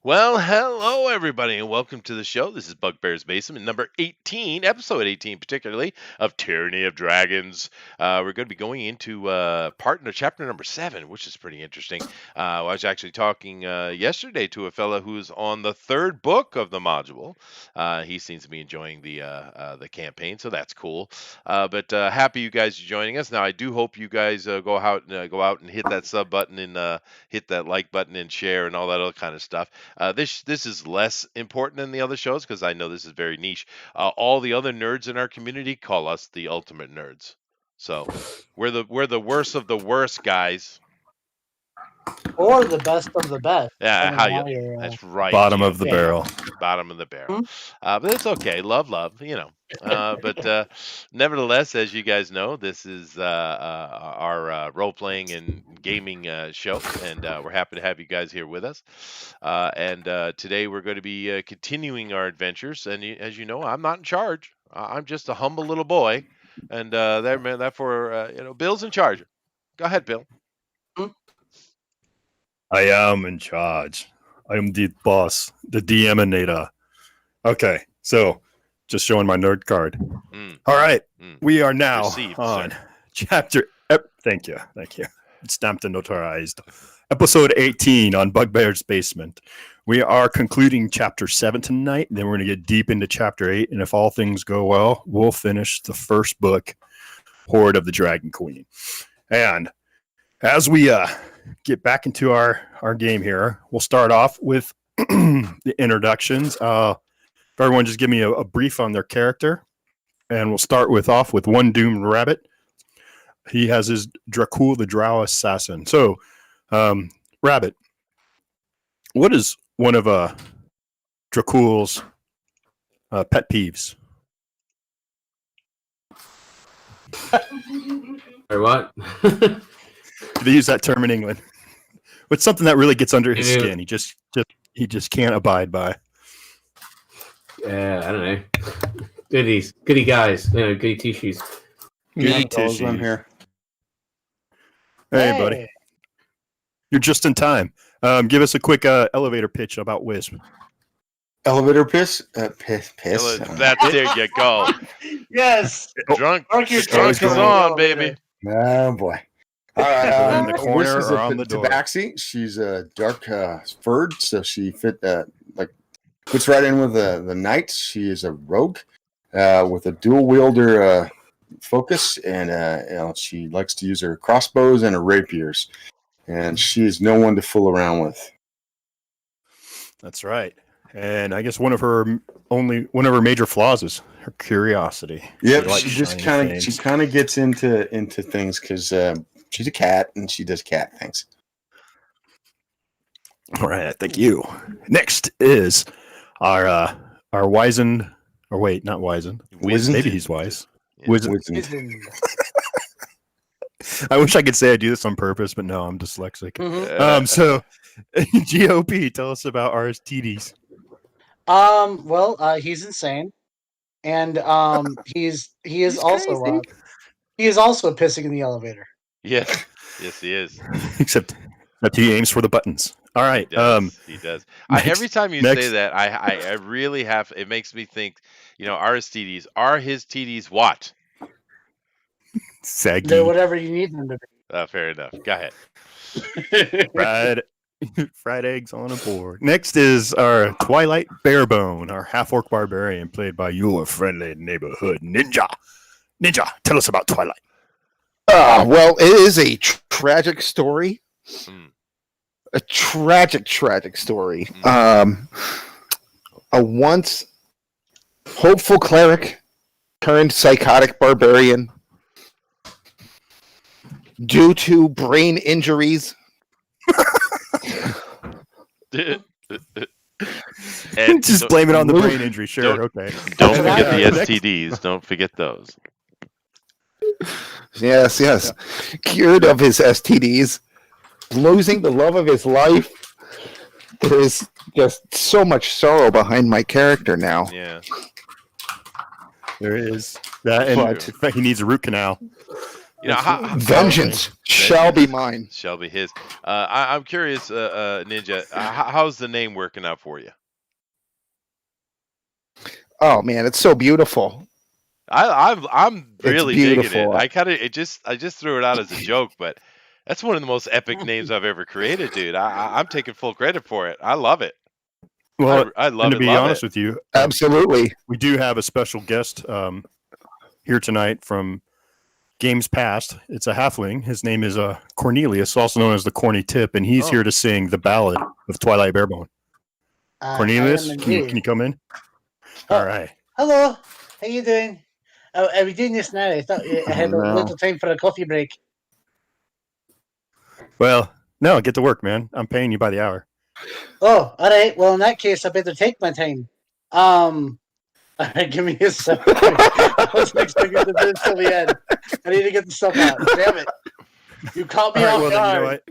Well, hello everybody, and welcome to the show. This is Bugbear's Basement, number 18, episode 18, particularly of Tyranny of Dragons. We're going to be going into chapter number 7, which is pretty interesting. I was actually talking yesterday to a fella who's on the third book of the module. He seems to be enjoying the campaign, so that's cool. But happy you guys are joining us. Now, I do hope you guys go out and hit that sub button and hit that like button and share and all that other kind of stuff. This is less important than the other shows because I know this is very niche. All the other nerds in our community call us the ultimate nerds. So we're the worst of the worst, guys. Or the best of the best. Yeah, that's right. Bottom of the barrel. Bottom of the barrel. But it's okay. Love, but nevertheless, as you guys know, this is our role-playing and gaming show, and we're happy to have you guys here with us. And today we're going to be continuing our adventures. And as you know, I'm not in charge. I'm just a humble little boy, and therefore, Bill's in charge. Go ahead, Bill. I am in charge. I am the boss, the DMinator. Okay, so just showing my nerd card. All right, we are now on chapter. Thank you. It's stamped and notarized. Episode 18 on Bugbear's Basement. We are concluding chapter 7 tonight. Then we're going to get deep into chapter 8, and if all things go well, we'll finish the first book, Horde of the Dragon Queen. And as we get back into our game here, we'll start off with the introductions. If everyone just give me a brief on their character, and we'll start off with one doomed rabbit. He has his Dracul the Drow Assassin. So, Rabbit, what is one of Dracul's pet peeves? Or what? They use that term in England. It's something that really gets under his skin. He just can't abide by. Yeah, I don't know. Goody guys, goody tissues. Goody tissues. I'm here. Hey, buddy. You're just in time. Give us a quick elevator pitch about Wisp. Elevator piss? Piss. There you go. Yes. Drunk is on, baby. Oh, boy. All right. In the corner or on the door? Tabaxi. She's a dark furred, so she fits right in with the knights. She is a rogue with a dual wielder focus, and she likes to use her crossbows and her rapiers. And she is no one to fool around with. That's right. And I guess one of her major flaws is her curiosity. Yep, she kind of gets into things because she's a cat and she does cat things. All right, thank you. Next is our wizened, or wait, not wizened. Wizened? Maybe he's wise. Yeah. Wizened. I wish I could say I do this on purpose, but no, I'm dyslexic. So, GOP, tell us about RSTDs. He's insane, and he is also pissing in the elevator. Yes, he is. Except that he aims for the buttons. All right. He does. Every time you say that, I really have. It makes me think. RSTDs are his TDs. What? Saggy. They're whatever you need them to be. Fair enough. Go ahead. Fried eggs on a board. Next is our Twilight Barebone, our half-orc barbarian, played by your friendly neighborhood ninja. Ninja, tell us about Twilight. Well, it is a tragic story. A tragic story. A once hopeful cleric turned psychotic barbarian due to brain injuries. And just blame it on the brain injury. Sure, okay. Don't forget the STDs. Don't forget those. Yes. Cured of his STDs, losing the love of his life. There is just so much sorrow behind my character now. Yeah. There is that, and he needs a root canal. You know, vengeance shall be mine. Shall be his. I'm curious, Ninja. How's the name working out for you? Oh man, it's so beautiful. I'm really digging it. beautiful. I just threw it out as a joke, but that's one of the most epic names I've ever created, dude. I'm taking full credit for it. I love it. Well, I love and it. to be honest with you, absolutely, we do have a special guest here tonight from Games Past. It's a halfling. His name is Cornelius, also known as the Corny Tip, and he's here to sing the ballad of Twilight Barebone. Cornelius, can you come in? All right. Hello. How you doing? Are we doing this now? I thought I had a little time for a coffee break. Well, no, get to work, man. I'm paying you by the hour. Oh, all right. Well, in that case, I better take my time. Give me a second. I wasn't expecting to do this till the end. I need to get the stuff out. Damn it! You caught me off guard. You know what?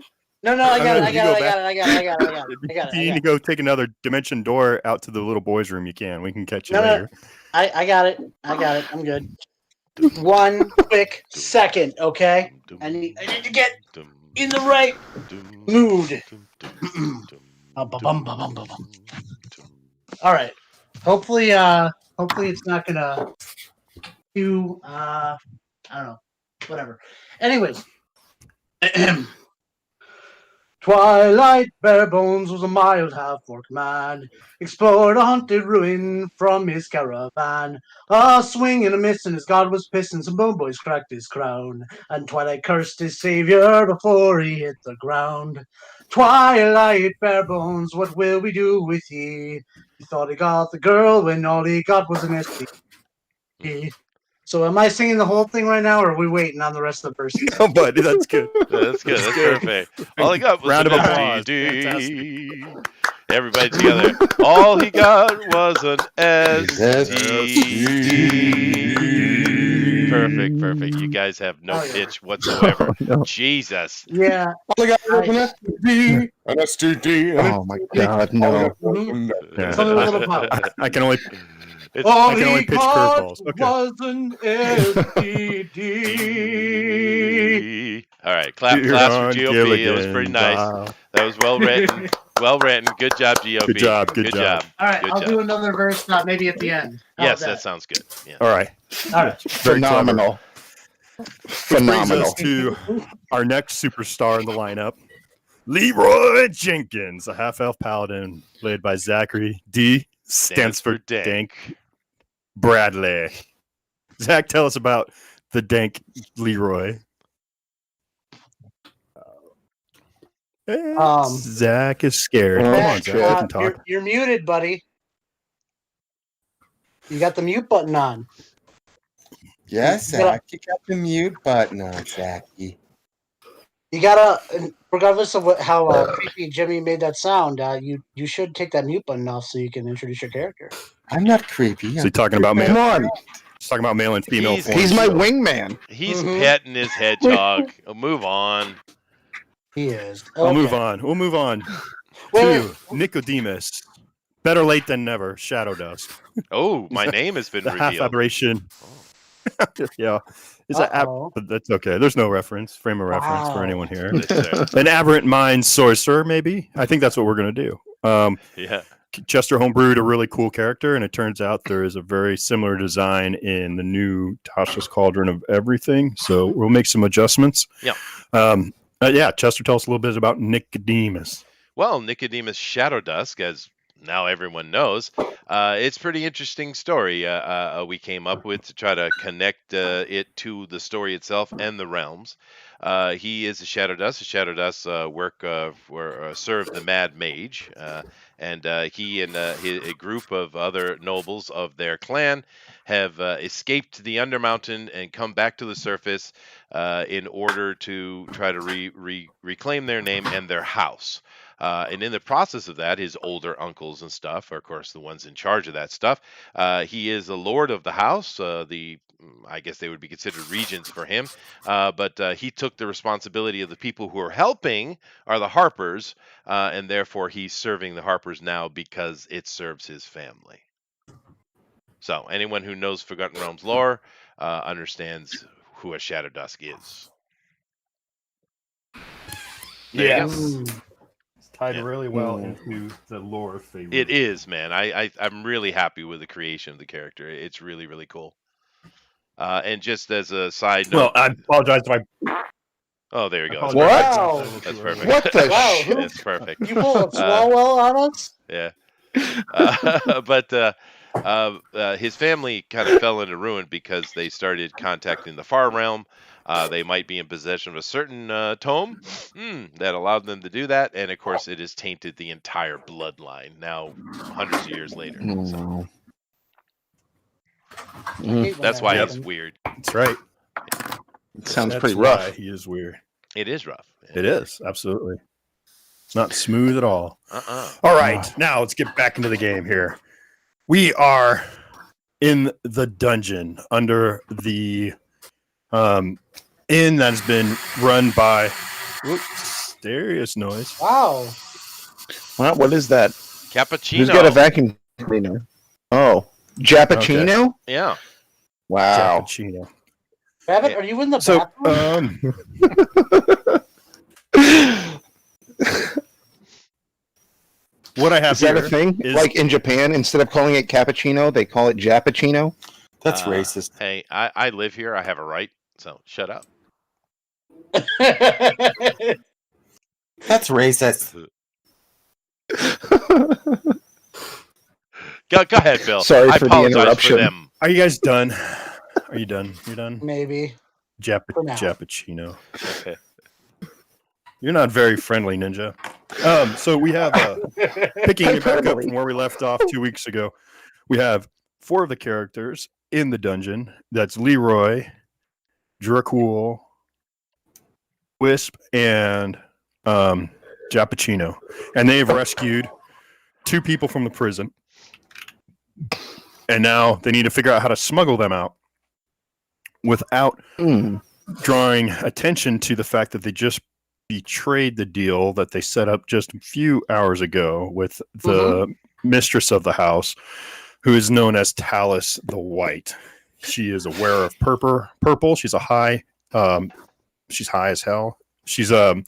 No, I got it. I got it. If you need to go take another dimension door out to the little boys' room, you can. We can catch you later. I got it. I'm good. One quick second, okay? I need to get in the right mood. All right. Hopefully it's not gonna do. I don't know. Whatever. Anyways. Twilight Barebones was a mild half-orc man, explored a haunted ruin from his caravan. A swing and a miss and his god was pissed and some bone boys cracked his crown, and Twilight cursed his savior before he hit the ground. Twilight Barebones, what will we do with ye? He thought he got the girl when all he got was an STD. So am I singing the whole thing right now, or are we waiting on the rest of the verses? No, buddy, that's good. That's good. That's perfect. All he got was Round an of applause. STD. Everybody together. All he got was an STD. Perfect. You guys have no pitch whatsoever. No. Jesus. Yeah. All I got was an STD. An STD. Oh my God, no. I can only. All I can only pitch curveballs. Okay. Was an STD. All right, claps for GOP. It was pretty nice. Wow. That was well written. Good job, GOP. Good job. All right, Good I'll job. do another verse, maybe at the end. Yes, that sounds good. Yeah. All right. Very phenomenal. Brings us to our next superstar in the lineup, Leroy Jenkins, a half-elf paladin played by Zachary D. Stands for Dank Bradley. Zach, tell us about the Dank Leroy. Zach is scared. Come on, Zach. I can talk. You're muted, buddy. You got the mute button on. Yes, Zach. You got the mute button on, Zachy. You gotta, regardless of how creepy Jimmy made that sound, you should take that mute button off so you can introduce your character. I'm not creepy. Is he talking about male? Come on. He's talking about male and female forms. He's my wingman. He's petting his hedgehog. Move on. He is. We'll move on to Nicodemus. Better late than never. Shadow Dust. Oh, my name has been revealed. Half aberration. Yeah. But that's okay. There's no frame of reference for anyone here. An aberrant mind sorcerer, maybe. I think that's what we're going to do. Yeah. Chester homebrewed a really cool character, and it turns out there is a very similar design in the new Tasha's Cauldron of Everything. So we'll make some adjustments. Yeah. Chester, tell us a little bit about Nicodemus. Well, Nicodemus Shadow Dusk, as now everyone knows, it's a pretty interesting story we came up with to try to connect it to the story itself and the realms. He is a Shadow Dust. Served the Mad Mage, and he and a group of other nobles of their clan have escaped the Undermountain and come back to the surface in order to try to reclaim their name and their house. And in the process of that, his older uncles and stuff are, of course, the ones in charge of that stuff. He is the lord of the house. I guess they would be considered regents for him. But he took the responsibility of the people who are helping are the Harpers, and therefore he's serving the Harpers now because it serves his family. So anyone who knows Forgotten Realms lore understands who a Shadow Dusk is. Yes. It's tied really well into the lore favor. It is, man. I'm really happy with the creation of the character. It's really, really cool. And just as a side note... Well, I apologize if I... Oh, there you go. What? Wow. That's perfect. What the Wow. shit? That's perfect. You pull a Swalwell on us? Yeah. But his family kind of fell into ruin because they started contacting the Far Realm. They might be in possession of a certain tome that allowed them to do that. And, of course, it has tainted the entire bloodline now hundreds of years later. So. That's why he's weird. That's right. It sounds That's pretty rough. He is weird. It is rough. It is, absolutely. It's not smooth at all. Uh-uh. All right, now let's get back into the game here. We are in the dungeon under the inn that has been run by... Whoops, serious noise. Wow. What is that? Cappuccino. Who's got a vacuum cleaner? Oh, Jappuccino? Okay. Yeah. Wow. Cappuccino. Babbitt, are you in the So, bathroom? what I have Is that here a thing? is- Like in Japan, instead of calling it cappuccino, they call it Jappuccino? That's racist. Hey, I live here. I have a right. So shut up. That's racist. Go ahead, Bill. Sorry I for the apologize interruption. for them. Are you guys done? Are you done? You're done? Maybe. For now. Jappuccino. You're not very friendly, Ninja. So we have, picking it back up from where we left off 2 weeks ago, we have 4 of the characters in the dungeon. That's Leroy, Dracul, Wisp, and Jappuccino. And they have rescued 2 people from the prison. And now they need to figure out how to smuggle them out without drawing attention to the fact that they just betrayed the deal that they set up just a few hours ago with the mistress of the house, who is known as Talus the White. She is aware of purple. She's a high, she's high as hell. She's a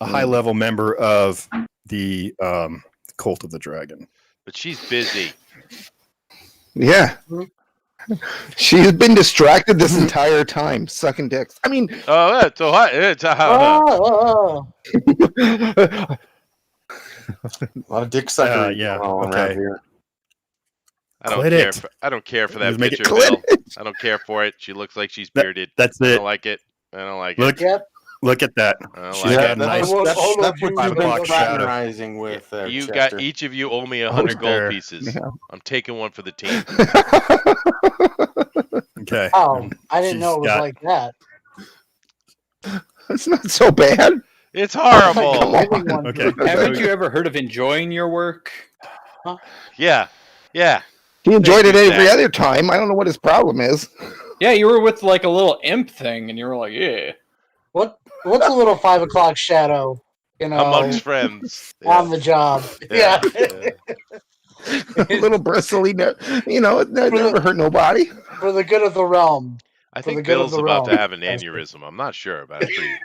high level member of the Cult of the Dragon. But she's busy. Yeah. She's been distracted this entire time, sucking dicks. I mean... Oh, that's so hot. A lot of dick sucking. Yeah. Around here. I don't care for that picture, Bill. I don't care for it. She looks like she's bearded. That's it. I don't like it. Look at that. She's got a nice. That's what you've been fraternizing with. You Chester. got each of you owe me 100 gold pieces. Yeah. I'm taking one for the team. Okay. Oh, I didn't know it was like that. It's not so bad. It's horrible. Okay. Haven't you ever heard of enjoying your work? Huh? Yeah. He enjoyed it every other time. I don't know what his problem is. Yeah, you were with like a little imp thing, and you were like, "Yeah." What's a little 5 o'clock shadow? You know, amongst friends on the job. Yeah. A little bristly, it never hurt nobody. For the good of the realm. I think Bill's about to have an aneurysm. I'm not sure, but I'm pretty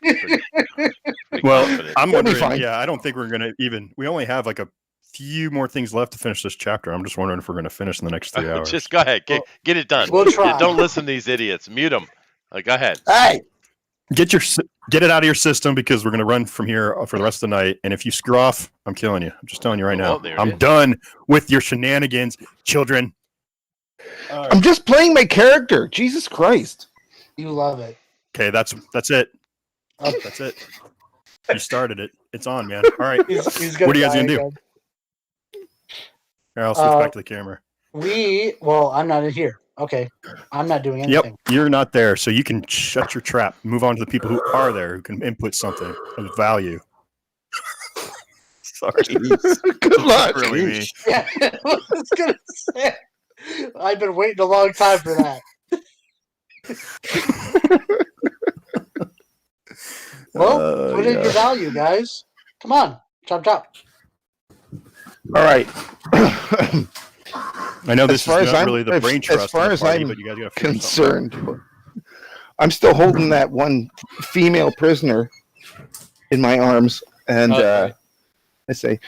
well, confident. I'm wondering. Yeah, I don't think we're gonna even. We only have like a few more things left to finish this chapter. I'm just wondering if we're gonna finish in the next 3 hours. Just go ahead, get it done. We'll try. Don't listen to these idiots. Mute them. Go ahead. Hey, get it out of your system, because we're gonna run from here for the rest of the night. And if you screw off, I'm killing you. I'm just telling you right now. I'm done with your shenanigans, children. I'm just playing my character. Jesus Christ. You love it. Okay, that's it. That's it. You started it. It's on, man. All right. He's what are you guys gonna do? Here, I'll switch back to the camera. I'm not in here. Okay. I'm not doing anything. Yep, you're not there, so you can shut your trap. Move on to the people who are there, who can input something of value. Sorry. Good luck. Really me. Yeah, I was gonna say. I've been waiting a long time for that. Well, put in your value, guys. Come on. Chop. All right. I know this is not really the brain trust. As far as I'm but you guys gotta concerned, I'm still holding that one female prisoner in my arms, and I say,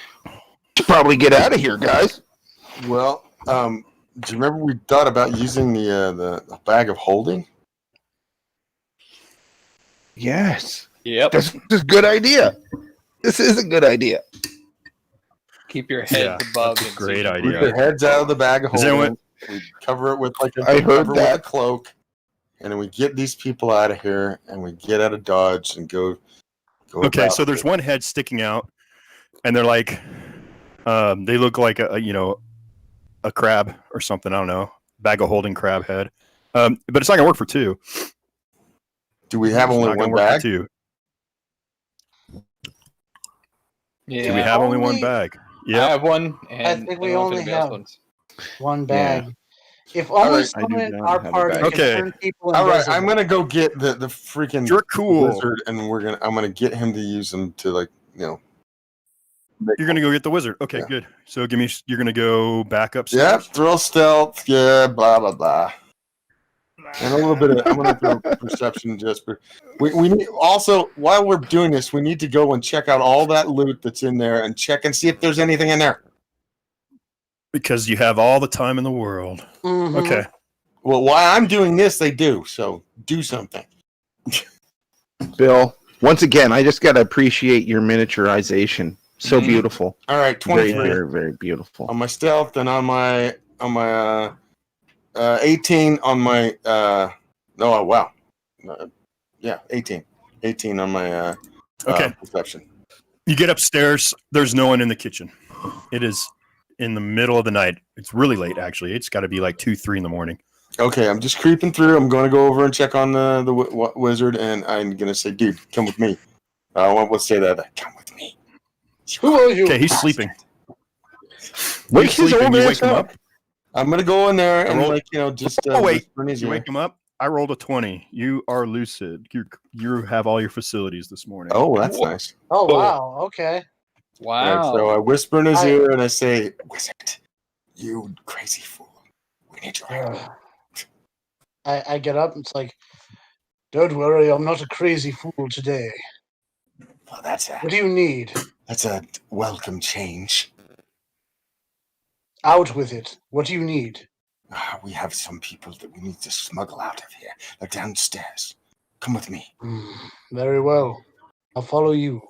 "Should probably get out of here, guys." Well, do you remember we thought about using the bag of holding? Yes. Yep. This is a good idea. This is a good idea. Keep your head above. That's a and great see- idea. Put their heads out of the bag of Is holding. anyone- We cover it with I heard with a that. cloak, and then we get these people out of here, and we get out of Dodge and go. Okay, about so there's it. one head sticking out, and they're like, they look like a crab or something. I don't know, bag of holding crab head. But it's not gonna work for two. Do we have It's only not gonna one work bag? for two. Yeah. Do we have only one bag? I Yeah. have one, and think we don't know if only anybody else have- wants. One bag. If All only right, I do someone in not our have a party bag. can Okay. turn people All right, invisible. I'm gonna go get the freaking You're cool. wizard, and I'm gonna get him to use them to You're gonna go get the wizard. Okay, Yeah. good. So you're gonna go back Yep, upstairs. throw stealth, yeah, blah blah blah, and a little bit of I'm gonna throw perception just for we need also while we're doing this we need to go and check out all that loot that's in there and check and see if there's anything in there. Because you have all the time in the world. Mhm. Okay. Well, while I'm doing this, they do. So do something. Bill, once again, I just got to appreciate your miniaturization. So beautiful. All right, Very, 23 very, very beautiful. on my stealth, and on my 18 on my oh wow, yeah, 18 on my Okay. perception. You get upstairs. There's no one in the kitchen. It is in the middle of the night. It's really late, actually. It's got to be like 2, 3 in the morning. Okay, I'm just creeping through. I'm going to go over and check on the wizard, and I'm gonna say, dude, come with me. Let's say that. Come with me. Who are you? Okay, he's sleeping. Wake He's his sleeping. old You ass wake him up. up. I'm gonna go in there and Roll- just. Oh, wait. whisper in his You ear. wake him up. I rolled a 20. You are lucid. You have all your facilities this morning. Oh, that's nice. Oh wow. Okay. All right, Wow. so I whisper in his I- ear and I say, "Wizard, you crazy fool, we need your help." I get up and it's like, don't worry, I'm not a crazy fool today. Well, What do you need? that's a welcome change. Out with it. What do you need? We have some people that we need to smuggle out of here. They're downstairs. Come with me. Very well. I'll follow you.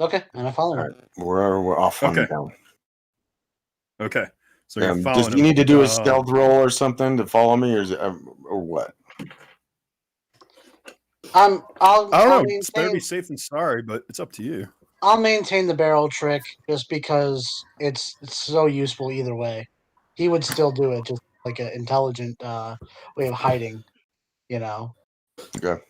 Okay, and I follow All him. right, we're off on Okay. down. Okay. So you're following Does him. you need to do a Oh. stealth roll or something to follow me, or what? I'll I don't know. It's better maintain, be safe than sorry, but it's up to you. I'll maintain the barrel trick just because it's so useful either way. He would still do it, just like an intelligent way of hiding, you know. Okay.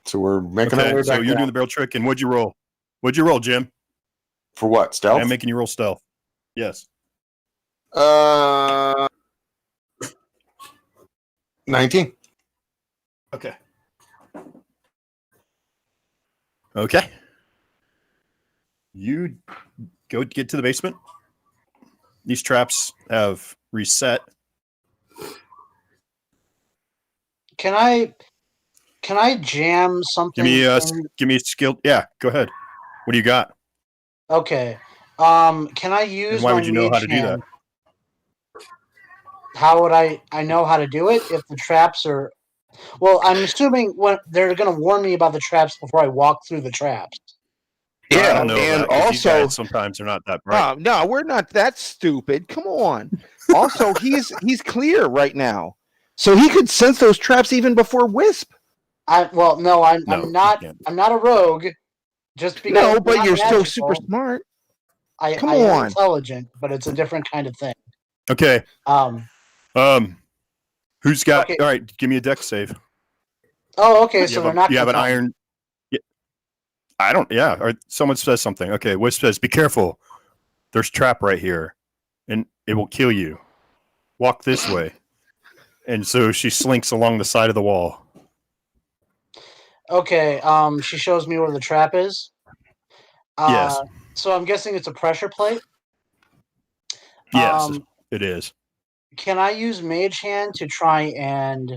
So we're making our Okay. way So back you're down. doing the barrel trick, and what'd you roll? What'd you roll, Jim? For what? Stealth? I'm making you roll stealth. Yes. 19. Okay. Okay. You go get to the basement. These traps have reset. Can I jam something? Give me a skill. Yeah, go ahead. What do you got? Okay. Can I use And why my would you know how mage to do that? hand? How would I know how to do it if the traps are? Well, I'm assuming when they're going to warn me about the traps before I walk through the traps. I Yeah, don't know and that, 'cause these also, guys sometimes are not that bright. no, we're not that stupid. Come on. Also, he's clear right now, so he could sense those traps even before Wisp. I'm No, you not. can't. I'm not a rogue. Just because No, I'm but not you're still magical, super smart. Come I am on. intelligent, but it's a different kind of thing. Okay. Who's got? Okay. All right, give me a dex save. Oh, okay. You So have they're a- not. You have an gonna come. iron. Yeah. I don't. Yeah. Or someone says something. Okay. Wisp says, "Be careful. There's trap right here, and it will kill you. Walk this way." And so she slinks along the side of the wall. Okay. She shows me where the trap is. Yes. So I'm guessing it's a pressure plate. Yes, it is. Can I use Mage Hand to try and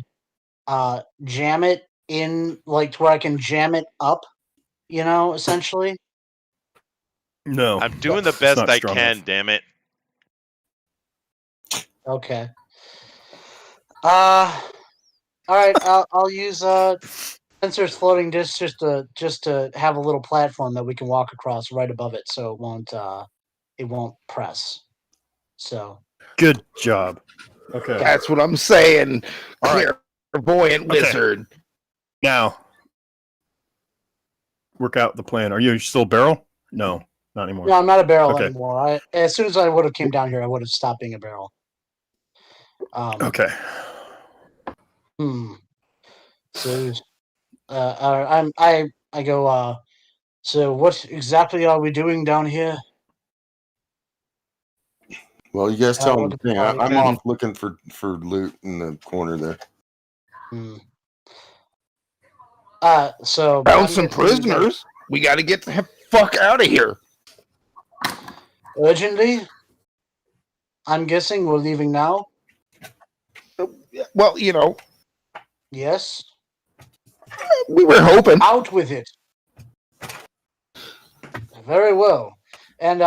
jam it in, like, to where I can jam it up, essentially? No. I'm doing the best not I strong can, enough. damn it. Okay. All right. I'll use Spencer's floating disc just to have a little platform that we can walk across right above it, so it won't press. So. Good job. Okay. That's what I'm saying. All right. Clairvoyant Okay. wizard. Now, work out the plan. Are you still barrel? No, not anymore. No, I'm not a barrel Okay. anymore. As soon as I would have came down here, I would have stopped being a barrel. Okay. So, I go. So, what exactly are we doing down here? Well, you guys tell What me. is I'm it? off looking for loot in the corner there. So Found some prisoners. We got to get the fuck out of here. Urgently? I'm guessing we're leaving now? Well, Yes? we were hoping. Out with it. Very well. And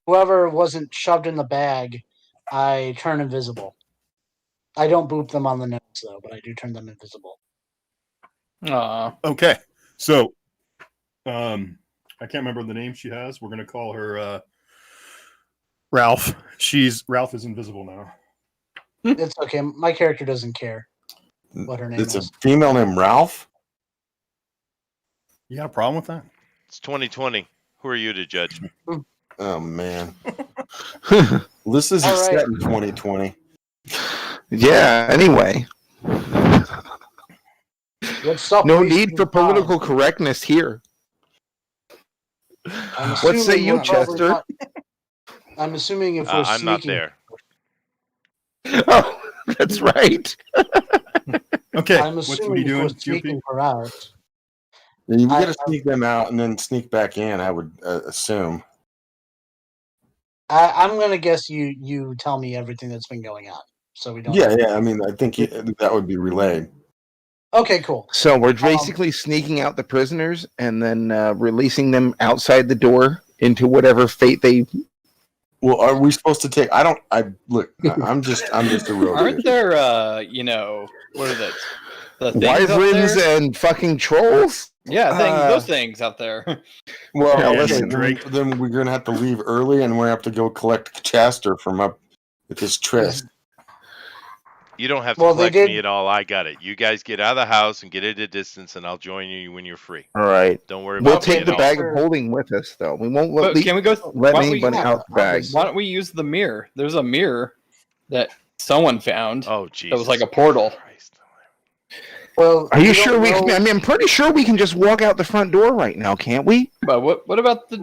whoever wasn't shoved in the bag, I turn invisible. I don't boop them on the nose, though, but I do turn them invisible. Okay. So, I can't remember the name she has. We're going to call her Ralph. Ralph is invisible now. It's okay. My character doesn't care what her name It's is. a female named Ralph. You got a problem with that? It's 2020. Who are you to judge? Oh man, this is All set right. in 2020. Yeah. Anyway, Let's stop no wasting need for time. political correctness here. I'm What say assuming you, we're probably Chester? not- I'm assuming if we're I'm not sneaking, there. Oh, that's right. Okay. I'm What should assuming we if do we're in GOP? sneaking her out. You got to I- sneak them out and then sneak back in. I would assume. I'm gonna guess you tell me everything that's been going on, so we don't. Yeah. I mean, I think that would be relayed. Okay, cool. So we're basically sneaking out the prisoners and then releasing them outside the door into whatever fate they. Well, are we supposed to take? I'm just a rogue. Aren't there, what are the things out Wyverns there? and fucking trolls? Yeah, those things out there. Well, Yeah, okay, listen, Drake. then we're gonna have to leave early, and we're gonna have to go collect Chester from up at this tryst. You don't have to Well, they collect me did- at all. I got it. You guys get out of the house and get at a distance, and I'll join you when you're free. All right. Don't worry We'll about me take at the all. bag of holding with us, though. We won't But can we go? let why don't we- anybody out the bag. Why don't we use the mirror? There's a mirror that someone found Oh, Jesus. that was like a portal. Christ. Well, Are you we sure don't we? know- I mean, I'm pretty sure we can just walk out the front door right now, can't we? But what about the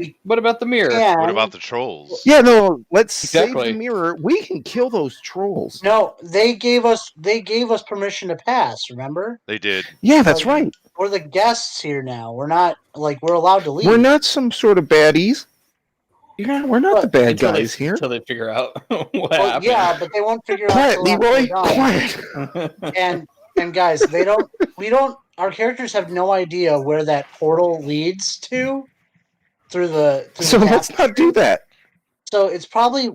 mirror? Yeah. What about the trolls? Yeah, no. Let's Exactly. save the mirror. We can kill those trolls. No, they gave us permission to pass. Remember, They did. Yeah, that's right. we're the guests here now. We're not we're allowed to leave. We're not some sort of baddies. Yeah, we're not the bad guys here. Until they figure out what Well, happened. yeah, but they won't figure out. Quiet, till after Leroy. we're done. Quiet. And guys, our characters have no idea where that portal leads to through the So let's not do that. So it's probably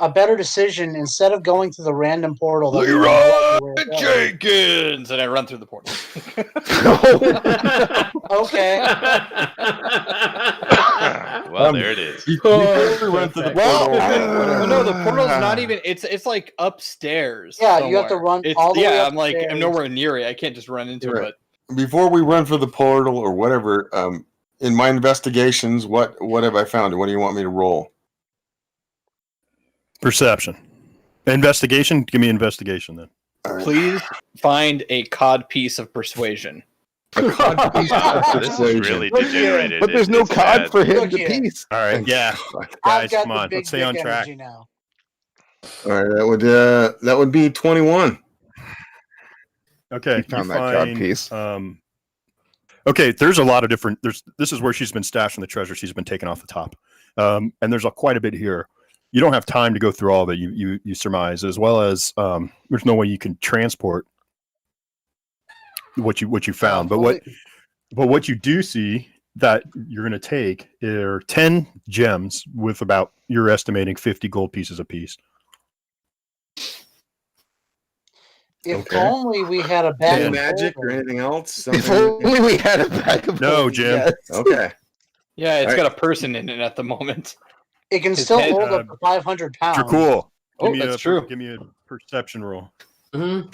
a better decision, instead of going to the random portal that we Leroy know where it goes. Jenkins, and I run through the portal. Okay. Well, there it is. Before we went to the Well, portal, Oh, no, the portal's not even. It's like upstairs. Yeah, you have to somewhere. run It's, all the way I'm like, upstairs. I'm nowhere near it. I can't just run into Right. it. before we run for the portal or whatever, in my investigations, what have I found? What do you want me to roll? Perception. Investigation? Give me investigation then. All right. Please find a cod piece of persuasion. This is really degenerated. But there's no It's cod bad. for him Look to here. piece. All right. Yeah. I've Guys, got come the on. big Let's stay on dick track. energy now. All right, that would be 21. Okay. You found that cod piece. Okay, there's a lot of different. This is where she's been stashing the treasure. She's been taking off the top, and there's quite a bit here. you don't have time to go through all of it. You surmise, as well as there's no way you can transport what you found. But what you do see that you're going to take are 10 gems with about, you're estimating 50 gold pieces apiece. If only we had a bag Any of magic gold. or anything else? If only we had a bag of No, gold, Jim. yes. Okay. Yeah, it's All got a person in it at the moment. It can His still head, hold up to 500 pounds. You're cool. Oh, that's true. Give me a perception roll. Mhm.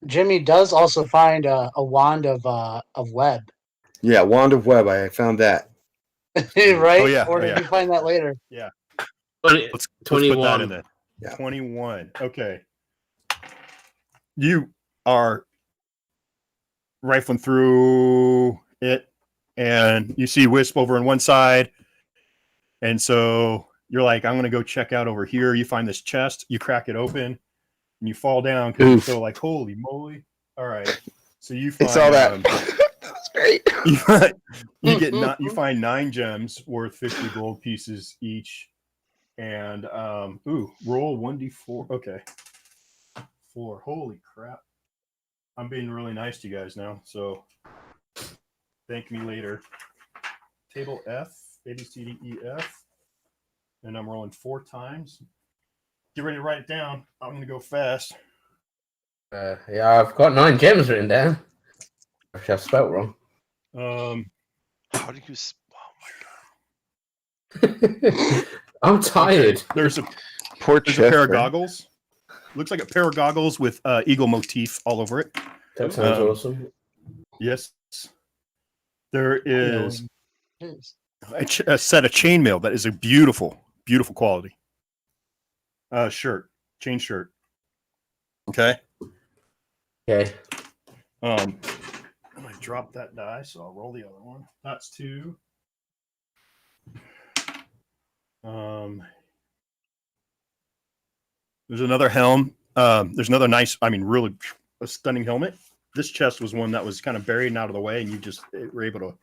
Jimmy does also find a wand of web. Yeah, wand of web. I found that. Right? Oh, yeah. Or did you find that later? Yeah. 20, Let's 21. put that in there. Yeah. 21. Okay. You are rifling through it, and you see Wisp over on one side. And so you're like, I'm going to go check out over here. You find this chest, you crack it open, and you fall down because you're so like, holy moly. All right. So you find, I saw that. That was great. You find 9 gems worth 50 gold pieces each. And roll 1d4. Okay. 4. Holy crap. I'm being really nice to you guys now, so thank me later. Table F, A, B, C, D, E, F. And I'm rolling 4 times. Get ready to write it down. I'm going to go fast. Yeah, I've got 9 gems written down. Actually, I've spelled wrong. How do you? Oh my god! I'm tired. There's a Poor pair of goggles. Looks like a pair of goggles with eagle motif all over it. That sounds awesome. Yes. There is a set of chainmail that is a beautiful, beautiful quality. Chain shirt. Okay. Okay. I'm gonna drop that die, so I'll roll the other one. That's 2. There's another helm. There's another nice, really a stunning helmet. This chest was one that was kind of buried and out of the way, and you just were able to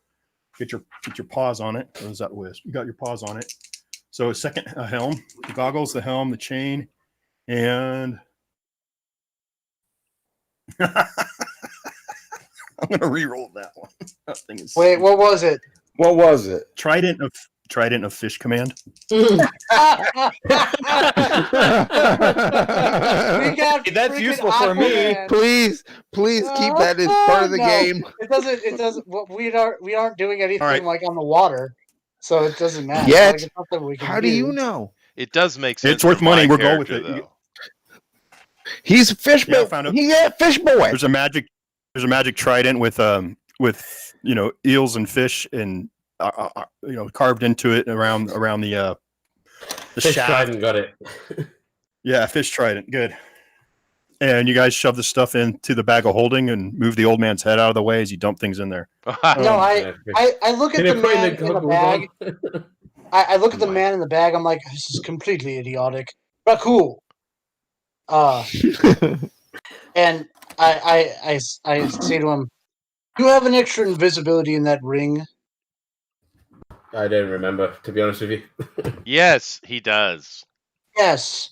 get your paws on it. Or was that Wisp? You got your paws on it. So a second helm, the goggles, the helm, the chain, and I'm gonna re-roll that one. That thing is. Wait, what was it? What was it? Trident of Fish Command. That's useful for me. Please keep that as part of the game. It doesn't. We aren't doing anything like on the water, so it doesn't matter. Yet? Like How do you know? It does make sense. It's worth for money. my We're going with character, it. though. He's a fish boy. Yeah, I found it. He's a fish boy. There's a magic trident with eels and fish and carved into it around the Fish shaft. trident, got it. Yeah, fish trident. Good. And you guys shove the stuff into the bag of holding and move the old man's head out of the way as you dump things in there. No, I look at the man in the bag. I look at the man in the bag. I'm like, this is completely idiotic, but cool. And I say to him, "You have an extra invisibility in that ring." I don't remember, to be honest with you. Yes, he does. Yes.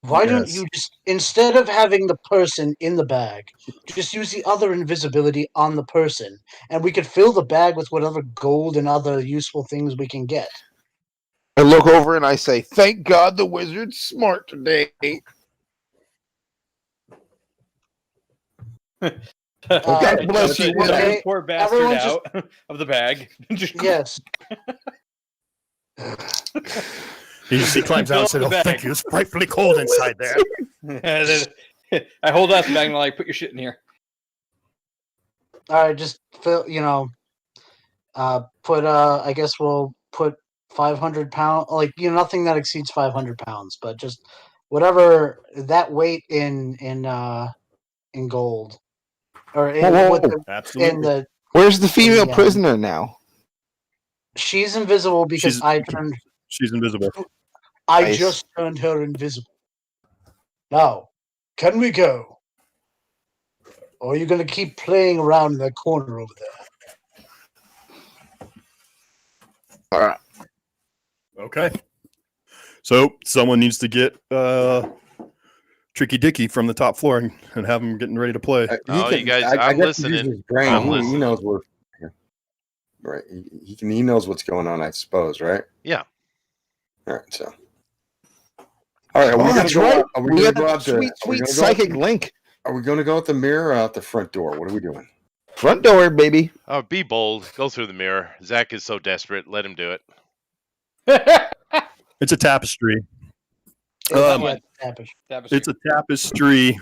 Why don't you just, instead of having the person in the bag, just use the other invisibility on the person, and we could fill the bag with whatever gold and other useful things we can get. I look over and I say, "Thank God the wizard's smart today." God bless you. Okay, Poor bastard everyone out of the bag. Yes. He climbs out and says, "Oh, thank you. It's frightfully cold inside there." I hold out the bag and I'm like, put your shit in here. All right, just fill. Put. I guess we'll put 500 pounds. Like nothing that exceeds 500 pounds, but just whatever that weight in gold. Or in, absolutely. Where's the female prisoner now? She's invisible because She's invisible. I just turned her invisible. Now, can we go? Or are you going to keep playing around in that corner over there? All right. Okay. So someone needs to get Tricky Dicky from the top floor and have him getting ready to play. You guys, I'm guess he listening. uses his brain. I'm He listening. knows where. Right. He knows what's going on, I suppose. Right. Yeah. All right. So. All right. Are we gonna That's go right. out? Are we We gonna got go the out the? sweet, sweet psychic link. Are we gonna go out the mirror or out the front door? What are we doing? Front door, baby. Oh, be bold. Go through the mirror. Zach is so desperate. Let him do it. It's a tapestry. Tapestry. It's a tapestry.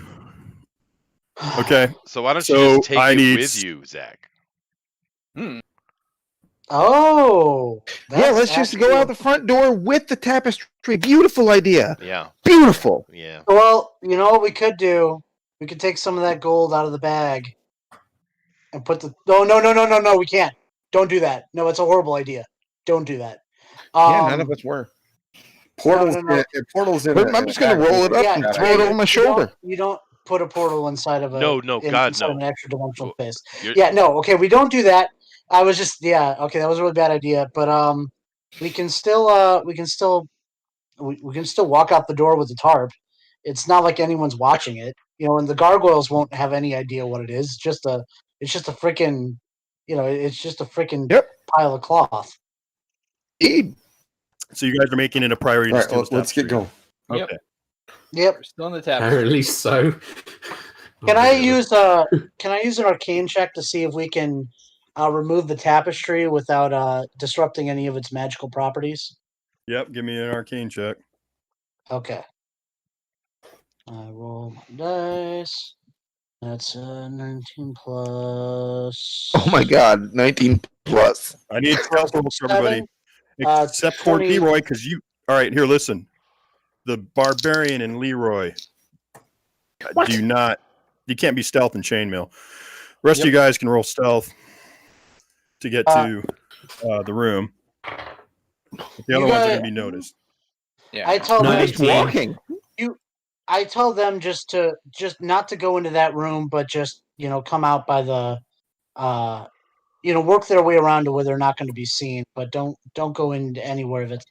Okay. So why don't you just take it with you, Zach? Oh. Yeah, let's just go out the front door with the tapestry. Beautiful idea. Yeah. Beautiful. Yeah. Well, you know what we could do? We could take some of that gold out of the bag and put the. No, we can't. Don't do that. No, it's a horrible idea. Don't do that. Yeah, none of us were. Portals. No. Portals in. I'm just going to roll it up and throw it over my shoulder. You don't put a portal inside of an extra dimensional space. Yeah, no. Okay, we don't do that. I was just okay, that was a really bad idea. But we can still walk out the door with the tarp. It's not like anyone's watching it, and the gargoyles won't have any idea what it is. It's just a freaking, it's just a freaking pile of cloth. So you guys are making it a priority to steal the let's get going. Okay. Yep. We're still on the tap. Apparently so. Can I use an arcane check to see if we can remove the tapestry without disrupting any of its magical properties? Yep, give me an arcane check. Okay. I roll my dice. That's 19 plus. Oh my god, 19 plus. I need stealth rolls for everybody. Except for Leroy, because you. All right, here, listen. The barbarian and Leroy do not. You can't be stealth and chainmail. The rest of you guys can roll stealth to get to the room. The other ones are going to be noticed. Yeah. I tell them walking. I tell them just not to go into that room, but just come out by the work their way around to where they're not going to be seen, but don't go into anywhere that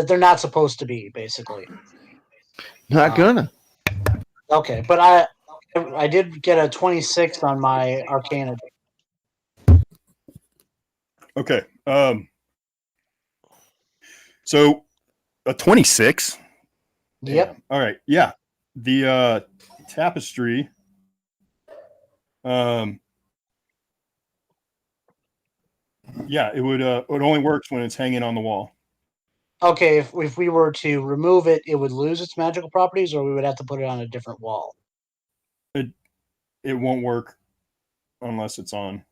they're not supposed to be, basically. Not gonna. Okay, but I did get a 26 on my Arcana. Okay. So a 26. Yep. All right. Yeah. The tapestry. Yeah, it only works when it's hanging on the wall. Okay, if we were to remove it, it would lose its magical properties, or we would have to put it on a different wall. It won't work unless it's on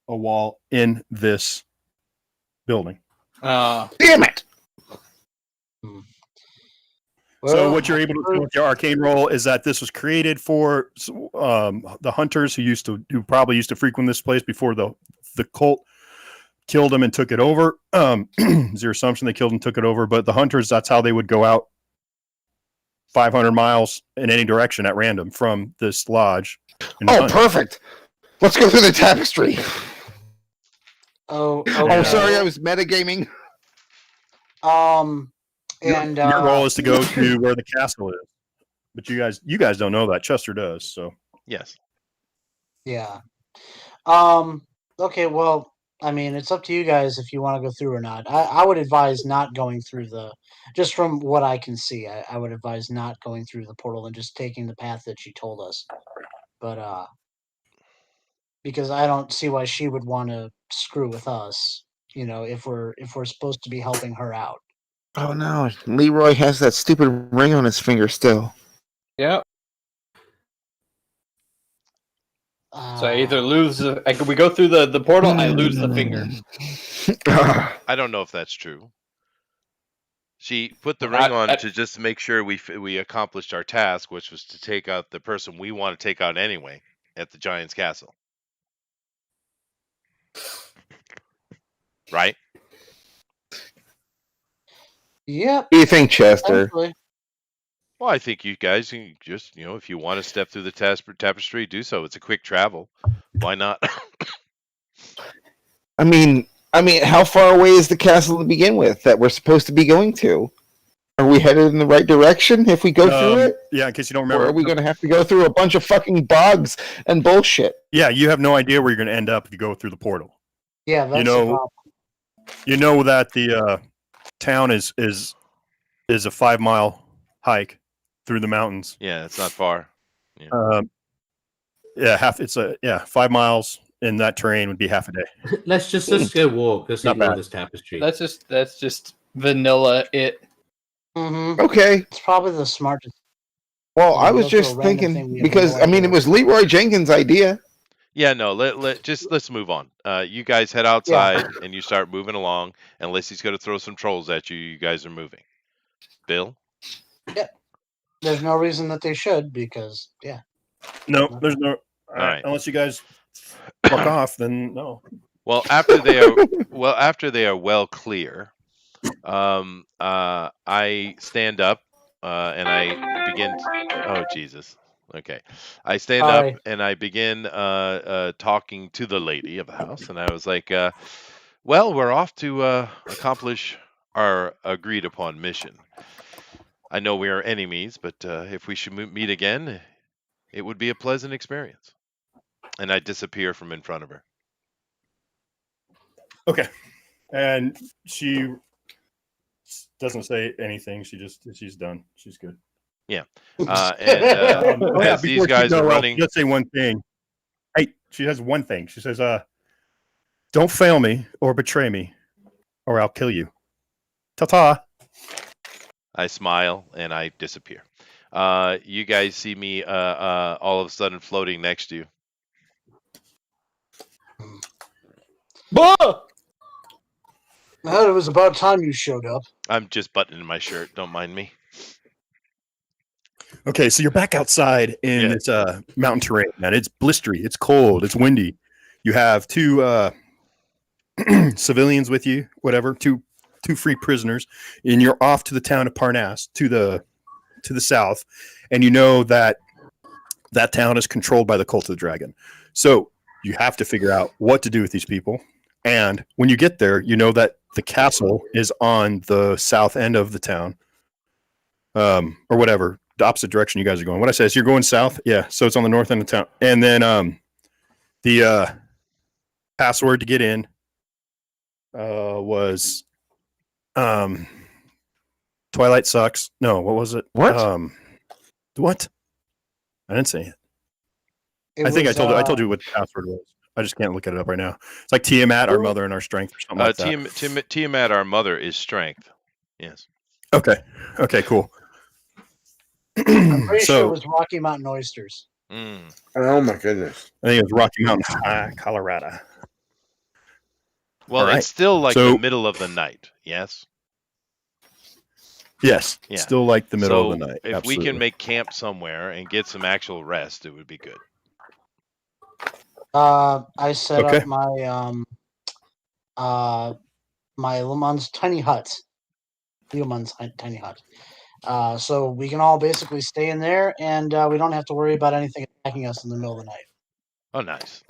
a wall in this building. Damn it! So what you're able to do with your arcane roll is that this was created for the hunters who probably used to frequent this place before the cult killed them and took it over. Is your assumption they killed and took it over? But the hunters, that's how they would go out 500 miles in any direction at random from this lodge. Oh, perfect. Let's go through the tapestry. Oh, okay. Oh, sorry, I was metagaming. And your goal is to go to where the castle is, but you guys don't know that. Chester does. So yes. Yeah. Okay. Well, I mean, it's up to you guys if you want to go through or not. I would advise not going through just from what I can see, I would advise not going through the portal and just taking the path that she told us. But because I don't see why she would want to screw with us, if we're supposed to be helping her out. Oh no, Leroy has that stupid ring on his finger still. Yep. So I either lose. We go through the portal. I lose the finger. I don't know if that's true. She put the ring on to just make sure we accomplished our task, which was to take out the person we want to take out anyway at the Giant's Castle. Right? Yep. What do you think, Chester? Actually. Well, I think you guys can just, if you want to step through the tapestry, do so. It's a quick travel. Why not? I mean, how far away is the castle to begin with that we're supposed to be going to? Are we headed in the right direction if we go through it? Yeah, in case you don't remember. Or are we going to have to go through a bunch of fucking bogs and bullshit? Yeah, you have no idea where you're going to end up if you go through the portal. Yeah, that's the problem. You know that the town is a 5-mile hike through the mountains. Yeah, it's not far. Yeah, 5 miles in that terrain would be half a day. Let's go walk. Let's ignore this tapestry. That's just vanilla it. Mm-hmm. Okay. It's probably the smartest. Well, I was just thinking because it was Leroy Jenkins' idea. Yeah, no. Let's move on. You guys head outside and you start moving along. Unless he's going to throw some trolls at you, you guys are moving. Bill. Yeah. There's no reason that they should because No, there's no. All right. Unless you guys fuck off, then no. Well, after they are well clear, I stand up and I begin. Oh Jesus! Okay, I stand up and I begin talking to the lady of the house, and I was like, "Well, we're off to accomplish our agreed upon mission. I know we are enemies, but if we should meet again, it would be a pleasant experience." And I disappear from in front of her. Okay. And she doesn't say anything. She's done. She's good. Yeah. As these guys are running. Let's say one thing. Hey, she has one thing. She says, don't fail me or betray me, or I'll kill you. Ta-ta. I smile and I disappear. You guys see me all of a sudden floating next to you. Bah! It was about time you showed up. I'm just buttoning my shirt. Don't mind me. Okay, so you're back outside in this mountain terrain, man. It's blistery. It's cold. It's windy. You have two civilians with you, whatever, two free prisoners, and you're off to the town of Parnasse to the south, and you know that town is controlled by the Cult of the Dragon. So you have to figure out what to do with these people. And when you get there, you know that the castle is on the south end of the town, or whatever, the opposite direction you guys are going. What I say is you're going south, yeah. So it's on the north end of town, and then the password to get in was Twilight sucks. No, what was it? What? What? I didn't say it. I think I told you what the password was. I just can't look it up right now. It's like Tiamat, our mother, and our strength, or something like that. Tiamat, our mother, is strength. Yes. Okay, cool. I'm pretty sure it was Rocky Mountain Oysters. Oh my goodness! I think it was Rocky Mountain High, Colorado. Well, it's still like the middle of the night. Yes. Yes. Yeah. Still like the middle of the night. If we can make camp somewhere and get some actual rest, it would be good. I set up my Lemon's tiny hut. Lemon's tiny hut. So we can all basically stay in there, and we don't have to worry about anything attacking us in the middle of the night. Oh, nice.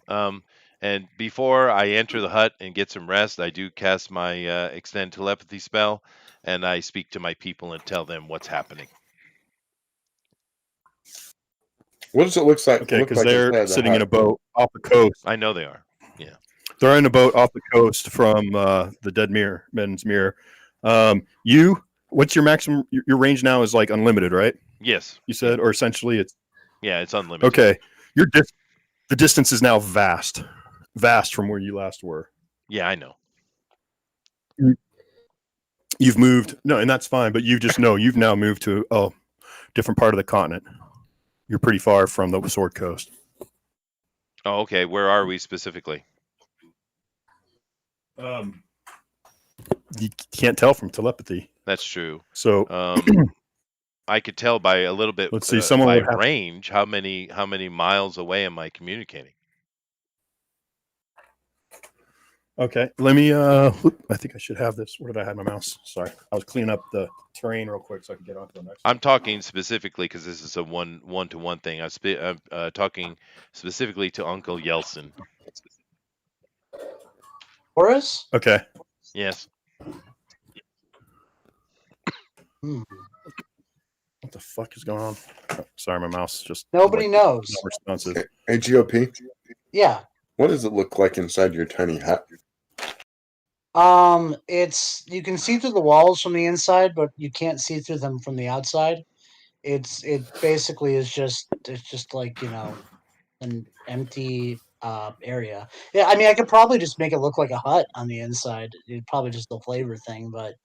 And before I enter the hut and get some rest, I do cast my extend telepathy spell, and I speak to my people and tell them what's happening. What does it look like? Okay, because they're sitting in a boat off the coast. I know they are. Yeah, they're in a boat off the coast from the Dead Men's Mirror. What's your maximum? Your range now is like unlimited, right? Yes. You said, or essentially it's. Yeah, it's unlimited. Okay, the distance is now vast from where you last were. Yeah, I know. You've moved, no, and that's fine. But you've now moved to a different part of the continent. You're pretty far from the Sword Coast. Oh, okay. Where are we specifically? You can't tell from telepathy. That's true. So I could tell by a little bit. Let's see. By range. How many miles away am I communicating? Okay, let me. I think I should have this. Where did I have my mouse? Sorry, I was cleaning up the terrain real quick so I could get on to the next. I'm talking specifically because this is a one-to-one thing. I'm talking specifically to Uncle Yeltsin. Horace? Okay. Yes. Hmm. What the fuck is going on? Oh, sorry, my mouse just. Nobody knows. Not responsive. Hey, GOP. Yeah. What does it look like inside your tiny hut? It's you can see through the walls from the inside, but you can't see through them from the outside. It basically is just like, an empty area. Yeah, I mean I could probably just make it look like a hut on the inside. It's probably just a flavor thing, but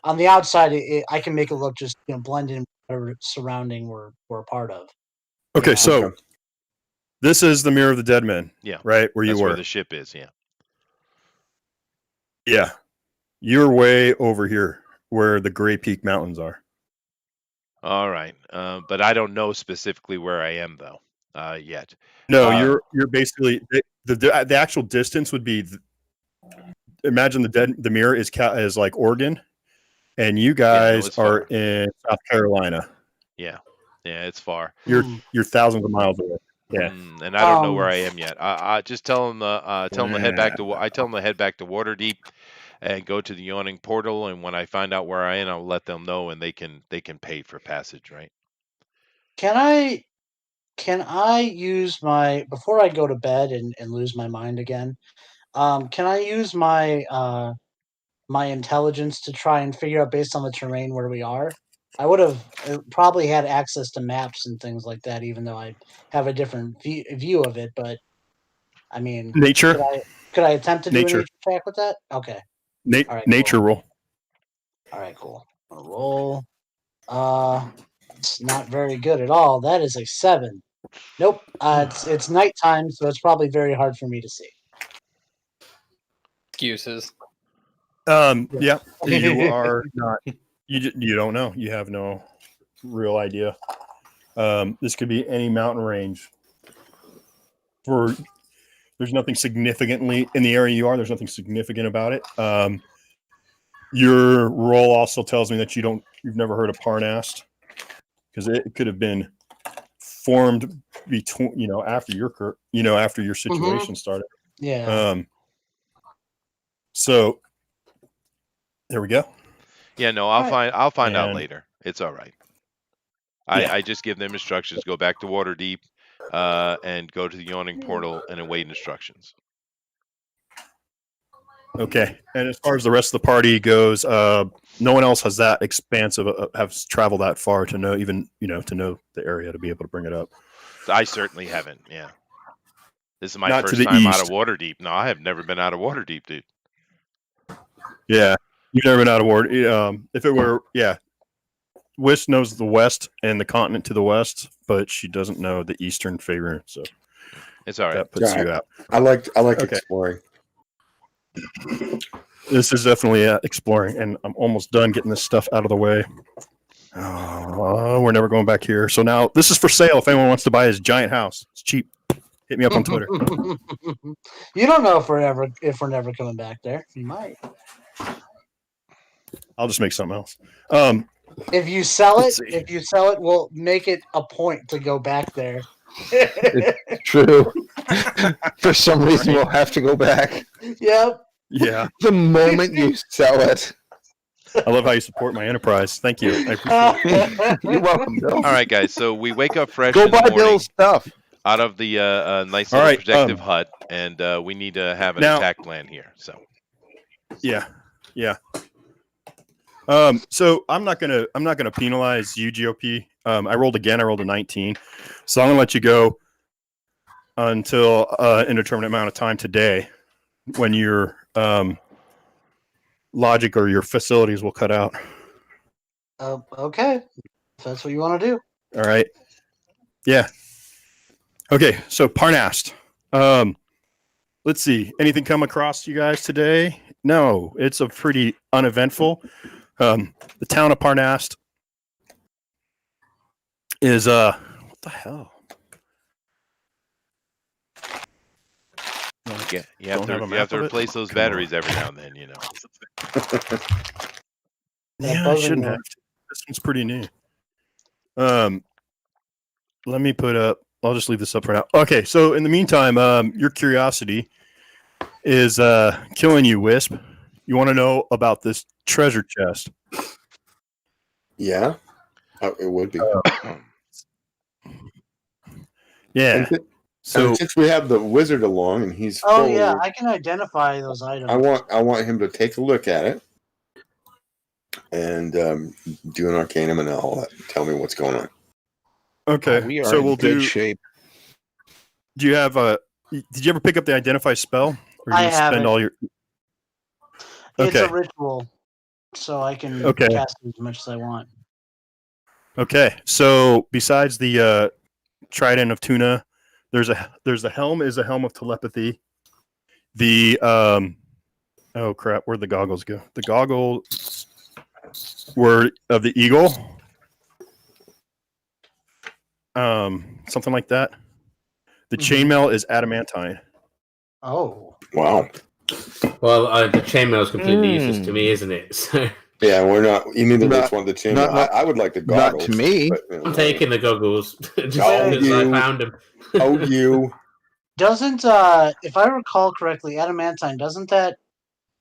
on the outside I can make it look just blend in with whatever surrounding we're a part of. Okay, Yeah. so this is the Mirror of the Dead Men. Yeah. Right where you That's were. where the ship is. Yeah. Yeah, you're way over here where the Gray Peak Mountains are. All right, but I don't know specifically where I am though yet. No, you're basically the actual distance would be. Imagine the mirror is like Oregon, and you guys are in South Carolina. Yeah, it's far. You're thousands of miles away. Yeah, and I don't know where I am yet. I just tell them to head back to. I tell them to head back to Waterdeep, and go to the Yawning Portal. And when I find out where I am, I'll let them know, and they can pay for passage, right? Can I use my before I go to bed and lose my mind again? Can I use my my intelligence to try and figure out based on the terrain where we are? I would have probably had access to maps and things like that, even though I have a different view of it. But I mean, nature. Could I attempt to do a Nature. nature check with that? Okay. All right, nature cool. roll. All right, cool. I'll roll. It's not very good at all. That is a 7. Nope. It's nighttime, so it's probably very hard for me to see. Excuses. Yeah, you are not. You don't know. You have no real idea. This could be any mountain range. There's nothing significantly in the area you are. There's nothing significant about it. Your roll also tells me that you've never heard of Parnast, because it could have been formed between after your situation started. Yeah. So there we go. Yeah, no, I'll find out later. It's all right. I just give them instructions. Go back to Waterdeep, and go to the Yawning Portal and await instructions. Okay. And as far as the rest of the party goes, no one else has that expansive, has traveled that far to know to know the area to be able to bring it up. I certainly haven't. Yeah. This is my Not first time out of Waterdeep. No, I have never been out of Waterdeep, dude. Yeah. You've never been out of Waterdeep. If it were, Wish knows the west and the continent to the west, but she doesn't know the eastern favor. So it's all right. That puts you out. I like exploring. This is definitely exploring, and I'm almost done getting this stuff out of the way. Oh, we're never going back here. So now this is for sale. If anyone wants to buy his giant house, it's cheap. Hit me up on Twitter. You don't know if we're never coming back there. You might. I'll just make something else. If you sell it, we'll make it a point to go back there. It's true. For some reason, we'll have to go back. Yep. Yeah. The moment you sell it. I love how you support my enterprise. Thank you. I appreciate it. You're welcome, Bill. All right, guys. So we wake up fresh. Go in the buy morning Bill's stuff out of the nice little protective hut, and we need to have an attack plan here. So. Yeah. So I'm not gonna penalize you, GOP. I rolled again. I rolled a 19, so I'm gonna let you go until an indeterminate amount of time today, when your logic or your facilities will cut out. Okay, if that's what you want to do. All right. Yeah. Okay. So Parnast. Let's see. Anything come across you guys today? No. It's a pretty uneventful. The town of Parnast is what the hell? No, Yeah, you have to replace those batteries every now and then, you know. Yeah, I shouldn't have. This one's pretty new. Let me put up. I'll just leave this up for now. Okay, so in the meantime, your curiosity is killing you, Wisp. You want to know about this treasure chest? Yeah, it would be. Yeah. So since we have the wizard along and he's I can identify those items. I want him to take a look at it and do an arcanum and all that. Tell me what's going on. Okay, we are so we'll in good do. shape. Do you have a? Did you ever pick up the identify spell? Or I you spend haven't. all your. It's a Okay. ritual, so I can Okay. cast it as much as I want. Okay, so besides the trident of tuna, there's the helm is a helm of telepathy. The oh crap, where'd the goggles go? The goggles were of the eagle. Something like that. The chainmail is adamantine. Oh. Wow. Well, the chainmail is completely useless to me, isn't it? So yeah, we're not. Neither of us want the chainmail. I would like the goggles. Not to me. But, you know, I'm taking the goggles just because I found them. you. Doesn't if I recall correctly, adamantine doesn't that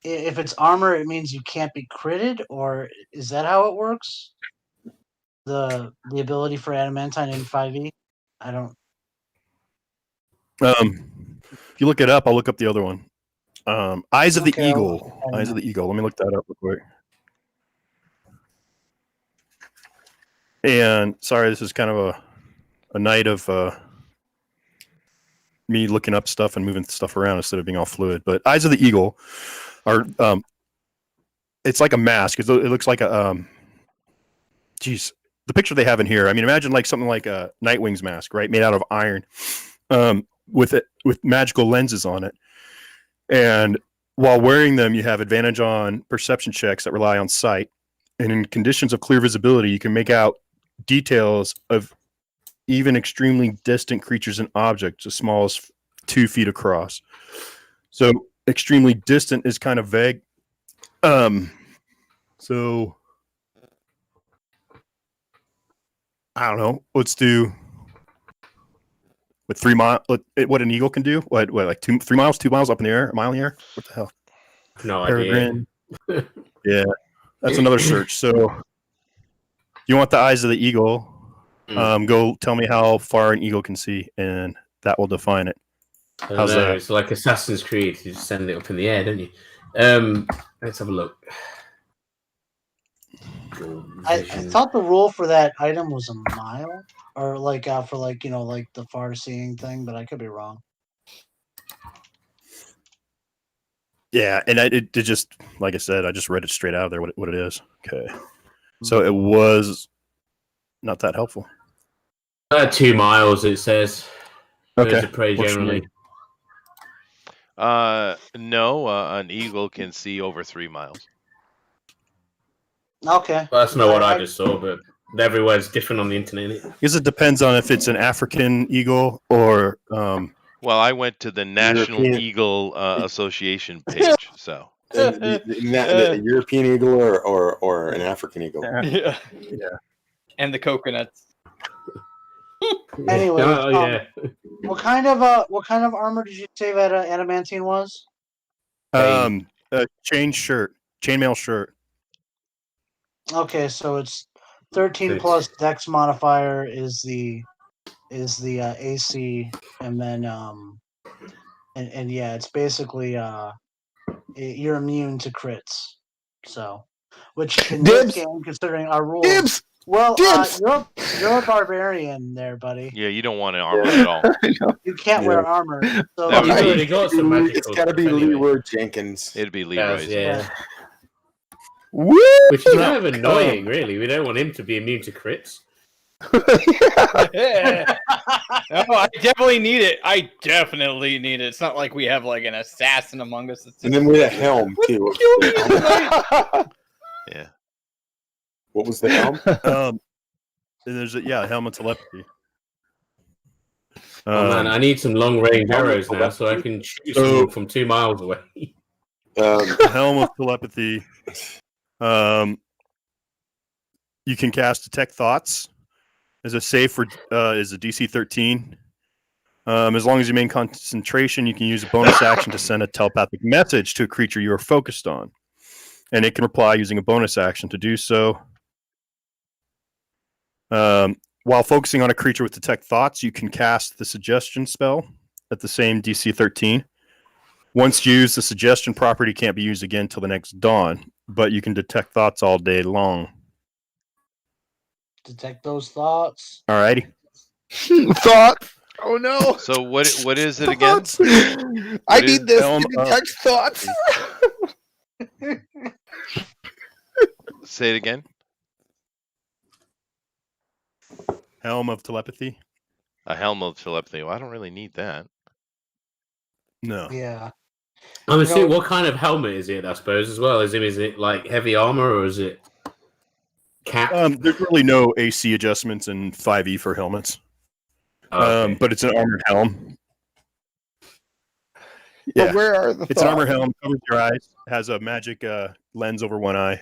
if it's armor it means you can't be critted, or is that how it works? The ability for adamantine in 5e? I don't. If you look it up, I'll look up the other one. Eyes of the Okay, Eagle. Eyes of the Eagle. Let me look that up real quick. And sorry, this is kind of a night of me looking up stuff and moving stuff around instead of being all fluid. But Eyes of the Eagle are it's like a mask. It looks like a geez, the picture they have in here. I mean, imagine like something like a Nightwing's mask, right, made out of iron, with magical lenses on it. And while wearing them, you have advantage on perception checks that rely on sight. And in conditions of clear visibility, you can make out details of even extremely distant creatures and objects as small as 2 feet across. So extremely distant is kind of vague. So I don't know. Let's do with 3 miles. What an eagle can do? What like 3 miles? 2 miles up in the air? A mile in the air? What the hell? No Peregrine. idea. Yeah, that's another search. So you want the eyes of the eagle? Go tell me how far an eagle can see, and that will define it. How's that? It's like Assassin's Creed. You just send it up in the air, don't you? Let's have a look. I thought the rule for that item was a mile, or like for like like the far seeing thing, but I could be wrong. Yeah, and it just like I said, I just read it straight out of there what it is. Okay, so it was not that helpful. 2 miles, it says. Okay. To prey generally. No, an eagle can see over 3 miles. Okay. Well, that's not what I just saw, but everywhere's different on the internet. Because it depends on if it's an African eagle or. Well, I went to the National Eagle Association page, so. The European eagle or an African eagle. Yeah. And the coconuts. Anyway, what kind of armor did you say that adamantine was? A chainmail shirt. Okay, so it's 13 plus Dex modifier is the AC, and then and yeah, it's basically you're immune to crits. So, which in this game, considering our rules, well, you're a barbarian there, buddy. Yeah, you don't want an armor at all. You can't wear armor. So it's got to be Leroy Jenkins. It'd be Leroy's. Yeah. Woo! Which is kind of annoying, really. We don't want him to be immune to crits. Yeah. No, I definitely need it. It's not like we have like an assassin among us. And then we have a helm too. Yeah. What was the helm? There's a helmet telepathy. Oh man, I need some long range arrows now, so I can shoot someone from 2 miles away. Helm of Telepathy. You can cast Detect Thoughts as a save for is a DC 13. As long as you maintain concentration, you can use a bonus action to send a telepathic message to a creature you are focused on, and it can reply using a bonus action to do so. While focusing on a creature with Detect Thoughts, you can cast the Suggestion spell at the same DC 13. Once used, the Suggestion property can't be used again until the next dawn, but you can detect thoughts all day long. Detect those thoughts. Alrighty. Thought. Oh no. So what is it again? I need this to detect thoughts. Say it again. Helm of Telepathy. A helm of telepathy. Well, I don't really need that. No. Yeah. I'm assuming what kind of helmet is it? I suppose as well. Is it like heavy armor or is it cap? There's really no AC adjustments in 5e for helmets. Okay. But it's an armored helm. But Yeah, where are the it's an armored helm. Covers your eyes. Has a magic lens over one eye,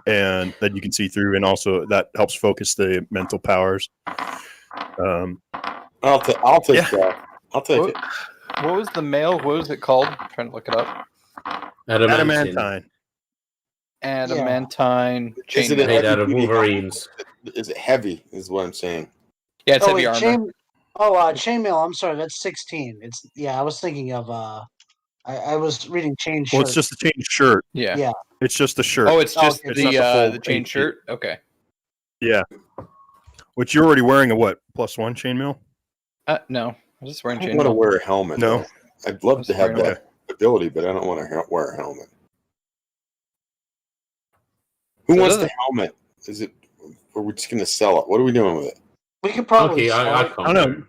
and that you can see through, and also that helps focus the mental powers. I'll take that. I'll take it. What was the mail? What was it called? I'm trying to look it up. Adamantine. Adamantine Is it chainmail. Made out of wolverines. Is it heavy? Is what I'm saying. Yeah, it's heavy armor. Chainmail. I'm sorry, that's 16. I was thinking of I was reading chain shirt. Well, it's just a chain shirt. Yeah. It's just the shirt. Oh, it's just It's not the full the chain AC. shirt. Okay. Yeah. Which you're already wearing a what? +1 chainmail? No, I'm just wearing I chain. don't want to wear a helmet. No. though. I'd love to have wearing that ability, but I don't want to wear a helmet. Who wants the helmet? Is it? Or are we just going to sell it? What are we doing with it? We could probably. Okay, I sell it. can't. know.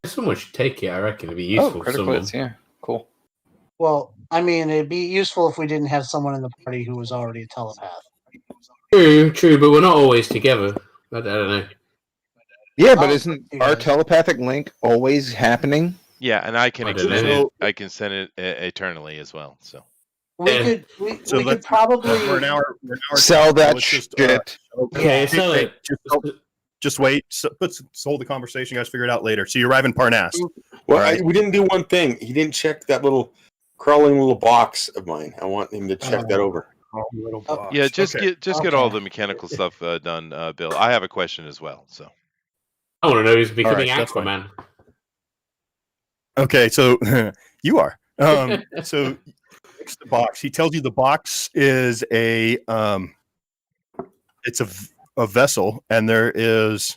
Someone should take it. I reckon it'd be useful for critical someone. hits, yeah, cool. Well, I mean, it'd be useful if we didn't have someone in the party who was already a telepath. True, but we're not always together. I don't know. Yeah, but isn't our telepathic link always happening? Yeah, and I can I don't extend know. it. I can send it eternally as well. So We could probably We're an hour. Sell that Let's just, shit. Okay, sell it. Just wait. Let's hold the conversation. You guys figure it out later. So you arrive in Parnasse. Well, we didn't do one thing. He didn't check that little crawling little box of mine. I want him to check that over. yeah, just get all the mechanical stuff done, Bill. I have a question as well. So I want to know who's becoming All right, that's Aquaman. Okay, so you are. So it's the box. He tells you the box is a it's a vessel, and there is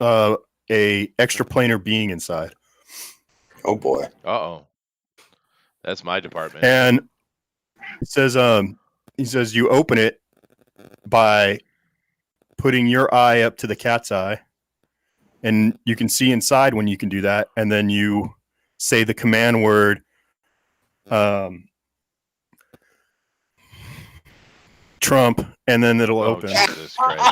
a extraplanar being inside. Oh boy. That's my department. And it says he says you open it by putting your eye up to the cat's eye, and you can see inside when you can do that, and then you say the command word Trump, and then it'll open. Jesus Christ.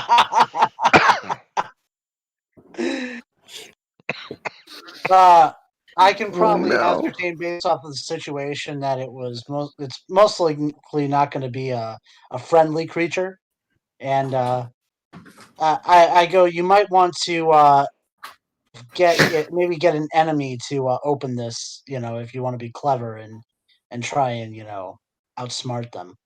I can probably ascertain based off of the situation that it's most likely not going to be a friendly creature, and I go. You might want to get an enemy to open this. If you want to be clever and try and outsmart them,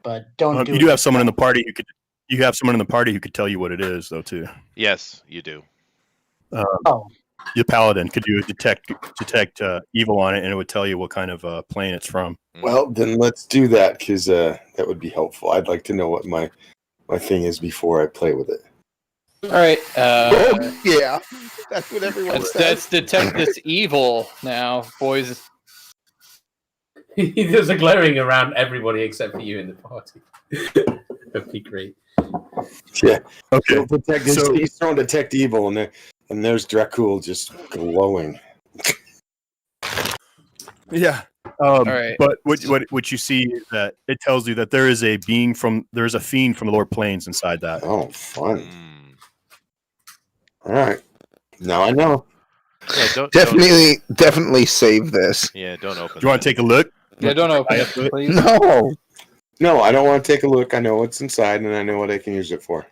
but don't do. You do have someone in the party who could. You have someone in the party who could tell you what it is, though, too. Yes, you do. Your paladin could do detect evil on it, and it would tell you what kind of plane it's from. Well, then let's do that because that would be helpful. I'd like to know what my thing is before I play with it. All right. Yeah, that's what everyone says. Let's detect this evil now, boys. There's a glaring around everybody except for you in the party. That'd be great. Yeah. Okay. So he's throwing detect evil, and there's Dracul just glowing. Yeah. All right. But what you see is that it tells you that there is a fiend from the lower planes inside that. Oh, fun. All right. Now I know. Yeah, Definitely save this. Yeah, don't open. Do you want to take a look? Yeah, don't open it, please. No. No, I don't want to take a look. I know what's inside, and I know what I can use it for.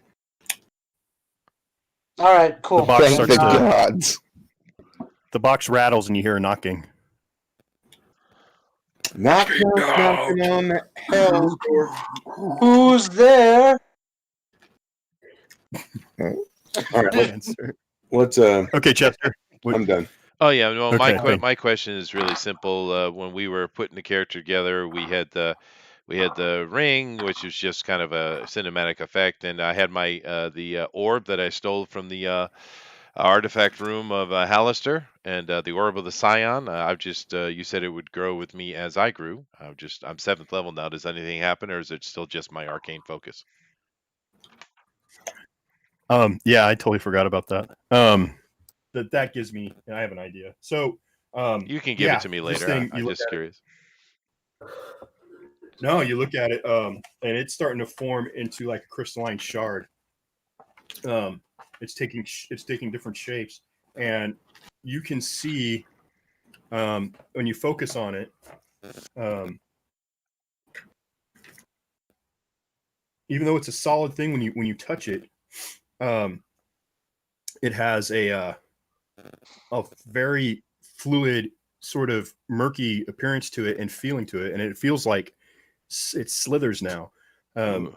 All right, cool. The box Thank starts the to, gods. the box rattles and you hear a knocking. Knocking on the hell's door. Who's there? All right, let's Okay, Chester. I'm done. Oh yeah, well, Okay, my question is really simple. When we were putting the character together, we had the ring, which was just kind of a cinematic effect, and I had my the orb that I stole from the artifact room of Hallister, and the orb of the Scion. I've just you said it would grow with me as I grew. I'm 7th level now. Does anything happen, or is it still just my arcane focus? Yeah, I totally forgot about that. That gives me. I have an idea. So, you can give it to me later. I'm just curious. No, you look at it, and it's starting to form into like a crystalline shard. It's taking different shapes, and you can see when you focus on it. Even though it's a solid thing, when you touch it, it has a very fluid, sort of murky appearance to it and feeling to it, and it feels like it slithers now. You've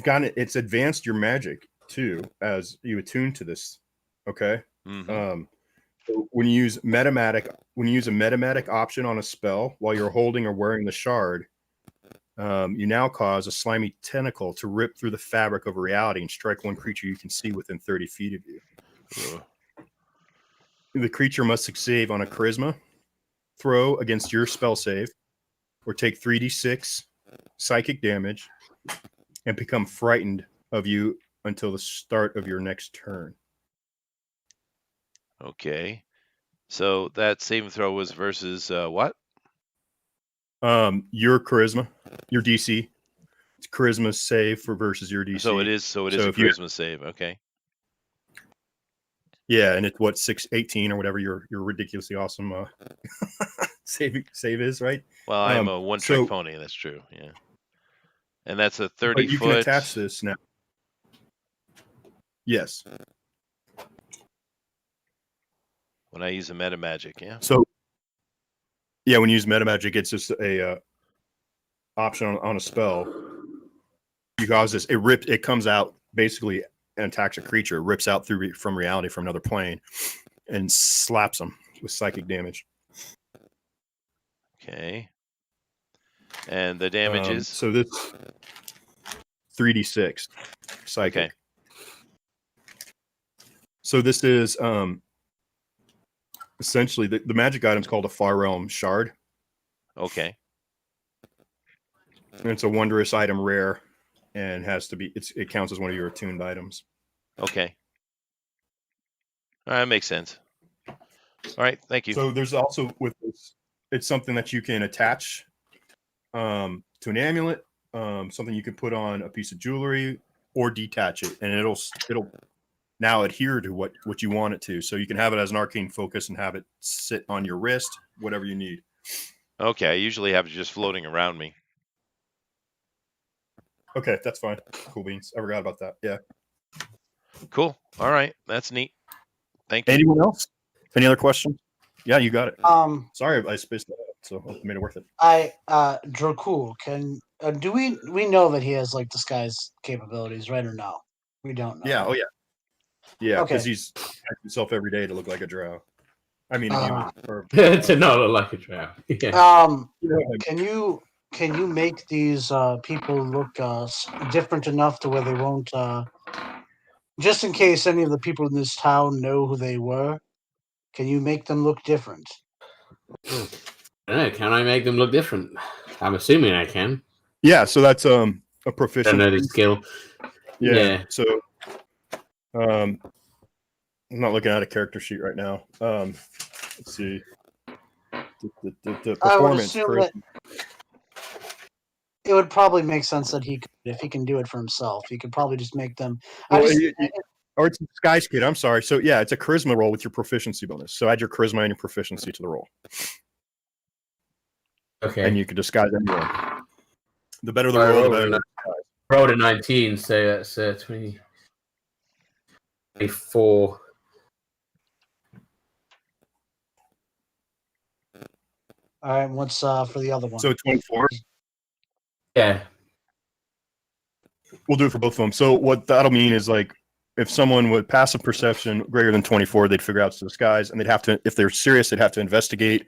gotten it. It's advanced your magic too as you attune to this. Okay. Mm-hmm. So when you use a metamatic option on a spell while you're holding or wearing the shard, you now cause a slimy tentacle to rip through the fabric of reality and strike one creature you can see within 30 feet of you. The creature must succeed on a charisma throw against your spell save, or take 3d6 psychic damage and become frightened of you until the start of your next turn. Okay. So that saving throw was versus what? Your charisma, your DC. It's charisma save for versus your DC. So it is a charisma save. Okay. Yeah, and it's what 618 or whatever your ridiculously awesome save is, right? Well, I'm a one-trick pony. That's true. Yeah. And that's a 30 but you foot. Can attach this now. Yes. When I use a meta magic, yeah. So, yeah, when you use meta magic, it's just a option on a spell. You cause this. It comes out basically and attacks a creature. It rips out from reality from another plane, and slaps them with psychic damage. Okay. And the damage is so this 3d6 psychic. Okay. So this is essentially the magic item is called a Far Realm Shard. Okay. And it's a wondrous item, rare, and has to be. It counts as one of your attuned items. Okay. All right, that makes sense. All right, thank you. So there's also with this, it's something that you can attach to an amulet, something you can put on a piece of jewelry, or detach it, and it'll now adhere to what you want it to. So you can have it as an arcane focus and have it sit on your wrist, whatever you need. Okay, I usually have it just floating around me. Okay, that's fine. Cool beans. I forgot about that. Yeah. Cool. All right, that's neat. Thank you. Anyone else? Any other questions? Yeah, you got it. Sorry, I spaced that out, so I made it worth it. Dracul, do we know that he has like disguise capabilities, right, or no? We don't know. Yeah. Oh yeah. Yeah, because okay. he's himself every day to look like a drow. I mean, to not look like a drow. Yeah. Can you make these people look different enough to where they won't? Just in case any of the people in this town know who they were, can you make them look different? I don't know. Can I make them look different? I'm assuming I can. Yeah, so that's a proficiency. I don't know the skill. Yeah. So I'm not looking at a character sheet right now. Let's see. The performance. it would probably make sense that if he can do it for himself, he could probably just make them. Or it's a disguise kit. I'm sorry. So yeah, it's a charisma roll with your proficiency bonus. So add your charisma and your proficiency to the roll. Okay. And you can disguise anyone. The better the roll, the better. Rolled a 19, so that's 24. All right, what's for the other one? So 24. Yeah. We'll do it for both of them. So what that'll mean is like if someone with passive perception greater than 24, they'd figure out it's a disguise, and they'd have to, if they're serious, they'd have to investigate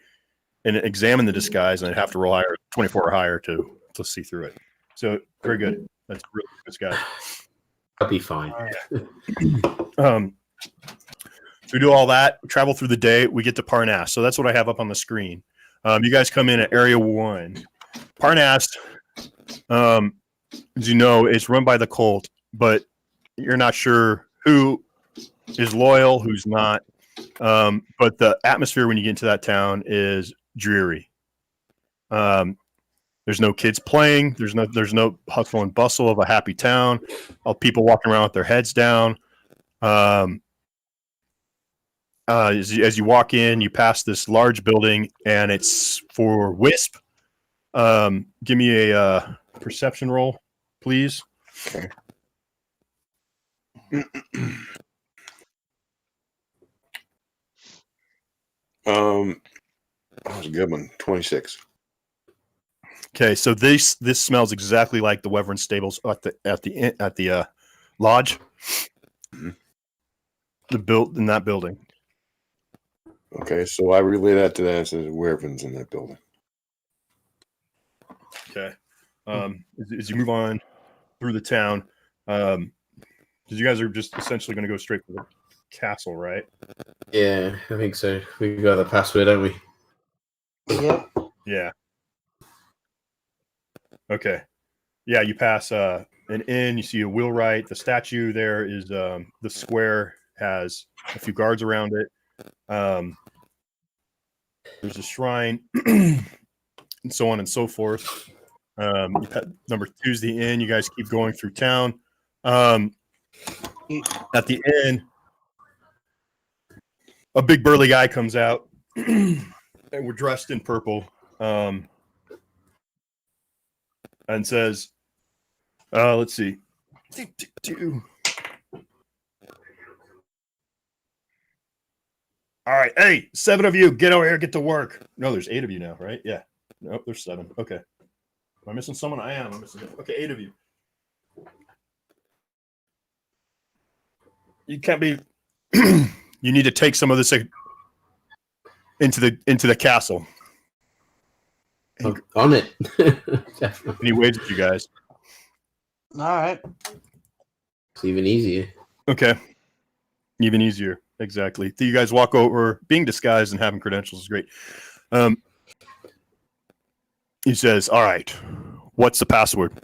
and examine the disguise, and they'd have to roll higher, 24 or higher to see through it. So very good. That's a really good disguise. I'll be fine. So we do all that, travel through the day, we get to Parnass. So that's what I have up on the screen. You guys come in at Area 1. Parnass, as you know, it's run by the cult, but you're not sure who is loyal, who's not. But the atmosphere when you get into that town is dreary. There's no kids playing. There's no hustle and bustle of a happy town. All people walking around with their heads down. As you walk in, you pass this large building, and it's for Wisp. Give me a perception roll, please. Okay. That was a good one. 26. Okay, so this smells exactly like the Wyvern stables at the lodge. Mm-hmm. In that building. Okay, so I relay that to that. It says Wyverns in that building. Okay. As you move on through the town, because you guys are just essentially going to go straight to the castle, right? Yeah, I think so. We got the password, don't we? Yep. Yeah. Okay. Yeah, you pass an inn. You see a wheelwright. The statue there is the square has a few guards around it. There's a shrine, and so on and so forth. Number 2 is the inn. You guys keep going through town. At the inn, a big burly guy comes out, and we're dressed in purple, and says, let's see. All right, hey, 7 of you, get over here, get to work. No, there's 8 of you now, right? Yeah. Nope, there's 7. Okay. Am I missing someone? I am. I'm missing. Okay, 8 of you. You can't be. You need to take some of this into the castle. On it. And he waves at you guys. All right. It's even easier. Okay. Even easier. Exactly. So you guys walk over. Being disguised and having credentials is great. He says, "All right, what's the password?"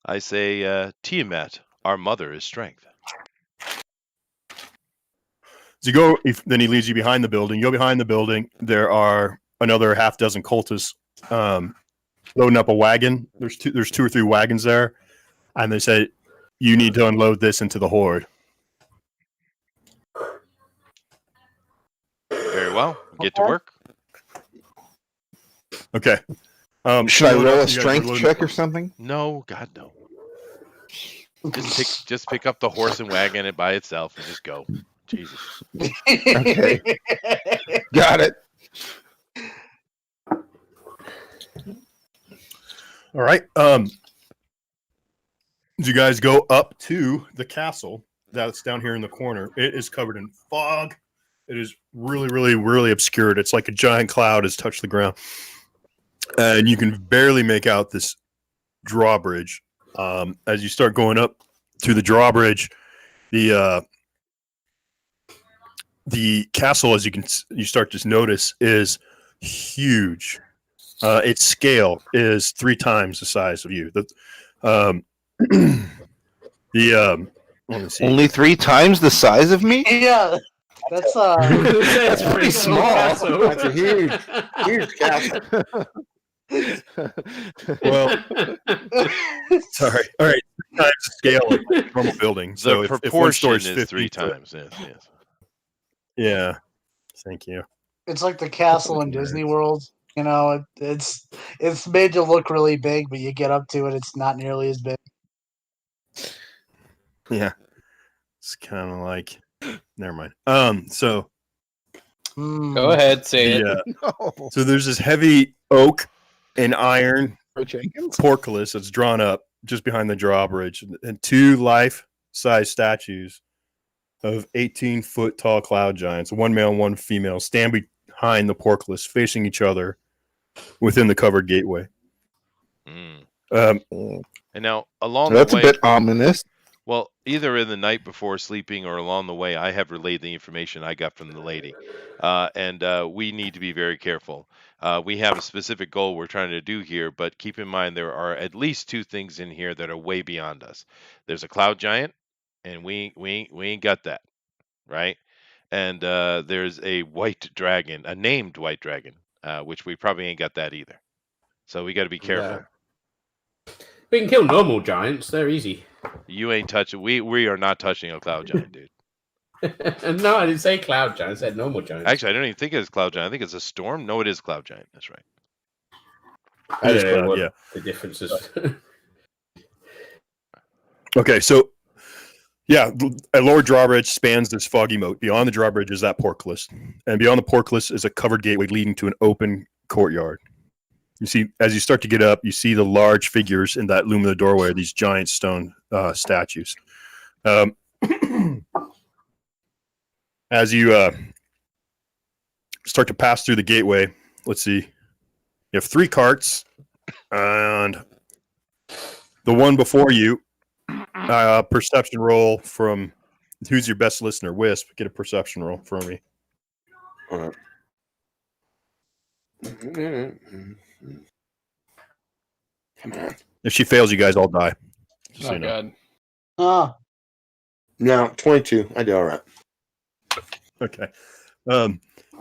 I say, Tiamat, our mother is strength. So you go. Then he leads you behind the building. You go behind the building. There are another half dozen cultists loading up a wagon. There's 2 or 3 wagons there, and they say, "You need to unload this into the horde." Very well. Get to work. Okay. Should I roll a strength check or something? No, God, no. Just pick up the horse and wagon it by itself and just go. Jesus. Okay. Got it. All right. As you guys go up to the castle that's down here in the corner, it is covered in fog. It is really, really, really obscured. It's like a giant cloud has touched the ground. And you can barely make out this drawbridge. As you start going up to the drawbridge, the castle, as you start to notice, is huge. Its scale is 3 times the size of you. Only 3 times the size of me? Yeah. That's That's pretty small. That's a huge castle. Well, sorry. All right, 3 times the scale of a normal building. So The if one story proportion is is 15 3 foot, times. Yes. yeah. Thank you. It's like the castle in Disney World. You know, it's made to look really big, but you get up to it, it's not nearly as big. Yeah. It's kind of like, never mind. So Go ahead, say it. No. so there's this heavy oak and iron Jenkins? portcullis that's drawn up just behind the drawbridge, and 2 life-size statues of 18-foot tall cloud giants, one male and one female, stand behind the portcullis, facing each other within the covered gateway. Mm. Um, And now along That's the way, a bit ominous. well, either in the night before sleeping or along the way, I have relayed the information I got from the lady, and we need to be very careful. We have a specific goal we're trying to do here, but keep in mind there are at least 2 things in here that are way beyond us. There's a cloud giant, and we ain't got that, right? And there's a white dragon, a named white dragon, which we probably ain't got that either. So we got to be careful. No. We can kill normal giants. They're easy. You ain't touching. We are not touching a cloud giant, dude. No, I didn't say cloud giant. I said normal giants. Actually, I don't even think it's cloud giant. I think it's a storm. No, it is cloud giant. That's right. I don't know what yeah. the difference is. Okay, so yeah, a lower drawbridge spans this foggy moat. Beyond the drawbridge is that portcullis, and beyond the portcullis is a covered gateway leading to an open courtyard. You see, as you start to get up, you see the large figures in that loom of the doorway, these giant stone statues. As you start to pass through the gateway, let's see, you have 3 carts, and the one before you, perception roll from who's your best listener? Wisp, get a perception roll for me. All right. Come on. If she fails, you guys all die. Just so Oh you know. god. Ah, No, 22. I do all right. Okay.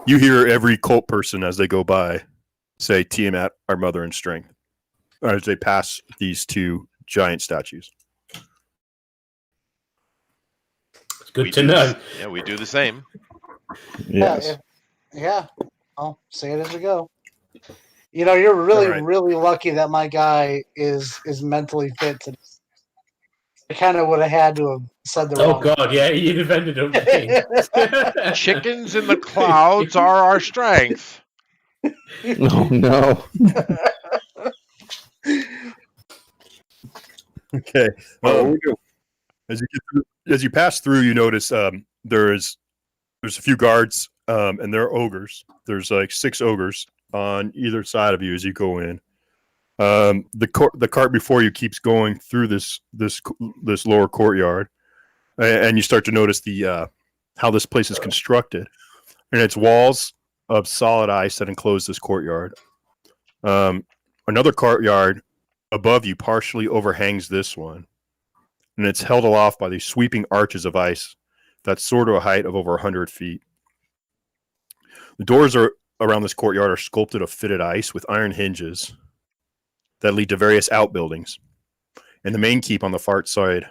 You hear every cult person as they go by say Tiamat, our mother in strength, as they pass these 2 giant statues. It's good We to do know. Yeah, we do the same. Yes. yeah. I'll say it as we go. You know, you're really, All right. really lucky that my guy is mentally fit to. I kind of would have had to have said the Oh wrong. god, yeah, you defended him. Chickens in the clouds are our strength. Oh no. Okay. Oh, we do. As you pass through, you notice there's a few guards, and they're ogres. There's like 6 ogres on either side of you as you go in. The cart before you keeps going through this lower courtyard, and you start to notice the how this place is constructed, and it's walls of solid ice that enclose this courtyard. Another courtyard above you partially overhangs this one, and it's held aloft by these sweeping arches of ice that soar to a height of over 100 feet. The doors around this courtyard are sculpted of fitted ice with iron hinges that lead to various outbuildings. And the main keep on the far side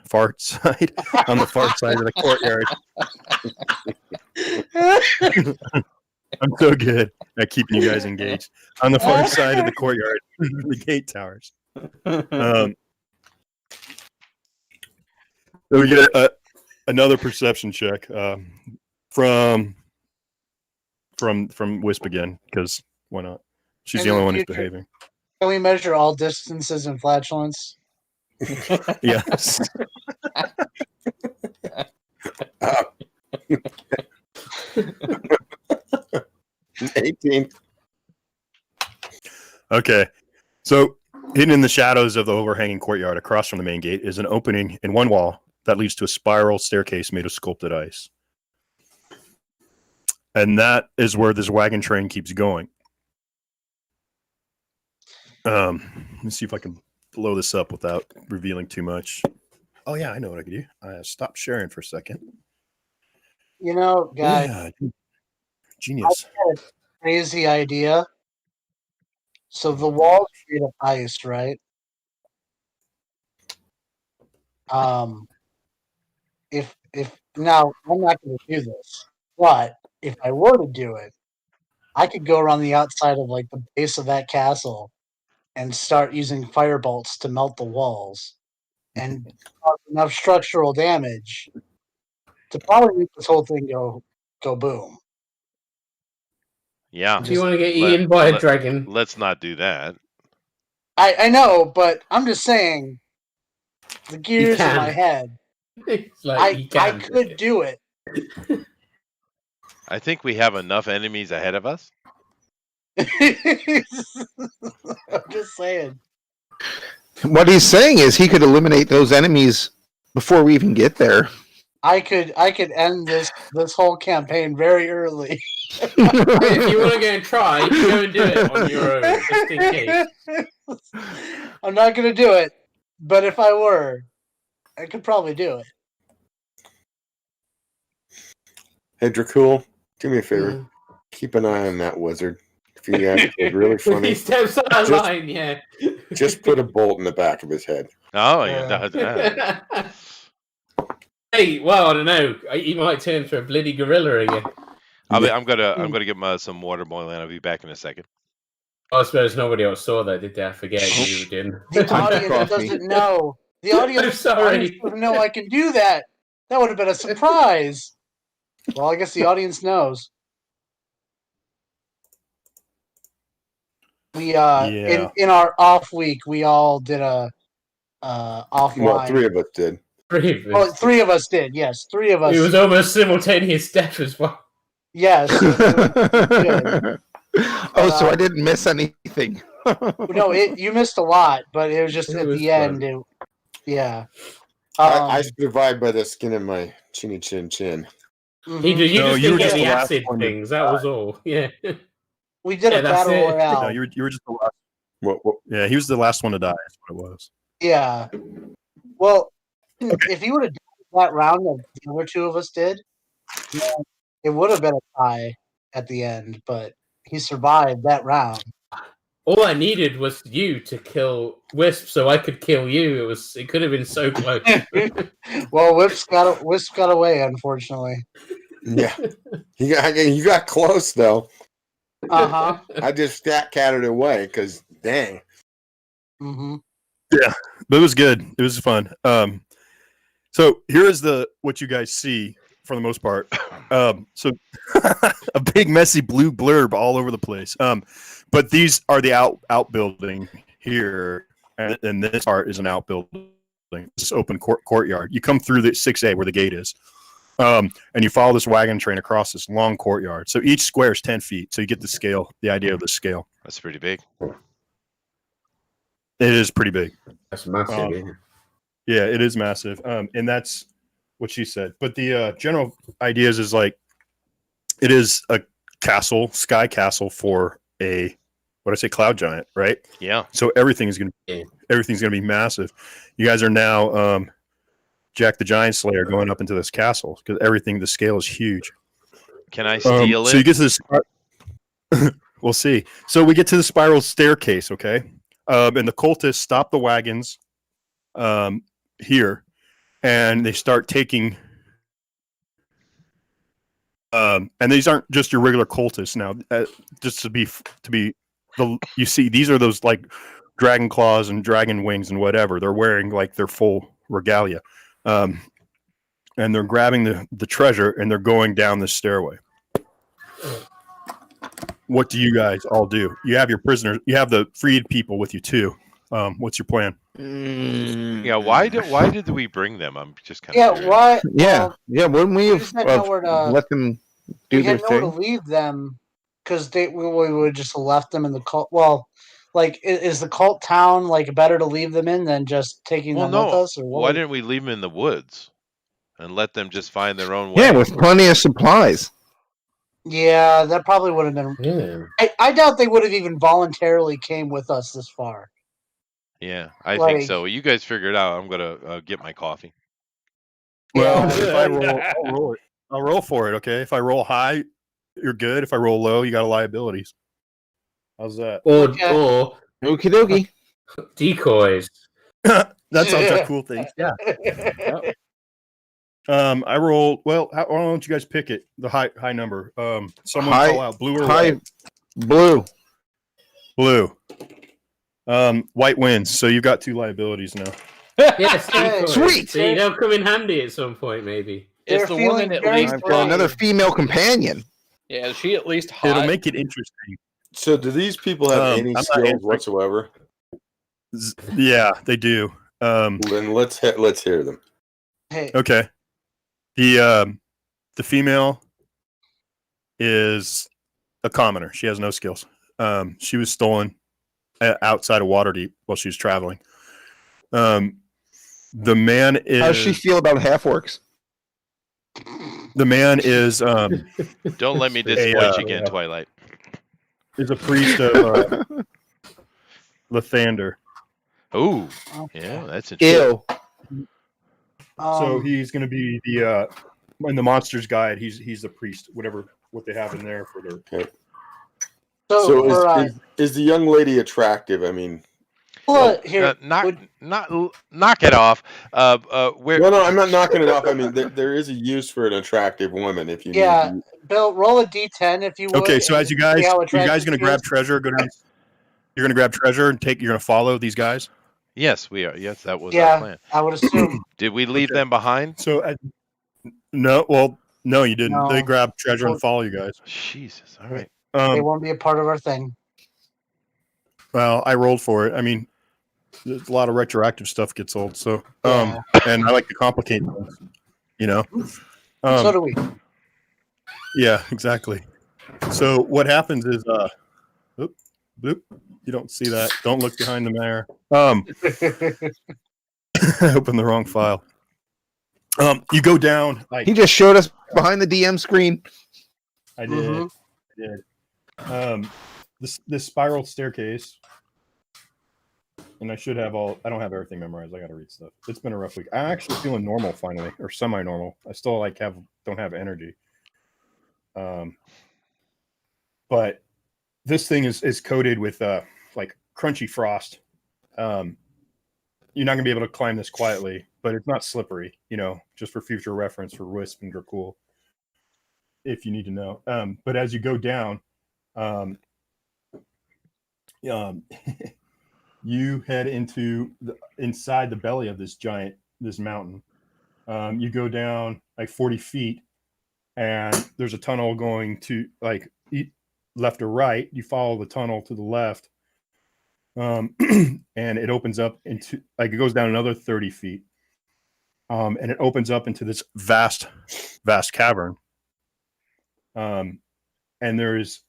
on the far side of the courtyard. I'm so good at keeping you guys engaged. On the far side of the courtyard, the gate towers. We get another perception check from Wisp again, because why not? She's the only one who's behaving. Can we measure all distances in flatulence? Yes. 18. Okay. So hidden in the shadows of the overhanging courtyard across from the main gate is an opening in one wall that leads to a spiral staircase made of sculpted ice. And that is where this wagon train keeps going. Let me see if I can blow this up without revealing too much. Oh yeah, I know what I can do. I stopped sharing for a second. You know, guys, yeah, genius. I had a crazy idea. So the wall's made of ice, right? If now I'm not going to do this, but if I were to do it, I could go around the outside of like the base of that castle and start using fire bolts to melt the walls and cause enough structural damage to probably make this whole thing go boom. Yeah. Do you want to get eaten by a dragon? Let's not do that. I know, but I'm just saying the gears in my head. Like I could do it. I think we have enough enemies ahead of us. I'm just saying. What he's saying is he could eliminate those enemies before we even get there. I could end this whole campaign very early. If you want to go and try, go and do it on your own, just in case. I'm not going to do it, but if I were, I could probably do it. Hey, Dracul, do me a favor. Keep an eye on that wizard. If he acts really funny, he steps on a line, yeah. Just put a bolt in the back of his head. Oh, yeah. Hey, well, I don't know. He might turn into a bloody gorilla again. I'm gonna get some water boiling. I'll be back in a second. I suppose nobody else saw that, did they? I forget you didn't. The audience doesn't know. The audience doesn't know I can do that. That would have been a surprise. Well, I guess the audience knows. We in our off week, we all did a offline. Well, 3 of us did. 3 of us. Oh, 3 of us did. Yes, 3 of us. It was almost simultaneous death as well. Yes. Oh, so I didn't miss anything. No, you missed a lot, but it was just at the end. Yeah. I survived by the skin of my chinny chin chin. Mm-hmm. You just didn't get the acid things. That was all. Yeah. We did a battle royale. No, you were just the last. What? Yeah, he was the last one to die. That's what it was. Yeah. Well, if he would have done that round that the other 2 of us did, it would have been a tie at the end. But he survived that round. All I needed was you to kill Wisp, so I could kill you. It could have been so close. Well, Wisp got away, unfortunately. Yeah, you got close though. I just stat catted away because dang. Mm-hmm. Yeah, but it was good. It was fun. So here is what you guys see for the most part. So a big messy blue blurb all over the place. But these are the outbuilding here, and this part is an outbuilding. This open courtyard. You come through the 6A where the gate is. And you follow this wagon train across this long courtyard. So each square is 10 feet. So you get the idea of the scale. That's pretty big. It is pretty big. That's massive. Yeah, it is massive. And that's what she said. But the general ideas is like, it is a castle, sky castle for cloud giant, right? Yeah. So everything's gonna be massive. You guys are now Jack the Giant Slayer going up into this castle because the scale is huge. Can I steal it? So you get to this. We'll see. So we get to the spiral staircase, okay? And the cultists stop the wagons here, and they start taking. And these aren't just your regular cultists now. Just to be you see, these are those like dragon claws and dragon wings and whatever. They're wearing like their full regalia. And they're grabbing the treasure and they're going down the stairway. What do you guys all do? You have your prisoners, you have the freed people with you too. What's your plan? Yeah, why did we bring them? I'm just kind of curious. Why? Yeah. Wouldn't we have let them do their thing? We had nowhere to leave them because we would just have left them in the cult. Well, like, is the cult town like better to leave them in than just taking them with us? Or why didn't we leave them in the woods and let them just find their own way? Yeah, with plenty of supplies. Yeah, that probably would have been. Yeah. I doubt they would have even voluntarily came with us this far. Yeah, I think so. You guys figure it out. I'm gonna get my coffee. Well, if I roll, I'll roll for it. Okay, if I roll high, you're good. If I roll low, you got liabilities. How's that? Or Okie dokie. decoys. That sounds like cool things. Yeah. I roll. Well, why don't you guys pick it? The high number. Someone call out blue or white. Blue. Blue. White wins. So you've got 2 liabilities now. Yes, decoys. Sweet. So they'll come in handy at some point, maybe. Is the woman at least I've got another female companion. Yeah, is she at least hot? It'll make it interesting. So, do these people have any skills whatsoever? Yeah, they do. Then let's hear them. Hey. Okay. The female is a commoner. She has no skills. She was stolen outside of Waterdeep while she was traveling. The man is. How does she feel about half-orcs? The man is. Don't let me disappoint you again, Twilight. Is a priest of Lathander. Oh, yeah, that's interesting. Ew. So he's going to be the in the Monsters Guide. He's the priest, what they have in there for their. Okay. So is the young lady attractive? I mean, well, here, knock it off. No, I'm not knocking it off. I mean, there is a use for an attractive woman if you. Yeah, need Bill, roll a d10 if you would. Okay, so as you guys going to grab treasure? You're going to grab treasure and you're going to follow these guys. Yes, we are. Yes, that was our plan. I would assume. Did we leave them behind? So, no. Well, no, you didn't. No. They grabbed treasure and follow you guys. Jesus. All right. They won't be a part of our thing. Well, I rolled for it. I mean, there's a lot of retroactive stuff gets old. So, and I like to complicate things. You know. So do we. Yeah, exactly. So what happens is, bloop. You don't see that. Don't look behind the mirror. Open the wrong file. You go down. He just showed us behind the DM screen. I did. I did. This spiral staircase, and I don't have everything memorized. I got to read stuff. It's been a rough week. I'm actually feeling normal finally, or semi-normal. I still don't have energy. But this thing is coated with like crunchy frost. You're not gonna be able to climb this quietly, but it's not slippery. You know, just for future reference for Wisp and Dracool, if you need to know. But as you go down, you head inside the belly of this mountain. You go down like 40 feet, and there's a tunnel going to left or right. You follow the tunnel to the left, and it opens up into it goes down another 30 feet, and it opens up into this vast cavern. And there is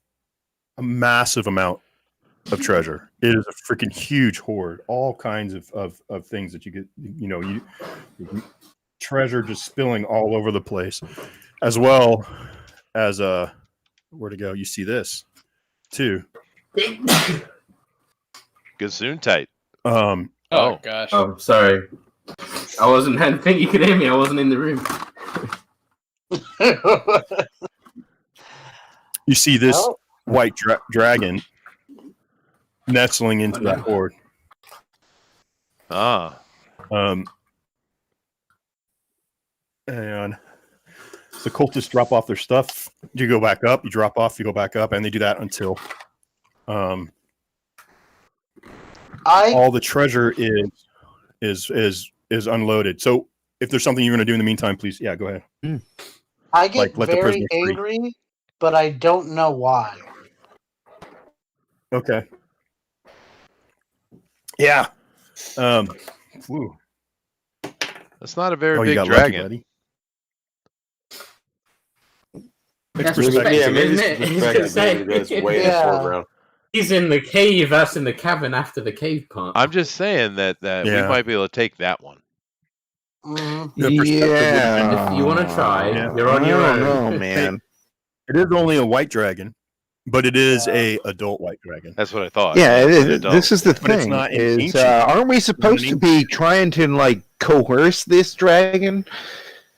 a massive amount of treasure. It is a freaking huge hoard. All kinds of things that you get. You treasure just spilling all over the place, as well as where to go. You see this too. Gesundheit. Oh gosh. Oh, sorry. I wasn't. I didn't think you could hear me. I wasn't in the room. You see this white dragon nestling into that hoard. And the cultists drop off their stuff. You go back up. You drop off. You go back up, and they do that until all the treasure is unloaded. So, if there's something you're going to do in the meantime, please, go ahead. I get very angry, but I don't know why. Okay. Yeah. That's not a very big dragon. Lucky, That's perspective, isn't it? He's in the cave. That's in the cabin after the cave part. I'm just saying that we might be able to take that one. And if you want to try, you're on your own. Oh man, it is only a white dragon, but it is a adult white dragon. That's what I thought. Yeah, this is the thing. Aren't we supposed to be trying to coerce this dragon?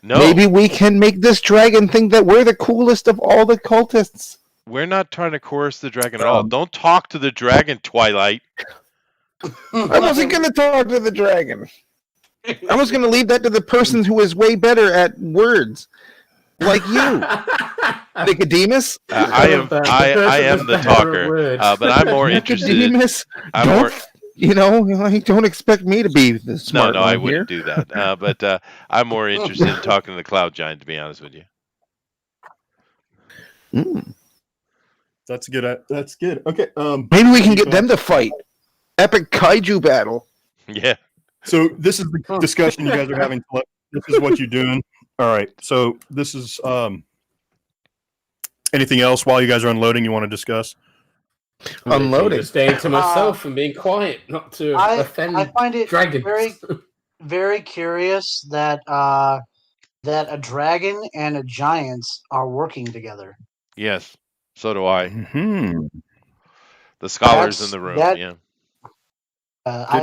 No. Maybe we can make this dragon think that we're the coolest of all the cultists. We're not trying to coerce the dragon at all. Don't talk to the dragon, Twilight. I wasn't going to talk to the dragon. I was going to leave that to the person who is way better at words, like you, Nicodemus. I am the talker, but I'm more interested. Nicodemus, don't expect me to be the smart No, one I wouldn't here. do that. But I'm more interested in talking to the cloud giant, to be honest with you. That's good. That's good. Okay. Maybe we can get them to fight. Epic kaiju battle. Yeah. So this is the discussion you guys are having. This is what you're doing. All right. So this is anything else while you guys are unloading you want to discuss? Unloading. Just staying to myself and being quiet, not to offend I find it dragons. very, very curious that that a dragon and a giant are working together. Yes. So do I. Mm-hmm. The scholars in the room. Yeah.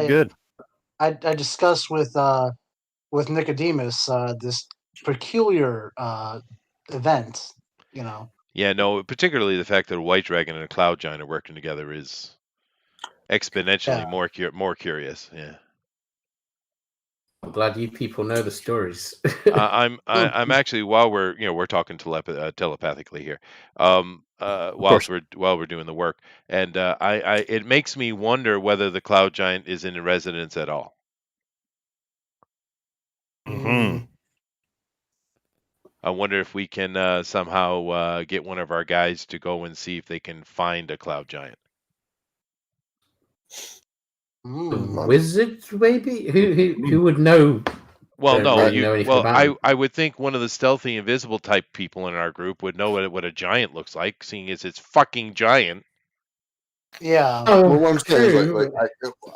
Good. I discussed with Nicodemus this peculiar event. Yeah. No. Particularly the fact that a white dragon and a cloud giant are working together is exponentially more curious. Yeah. I'm glad you people know the stories. I'm actually, while we're talking telepathically here, while we're doing the work, and it makes me wonder whether the cloud giant is in residence at all. Mm-hmm. I wonder if we can somehow get one of our guys to go and see if they can find a cloud giant. Wizard, maybe? Who would know? Well, no. I would think one of the stealthy, invisible type people in our group would know what a giant looks like, seeing as it's fucking giant. Yeah. Well, what I'm saying is,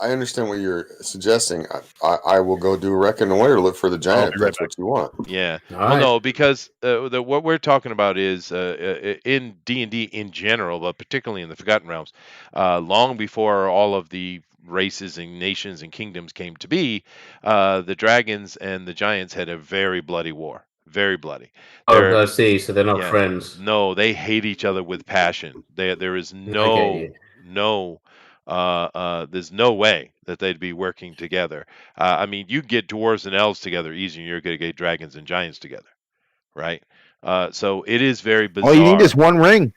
I understand what you're suggesting. I will go do a reconnoiter, look for the giant. If that's what you want. Yeah. Well, no, because what we're talking about is in D&D in general, but particularly in the Forgotten Realms, long before all of the races and nations and kingdoms came to be, the dragons and the giants had a very bloody war. Very bloody. I see. So they're not friends. No, they hate each other with passion. There is there's no way that they'd be working together. I mean, you get dwarves and elves together easy, and you're going to get dragons and giants together, right? So it is very bizarre. All you need is one ring.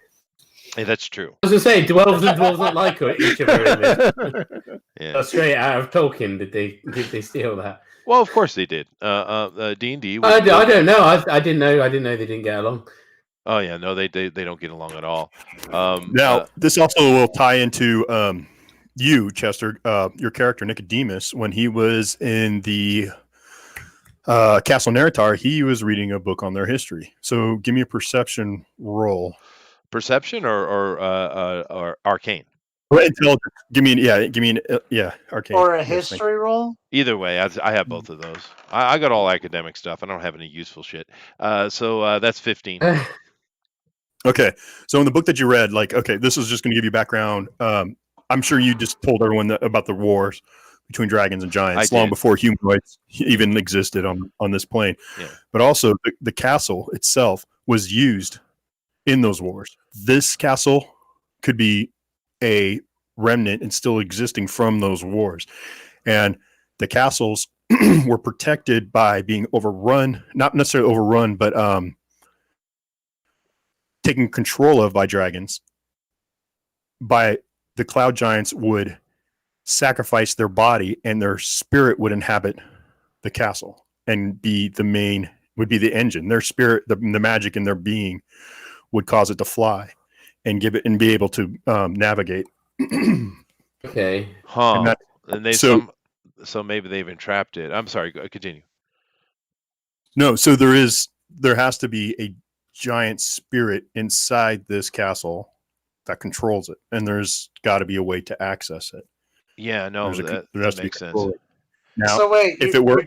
Hey, that's true. I was going to say, do elves and dwarves not like each other in this? Yeah. Straight out of Tolkien, did they steal that? Well, of course they did. D&D. I don't know. I didn't know. I didn't know they didn't get along. Oh yeah, no, they don't get along at all. Now, this also will tie into you, Chester, your character Nicodemus, when he was in the Castle Neritar. He was reading a book on their history. So, give me a perception roll. Perception or arcane. Intelligence. Give me arcane. Or a history roll. Either way, I have both of those. I got all academic stuff. I don't have any useful shit. So that's 15. Okay, so in the book that you read, this is just going to give you background. I'm sure you just told everyone about the wars between dragons and giants long before humanoids even existed on this plane. Yeah. But also, the castle itself was used in those wars. This castle could be a remnant and still existing from those wars. And the castles were protected by being overrun, not necessarily overrun, but taken control of by dragons. By the cloud giants would sacrifice their body and their spirit would inhabit the castle and be the engine. Their spirit, the magic in their being would cause it to fly and be able to navigate. Okay. Huh. So maybe they've entrapped it. I'm sorry, continue. No, so there has to be a giant spirit inside this castle that controls it, and there's got to be a way to access it. Yeah, no, that makes sense. Now, so wait, if it were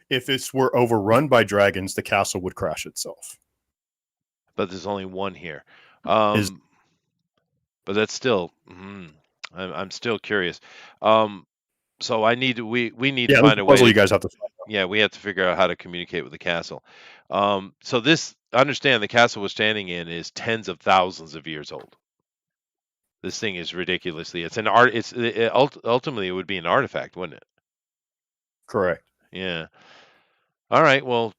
if this were overrun by dragons, the castle would crash itself. But there's only one here. But that's still. I'm still curious. So we need to find a way. You guys have to. Yeah, we have to figure out how to communicate with the castle. So this understand the castle we're standing in is tens of thousands of years old. This thing is ridiculously. It's an art. Ultimately it would be an artifact, wouldn't it? Correct. Yeah. All right. Well,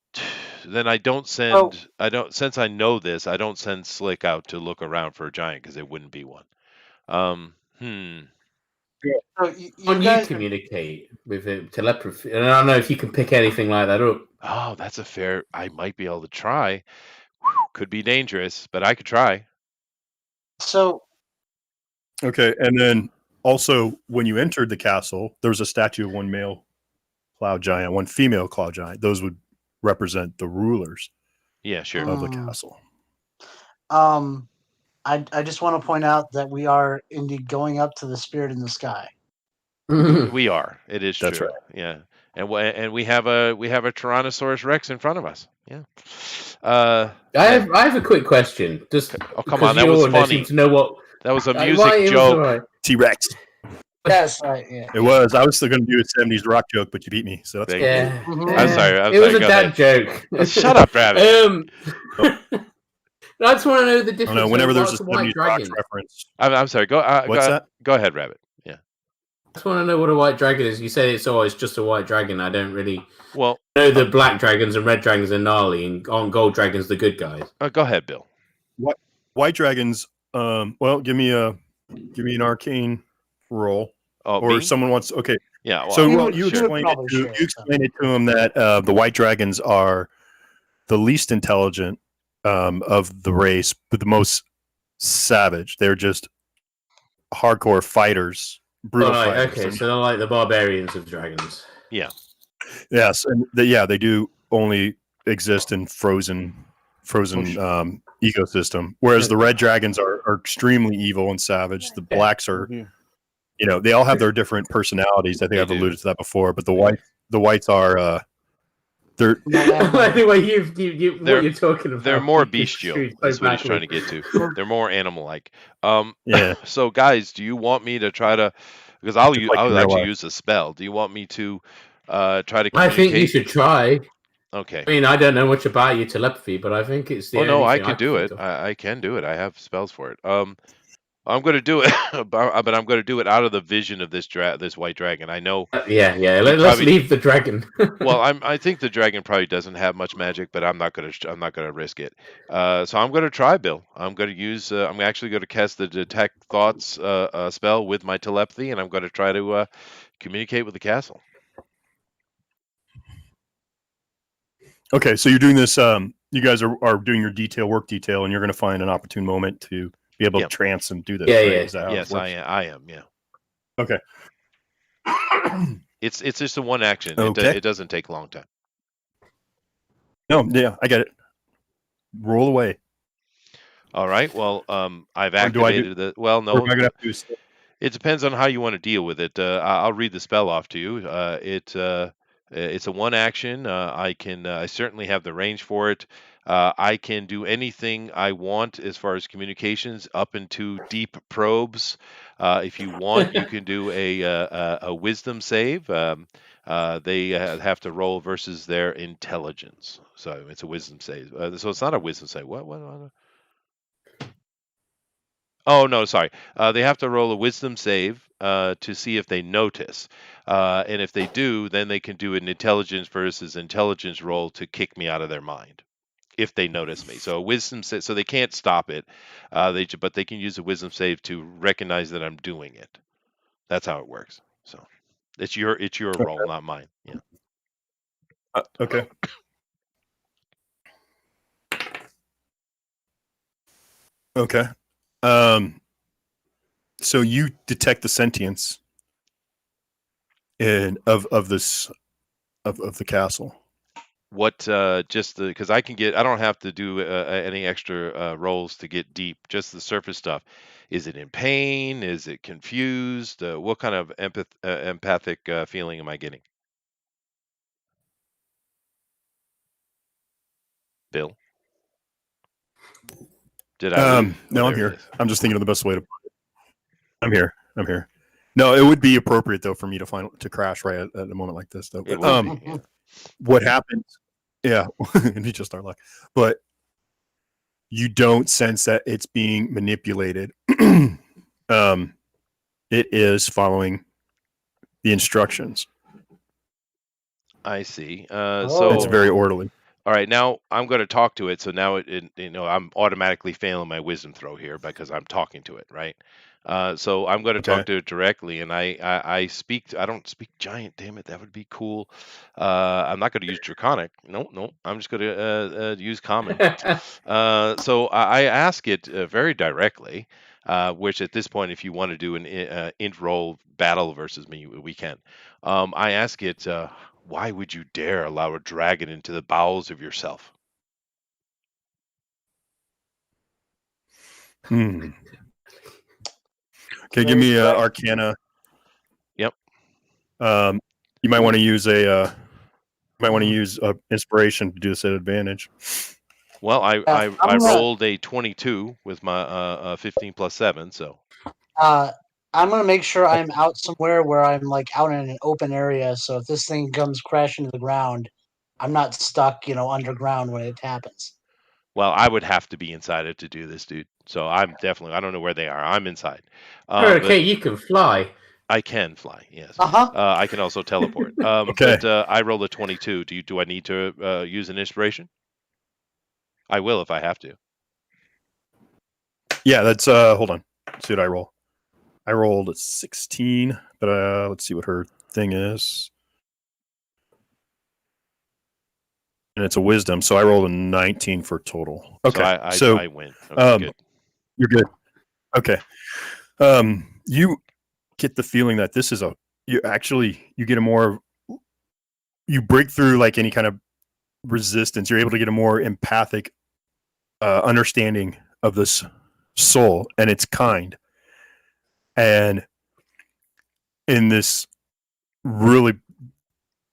then I don't send. I don't. Since I know this, I don't send Slick out to look around for a giant because there wouldn't be one. So you communicate with it, telepathy. And I don't know if you can pick anything like that up. Oh, that's a fair. I might be able to try. Could be dangerous, but I could try. So. Okay, and then also when you entered the castle, there was a statue of one male cloud giant, one female cloud giant. Those would represent the rulers. Yeah, sure. Of the castle. I just want to point out that we are indeed going up to the spirit in the sky. We are. It is That's true. right. Yeah, and we have a Tyrannosaurus Rex in front of us. Yeah. I have a quick question. Just come on, that was funny. Seem to know what that was a music joke. Right. T-Rex. That's right. Yeah. It was. I was still going to do a '70s rock joke, but you beat me. So that's cool. Yeah. I'm sorry. It was a dad joke. Shut up, Rabbit. I just want to know the difference. No, whenever there's a white 70s dragon rock reference. I'm sorry. What's that? Go ahead, Rabbit. Yeah. I just want to know what a white dragon is. You say it's always just a white dragon. I don't really know the black dragons and red dragons are gnarly, and on gold dragons the good guys. Go ahead, Bill. White dragons. Well, give me an arcane roll. Or me? someone wants. Okay. Yeah. Well, so you explain it to them that the white dragons are the least intelligent of the race, but the most savage. They're just hardcore fighters, brutal fighters. Okay, so they're like the barbarians of dragons. Yeah. Yes, and they do only exist in frozen ecosystem, whereas the red dragons are extremely evil and savage. The blacks are, they all have their different personalities. I think I've alluded to that before, but the whites are. They're anyway, what you're talking about. They're more bestial. That's what he's trying to get to. They're more animal-like. Yeah. So, guys, do you want me to try to? Because I'll actually use a spell. Do you want me to try to communicate? I think you should try. Okay. I mean, I don't know much about your telepathy, but I think it's the. Oh no, I can do it. I can do it. I have spells for it. I'm going to do it, but I'm going to do it out of the vision of this white dragon. I know. Yeah. Let's leave the dragon. Well, I think the dragon probably doesn't have much magic, but I'm not going to risk it. So I'm going to try, Bill. I'm going to use. I'm actually going to cast the detect thoughts spell with my telepathy, and I'm going to try to communicate with the castle. Okay, so you're doing this. You guys are doing your work detail, and you're going to find an opportune moment to be able to trance and do this. Yeah, right? yeah. Yes, I am. Yeah. Okay. It's just a one action. Okay. It doesn't take a long time. No, yeah, I get it. Roll away. All right. Well, I've activated the. Well, no. It depends on how you want to deal with it. I'll read the spell off to you. It's a one action. I certainly have the range for it. I can do anything I want as far as communications up into deep probes. If you want, you can do a wisdom save. They have to roll versus their intelligence. So it's a wisdom save. So it's not a wisdom save. What? Oh, no, sorry. They have to roll a wisdom save to see if they notice. And if they do, then they can do an intelligence versus intelligence roll to kick me out of their mind if they notice me. So a wisdom save, so they can't stop it. But they can use a wisdom save to recognize that I'm doing it. That's how it works. So it's your roll, not mine. Yeah. Okay. Okay. So you detect the sentience of the castle. What because I don't have to do any extra rolls to get deep, just the surface stuff. Is it in pain? Is it confused? What kind of empathic feeling am I getting? Bill? Did I no, I'm here. I'm just thinking of the best way to put it. I'm here. No, it would be appropriate though for me to crash right at a moment like this though. But, what happens? Yeah, and he just our luck. But you don't sense that it's being manipulated. It is following the instructions. I see. So it's very orderly. All right, now I'm going to talk to it. So now I'm automatically failing my wisdom throw here because I'm talking to it, right? So I'm going to talk to it directly, and I speak. I don't speak giant. Damn it, that would be cool. I'm not going to use draconic. No. I'm just going to use common. So I ask it very directly. Which at this point, if you want to do an int roll battle versus me, we can. I ask it. Why would you dare allow a dragon into the bowels of yourself? Okay, give me Arcana. Yep. You might want to use inspiration to do this at advantage. Well, I rolled a 22 with my 15 plus 7, so. I'm gonna make sure I'm out somewhere where I'm like out in an open area, so if this thing comes crashing to the ground, I'm not stuck, underground when it happens. Well, I would have to be inside it to do this, dude. So I'm definitely. I don't know where they are. I'm inside. Okay, you can fly. I can fly. Yes. Uh-huh. I can also teleport. Okay. But I rolled a 22. Do I need to use an inspiration? I will if I have to. Yeah, that's hold on. Let's see what I roll. I rolled a 16, but let's see what her thing is. And it's a wisdom, so I rolled a 19 for total. Okay, so I win. Okay, good. You're good. Okay. You get the feeling that this is you break through like any kind of resistance. You're able to get a more empathic understanding of this soul and its kind. And in this really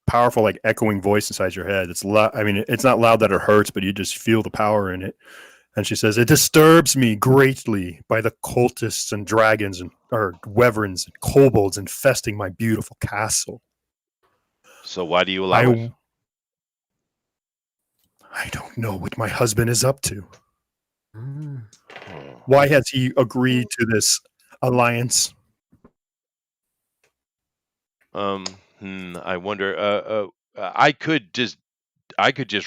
powerful, like echoing voice inside your head, it's loud. I mean, it's not loud that it hurts, but you just feel the power in it. And she says, "It disturbs me greatly by the cultists and dragons or wyverns and kobolds infesting my beautiful castle." So why do you allow it? I don't know what my husband is up to. Why has he agreed to this alliance? I wonder. I could just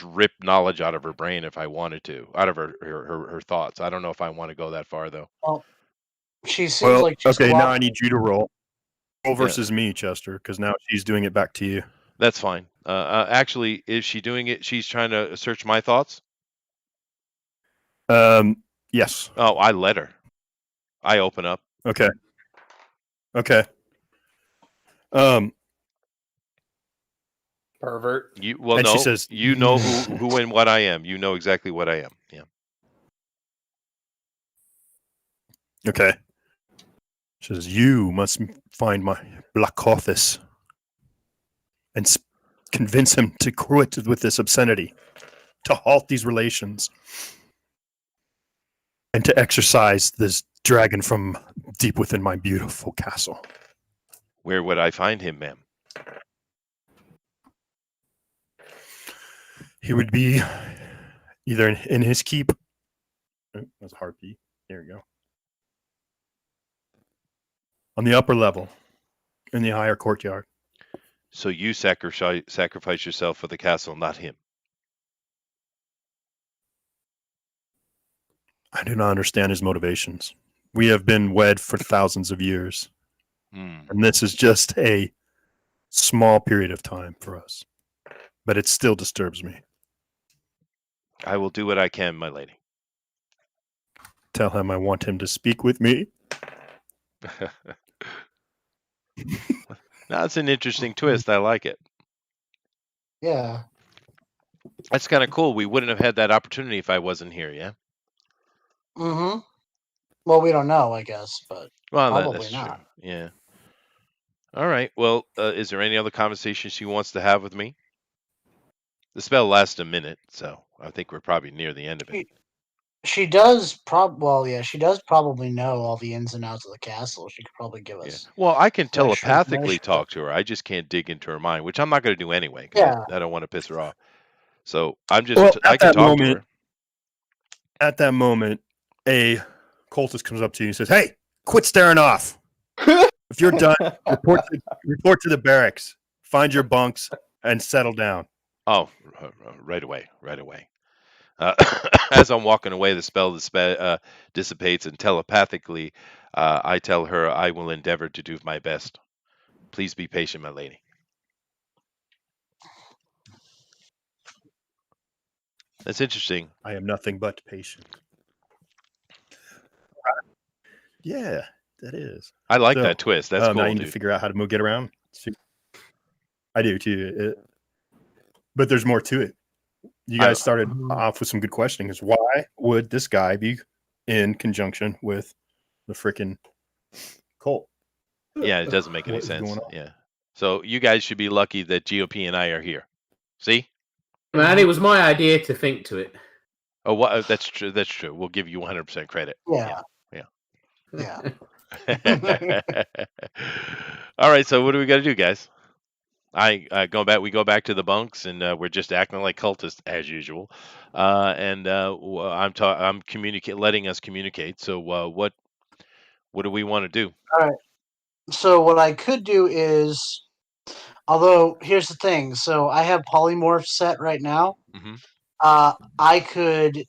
rip knowledge out of her brain if I wanted to, out of her thoughts. I don't know if I want to go that far though. Well, she seems like she's okay. Now I need you to roll versus me, Chester, because now she's doing it back to you. That's fine. Actually, is she doing it? She's trying to search my thoughts. Yes. Oh, I let her. I open up. Okay. Pervert. No. She says, "You know who and what I am. You know exactly what I am." Yeah. Okay. She says, "You must find my Blackothis and convince him to quit with this obscenity, to halt these relations, and to exorcise this dragon from deep within my beautiful castle." Where would I find him, ma'am? He would be either in his keep. Oh, that's a hard P. There we go. On the upper level, in the higher courtyard. So you sacrifice yourself for the castle, not him. I do not understand his motivations. We have been wed for thousands of years. And this is just a small period of time for us. But it still disturbs me. I will do what I can, my lady. Tell him I want him to speak with me. That's an interesting twist. I like it. Yeah. That's kind of cool. We wouldn't have had that opportunity if I wasn't here, yeah? Mm-hmm. Well, we don't know, I guess, but probably that's not. True. Yeah. All right. Well, is there any other conversation she wants to have with me? The spell lasts a minute, so I think we're probably near the end of it. She does probably know all the ins and outs of the castle. She could probably give us. Yeah. Well, I can telepathically talk to her. I just can't dig into her mind, which I'm not going to do anyway. I don't want to piss her off. So I'm just. I can talk to her. At that moment, a cultist comes up to you and says, "Hey, quit staring off. If you're done, report to the barracks. Find your bunks and settle down." Oh, right away. As I'm walking away, the spell dissipates, and telepathically, I tell her I will endeavor to do my best. Please be patient, my lady. That's interesting. I am nothing but patient. Yeah, that is. I like that twist. That's cool. Now I need to figure out how to get around. I do too. But there's more to it. You guys started off with some good questioning. Is why would this guy be in conjunction with the freaking cult? Yeah, it doesn't make any sense. Yeah. So you guys should be lucky that GOP and I are here. See? Man, it was my idea to think to it. Oh, what? That's true. That's true. We'll give you 100% credit. Yeah. All right. So what do we got to do, guys? We go back to the bunks, and we're just acting like cultists as usual. I'm letting us communicate. So what do we want to do? All right. So what I could do is, although here's the thing. So I have polymorph set right now. Mm-hmm. I could.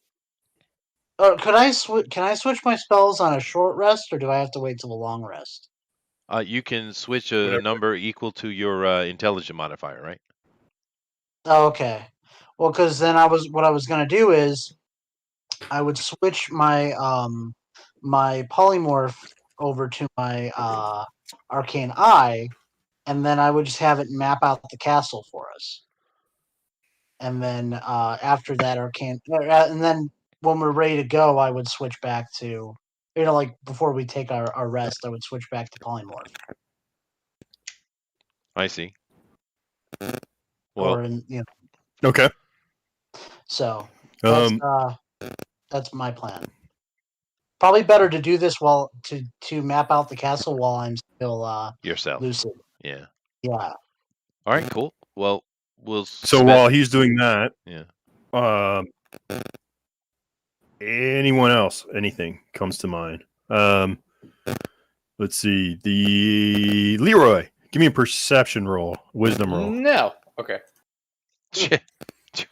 Can I switch my spells on a short rest, or do I have to wait till a long rest? You can switch a number equal to your intelligence modifier, right? Oh, okay. Well, because then what I was gonna do is I would switch my my polymorph over to my arcane eye, and then I would just have it map out the castle for us. And then after that arcane, and then when we're ready to go, I would switch back to, like before we take our rest, I would switch back to polymorph. I see. Well, okay. So that's my plan. Probably better to do this while to map out the castle while I'm still yourself lucid. Yeah. Yeah. All right. Cool. Well, we'll. So while he's doing that, yeah. Anyone else? Anything comes to mind? Let's see. The Leroy. Give me a perception roll, wisdom roll. No. Okay.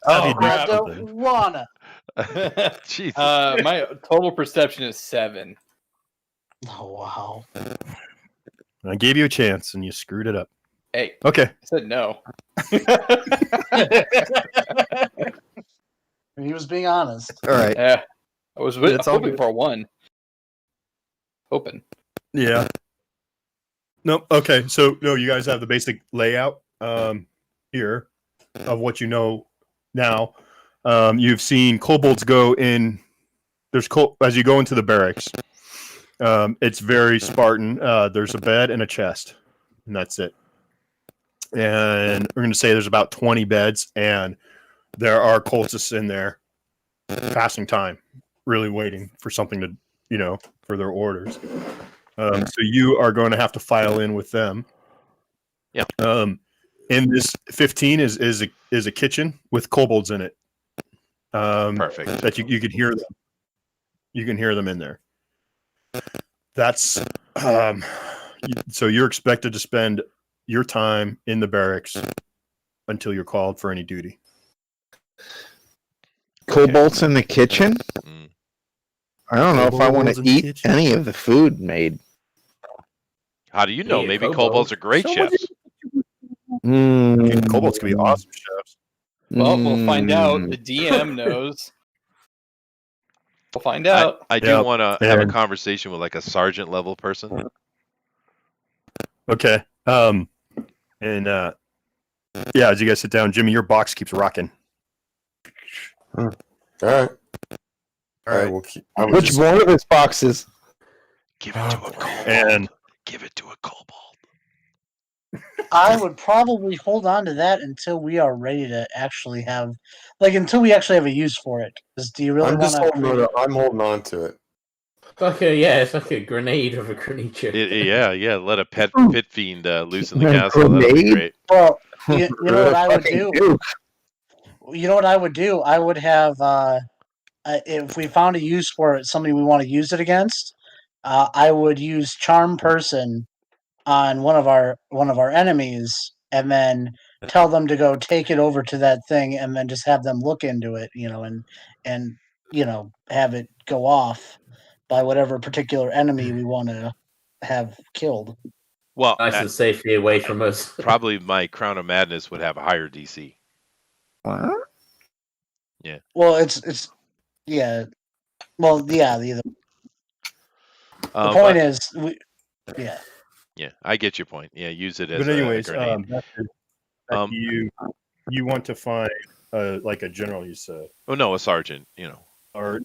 I don't wanna. Jeez. My total perception is 7. Oh wow. I gave you a chance and you screwed it up. Hey. Okay. I said no. He was being honest. All right. Yeah. I was hoping for 1. Hoping. Yeah. No. Okay. So no, you guys have the basic layout here of what you know now. You've seen kobolds go in. As you go into the barracks. It's very Spartan. There's a bed and a chest, and that's it. And we're going to say there's about 20 beds, and there are cultists in there passing time, really waiting for something to, for their orders. So you are going to have to file in with them. Yeah. In this 15 is a kitchen with kobolds in it. Perfect. That you can hear them. You can hear them in there. That's so you're expected to spend your time in the barracks until you're called for any duty. Kobolds in the kitchen? Mm. I don't know if I want to eat any of the food made. How do you know? Maybe kobolds are great chefs. Kobolds can be awesome chefs. Well, we'll find out. The DM knows. We'll find out. I do want to have a conversation with like a sergeant level person. Okay. As you guys sit down, Jimmy, your box keeps rocking. All right. We'll which one of his boxes? Give it to a kobold. And give it to a kobold. I would probably hold on to that until we are ready to actually have, until we actually have a use for it. Do you really want to? I'm holding on to it. It's like a grenade of a creature. Yeah. Let a pit fiend loose in the castle. That'll be great. Well, you know what I would do? You know what I would do? I would have if we found a use for it, somebody we want to use it against, I would use charm person on one of our enemies, and then tell them to go take it over to that thing, and then just have them look into it, and have it go off by whatever particular enemy we want to have killed. Well, nice and safely away from us. Probably my Crown of Madness would have a higher DC. What? Yeah. Well, it's yeah. Well, yeah. The point is, yeah. Yeah, I get your point. Yeah, use it as but anyways, a grenade. You want to find like a general, you said? Oh no, a sergeant. Or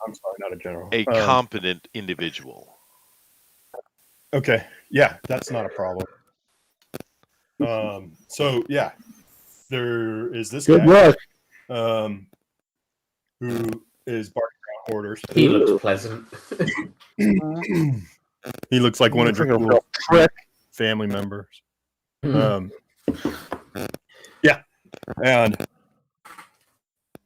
I'm sorry, not a general. A competent individual. Okay, yeah, that's not a problem. So yeah, there is this Good guy. luck. Who is barking out orders. He looks pleasant. He looks like one of your family members. Yeah, and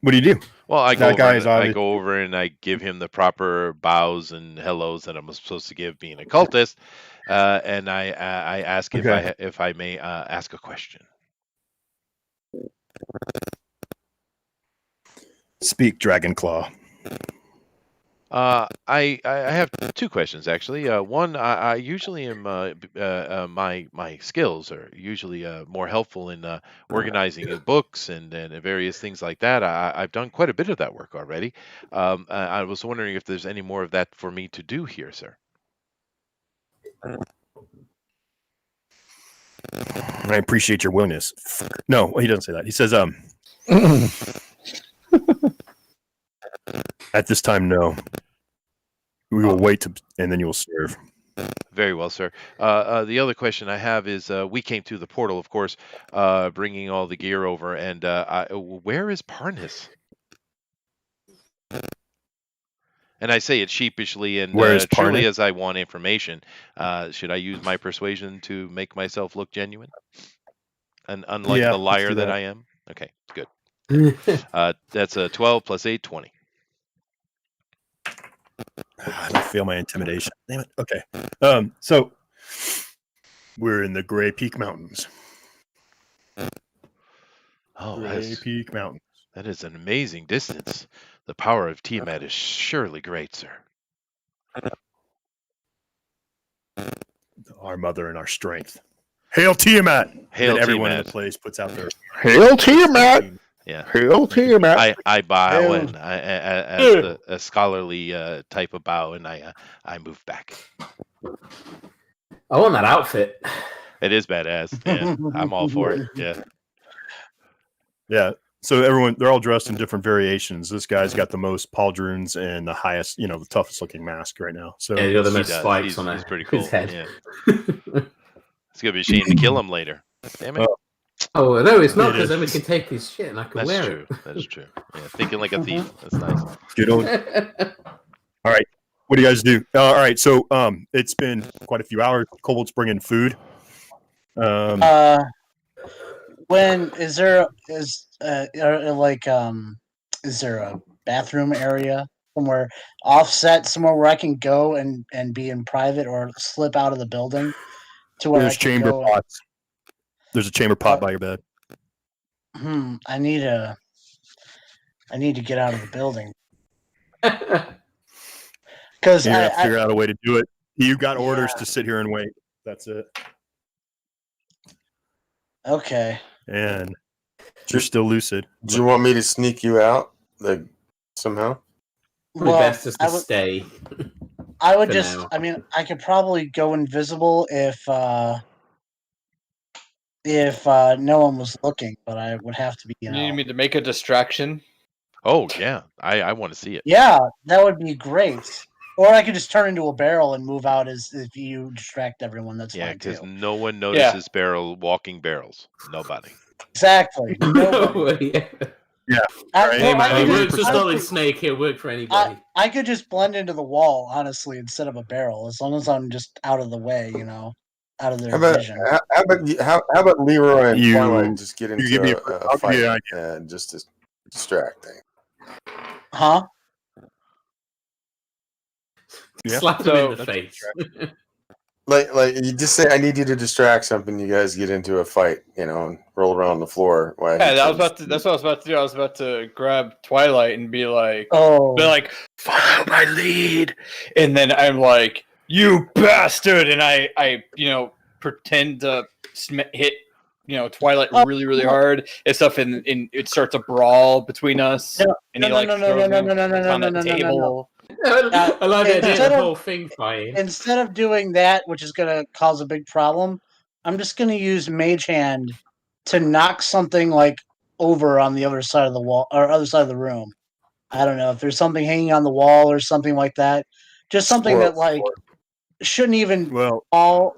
what do you do? Well, I go over and I give him the proper bows and hellos that I'm supposed to give being a cultist, and I ask if I may ask a question. Speak, Dragonclaw. I have two questions actually. One, I usually am my skills are usually more helpful in organizing books and various things like that. I've done quite a bit of that work already. I was wondering if there's any more of that for me to do here, sir. I appreciate your willingness. No, he doesn't say that. He says, at this time, no. We will wait and then you will serve. Very well, sir. The other question I have is, we came through the portal, of course, bringing all the gear over, and where is Parnas? And I say it sheepishly and truly as I want information. Should I use my persuasion to make myself look genuine? And unlike the liar that I am? Okay, good. That's a 12 plus 8, 20. I don't feel my intimidation. Damn it. Okay. So we're in the Gray Peak Mountains. Oh, Gray Peak Mountains. That is an amazing distance. The power of Tiamat is surely great, sir. Our mother and our strength. Hail Tiamat! Hail and everyone Tiamat. in the place puts out their Hail Tiamat! Yeah. Hail Tiamat! I bow and as a scholarly type of bow, and I move back. I want that outfit. It is badass. Yeah, I'm all for it. Yeah. Yeah. So they're all dressed in different variations. This guy's got the most pauldrons and the highest, the toughest looking mask right now. So yeah, the other most spikes on he's pretty cool. His head. Yeah. It's gonna be a shame to kill him later. Damn it. Oh no, it's not, because then we can take his shit and I can wear it. That's true. Yeah, thinking like a thief. That's nice. Good old. All right. What do you guys do? All right. So it's been quite a few hours. Kobold's bringing food. When is there a bathroom area somewhere offset, somewhere where I can go and be in private or slip out of the building to where there's chamber pots. There's a chamber pot by your bed. I need to get out of the building because you have to figure out a way to do it. You got orders to sit here and wait. That's it. Okay. And you're still lucid. Do you want me to sneak you out, somehow? Well, best is to stay. I would just. Now. I mean, I could probably go invisible if no one was looking, but I would have to be. You need me to make a distraction? Oh yeah, I want to see it. Yeah, that would be great. Or I could just turn into a barrel and move out as if you distract everyone. That's fine too. Yeah, because no one notices walking barrels. Nobody. Exactly. Nobody. Yeah. It works for Solid Snake. It'll work for anybody. I could just blend into the wall, honestly, instead of a barrel, as long as I'm just out of the way, out of their vision. How about Leroy and Twilight just get into a fight and just to distract things? Huh? Slap him in the face. Like you just say, I need you to distract something. You guys get into a fight, and roll around the floor. That's what I was about to do. I was about to grab Twilight and be like, follow my lead, and then I'm like, you bastard, and I pretend to hit Twilight really, really hard and stuff, and it starts a brawl between us. And he throws on the table. I like that the whole thing fighting. Instead of doing that, which is going to cause a big problem, I'm just going to use Mage Hand to knock something like over on the other side of the wall or other side of the room. I don't know if there's something hanging on the wall or something like that. Just something that shouldn't even fall,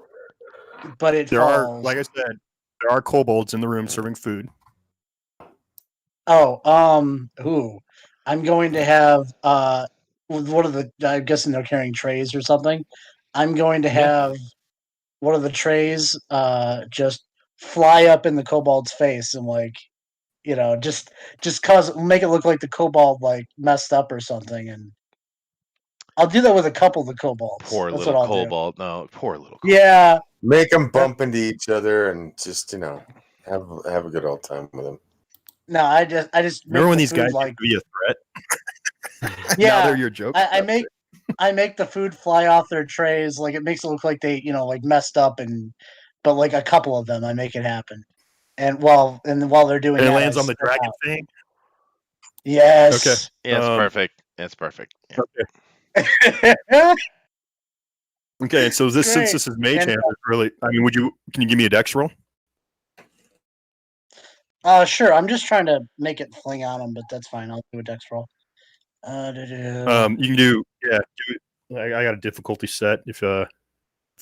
but it falls. Like I said, there are kobolds in the room serving food. I'm going to have I'm guessing they're carrying trays or something. I'm going to have one of the trays just fly up in the kobold's face and just make it look like the kobold messed up or something, and I'll do that with a couple of the kobolds. Poor little kobold. No, poor little kobold. Yeah. Make them bump into each other and just have a good old time with them. No, I just remember when these guys used to be a threat. Yeah, now they're your joke. I make the food fly off their trays. It makes it look like they messed up, but a couple of them, I make it happen. And while they're doing and that, it lands on the dragon thing. Yes. Okay. Yeah, it's perfect. That's perfect. Yeah. Okay. Okay. And so since this is Mage Hand, really, I mean, can you give me a dex roll? Sure. I'm just trying to make it fling on them, but that's fine. I'll do a dex roll. You can do I got a difficulty set. If you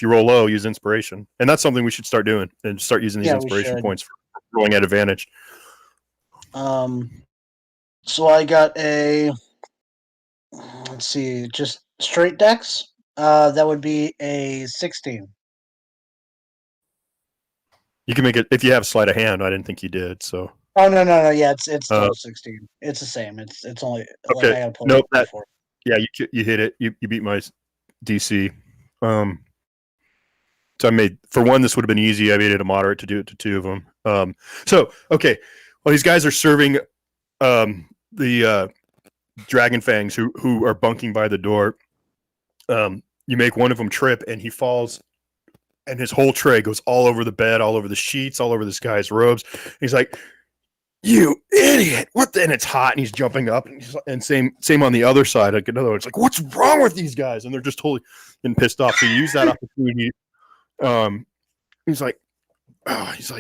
roll low, use inspiration, and that's something we should start doing and start using these inspiration points for rolling at advantage. So I got a let's see, just straight dex. That would be a 16. You can make it if you have sleight of hand. I didn't think you did. So. Oh no! Yeah, it's still 16. It's the same. It's only okay. I pull nope. Yeah, you hit it. You beat my DC. So I made for one. This would have been easy. I made it a moderate to do it to two of them. So okay. Well, these guys are serving the dragon fangs who are bunking by the door. You make one of them trip and he falls, and his whole tray goes all over the bed, all over the sheets, all over this guy's robes. He's like, "You idiot! What?" And it's hot, and he's jumping up, and same on the other side. Like another one, it's like, "What's wrong with these guys?" And they're just totally getting pissed off. So you use that opportunity. He's like,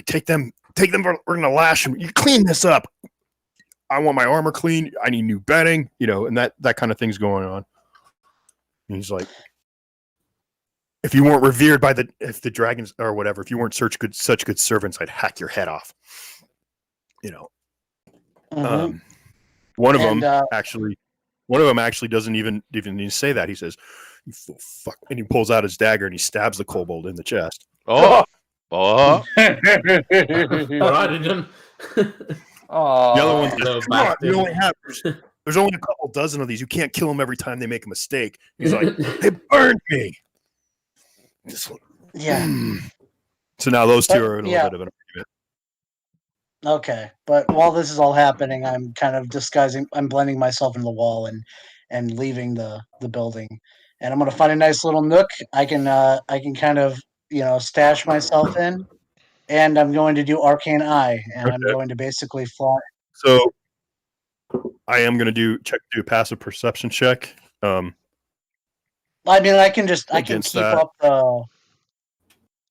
take them. We're gonna lash them. You clean this up. I want my armor clean. I need new bedding. And that kind of thing's going on. And he's like, if you weren't revered by if the dragons or whatever, if you weren't such good servants, I'd hack your head off. Mm-hmm. One of them actually doesn't even say that. He says, "You fuck," and he pulls out his dagger and he stabs the kobold in the chest. Oh. The other one, you only have. There's only a couple dozen of these. You can't kill them every time they make a mistake. He's like, "They burned me." Yeah. So now those two are in a little bit of an argument. Okay, but while this is all happening, I'm kind of I'm blending myself into the wall and leaving the building, and I'm gonna find a nice little nook I can kind of stash myself in, and I'm going to do Arcane Eye, and I'm going to basically fly. So I am going to do a passive perception check. I mean, I can keep up the.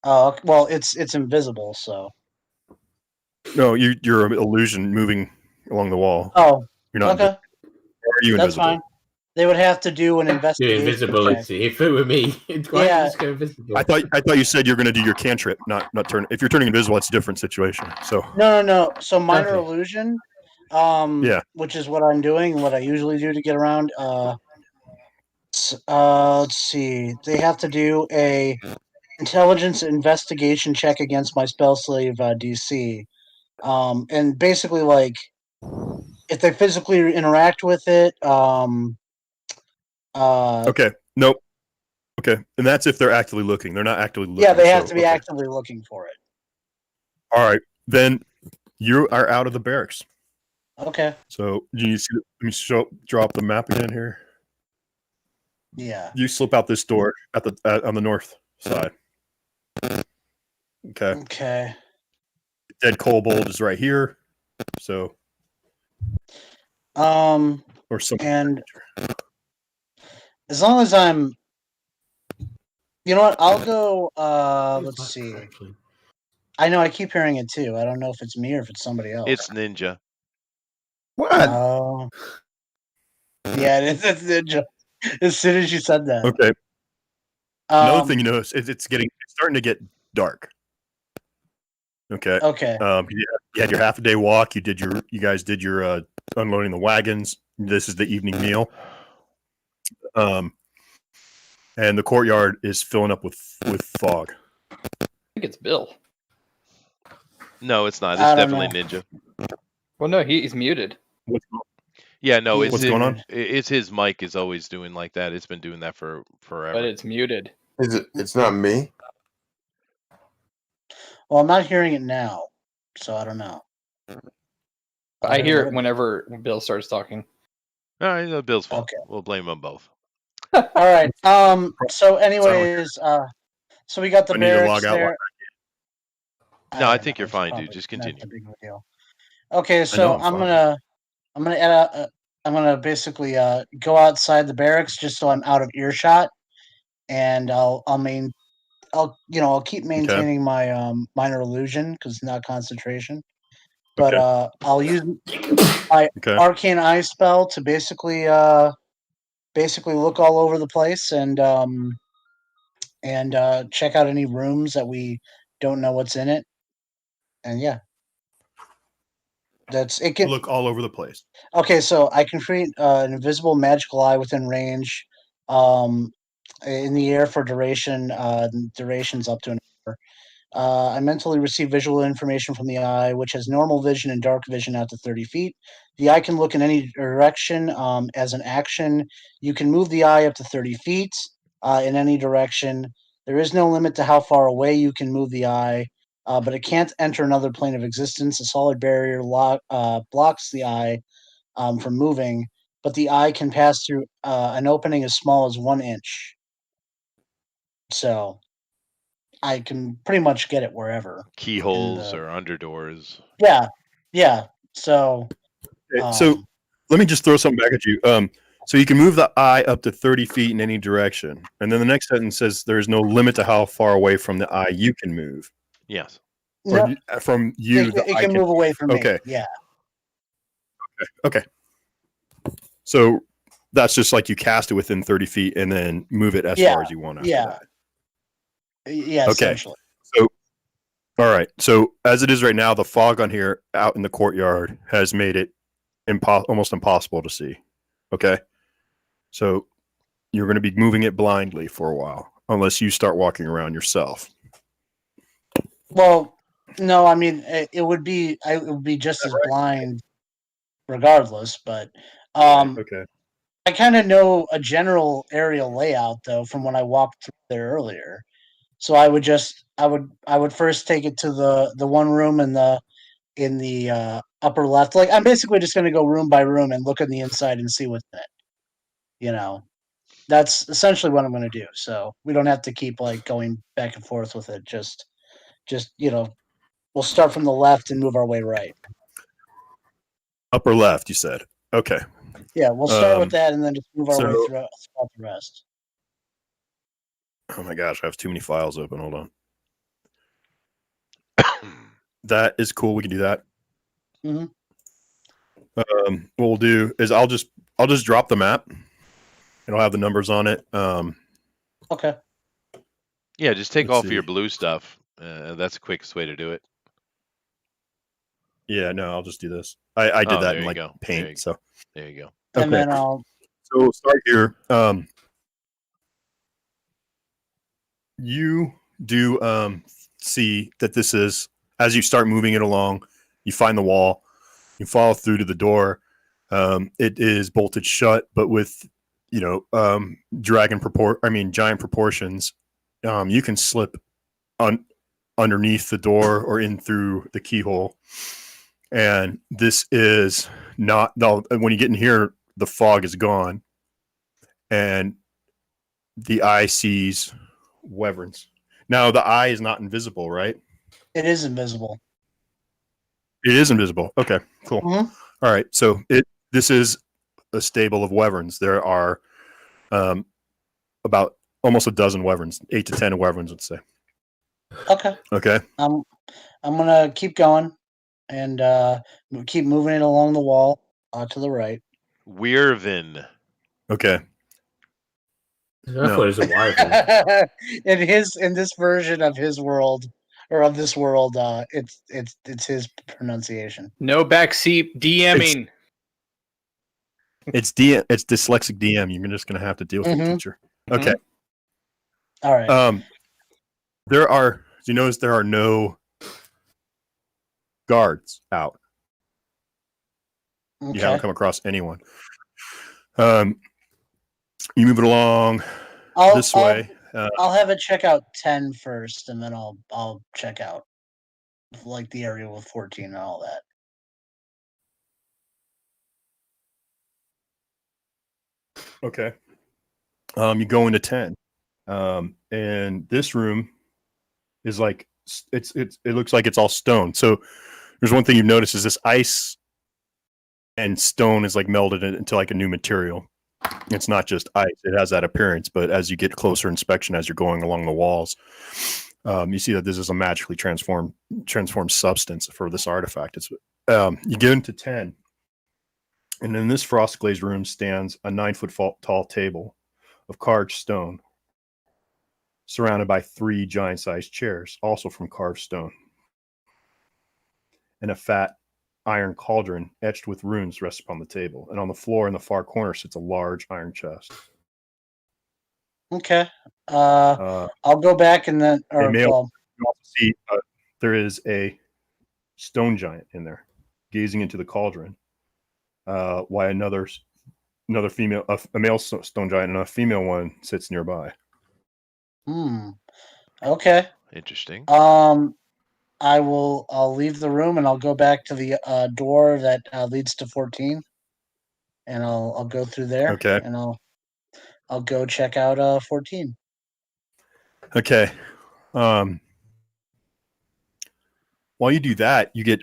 Well, it's invisible, so. No, you're an illusion moving along the wall. Oh, you're not. Okay. Are you That's invisible? fine. They would have to do an investigation. Invisibility. If it were me, why just go invisible? I thought you said you're going to do your cantrip, not turn. If you're turning invisible, it's a different situation. So no. So minor illusion, which is what I'm doing, what I usually do to get around. Let's see. They have to do a intelligence investigation check against my spell slave DC, and basically if they physically interact with it, okay, nope. Okay, and that's if they're actively looking. They're not actively looking. Yeah, they have to be actively looking for it. All right, then you are out of the barracks. Okay. So you see, let me drop the map again here. Yeah. You slip out this door at on the north side. Okay. Okay. Dead kobold is right here. So. Or some. And as long as I'm, you know what? I'll go. Let's see. I know I keep hearing it too. I don't know if it's me or if it's somebody else. It's Ninja. What? Oh. Yeah, it's Ninja. As soon as you said that. Okay. Another thing you notice is it's starting to get dark. Okay. Okay. You had your half a day walk. You guys did your unloading the wagons. This is the evening meal. And the courtyard is filling up with fog. I think it's Bill. No, it's not. It's definitely Ninja. Well, no, he's muted. Yeah, no, what's going on? It's his mic is always doing like that. It's been doing that for forever. But it's muted. Is it? It's not me. Well, I'm not hearing it now, so I don't know. I hear it whenever Bill starts talking. All right, Bill's fault. Okay. We'll blame them both. All right. So, anyways, so we got the barracks there. No, I think you're fine, dude. Just continue. Not a big deal. Okay, so I'm gonna basically go outside the barracks just so I'm out of earshot, and I'll keep maintaining my minor illusion because it's not concentration. But I'll use my arcane eye spell to basically look all over the place and check out any rooms that we don't know what's in it. And yeah. It can look all over the place. Okay, so I can create an invisible magical eye within range, in the air for duration. Durations up to an hour. I mentally receive visual information from the eye, which has normal vision and dark vision out to 30 feet. The eye can look in any direction. As an action, you can move the eye up to 30 feet in any direction. There is no limit to how far away you can move the eye. But it can't enter another plane of existence. A solid barrier blocks the eye from moving, but the eye can pass through an opening as small as 1 inch. So I can pretty much get it wherever. Keyholes or under doors. Yeah. So let me just throw something back at you. So you can move the eye up to 30 feet in any direction. And then the next sentence says there's no limit to how far away from the eye you can move. Yes. Or from you, it can move away from me. Yeah. Okay. So that's just like you cast it within 30 feet and then move it as far as you want after that. Yeah. Okay. Essentially. So, all right. So as it is right now, the fog on here out in the courtyard has made it almost impossible to see. Okay. So you're going to be moving it blindly for a while, unless you start walking around yourself. Well, no, I mean it would be just as blind, regardless. But okay. I kind of know a general aerial layout though from when I walked through there earlier. So I would first take it to the one room in the upper left. Like I'm basically just going to go room by room and look on the inside and see what's in it. That's essentially what I'm going to do. So we don't have to keep like going back and forth with it. Just we'll start from the left and move our way right. Upper left, you said. Okay. Yeah, we'll start with that and then just move our way throughout the rest. Oh my gosh, I have too many files open. Hold on. That is cool. We can do that. Mm-hmm. What we'll do is I'll just drop the map. It'll have the numbers on it. Okay. Yeah, just take off your blue stuff. That's the quickest way to do it. Yeah, no, I'll just do this. I did that in like Paint. So there you go. And then I'll. So we'll start here. You do see that this is, as you start moving it along, you find the wall, you follow through to the door. It is bolted shut, but with giant proportions, you can slip underneath the door or in through the keyhole. And this is not, when you get in here, the fog is gone and the eye sees wyverns. Now, the eye is not invisible, right? It is invisible. It is invisible. Okay, cool. Mm-hmm. All right. So this is a stable of wyverns. There are about almost a dozen wyverns, 8 to 10 wyverns, let's say. Okay. Okay. I'm gonna keep going and keep moving it along the wall to the right. Wyvern. Okay. That's what is a wyvern. in this version of his world or of this world, it's his pronunciation. No backseat DMing. It's dyslexic DM. You're just gonna have to deal with it, teacher. Okay. All right. You notice there are no guards out. Okay. You haven't come across anyone. You move it along this way. I'll have it check out 10 first, and then I'll check out like the area with 14 and all that. Okay. You go into 10. And this room is like it looks like it's all stone. So there's one thing you've noticed is this ice and stone is like melded into like a new material. It's not just ice; it has that appearance. But as you get closer inspection, as you're going along the walls, you see that this is a magically transformed substance for this artifact. It's you get into 10, and in this frost glazed room stands a 9-foot tall table of carved stone, surrounded by 3 giant-sized chairs, also from carved stone, and a fat iron cauldron etched with runes rests upon the table. And on the floor in the far corner sits a large iron chest. Okay. I'll go back and then. You also see there is a stone giant in there, gazing into the cauldron. While another female, a male stone giant, and a female one sits nearby. Okay. Interesting. I'll leave the room and I'll go back to the door that leads to 14, and I'll go through there. Okay. And I'll go check out 14. Okay. While you do that, you get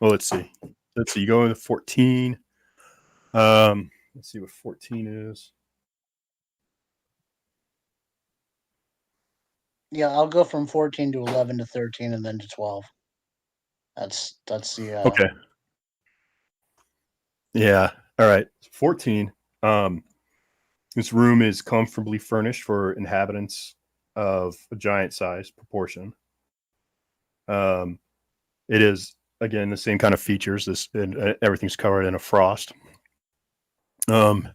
let's see. You go into 14. Let's see what 14 is. Yeah, I'll go from 14 to 11 to 13 and then to 12. That's the Okay. Yeah. All right. 14. This room is comfortably furnished for inhabitants of a giant size proportion. It is again the same kind of features. Everything's covered in a frost. On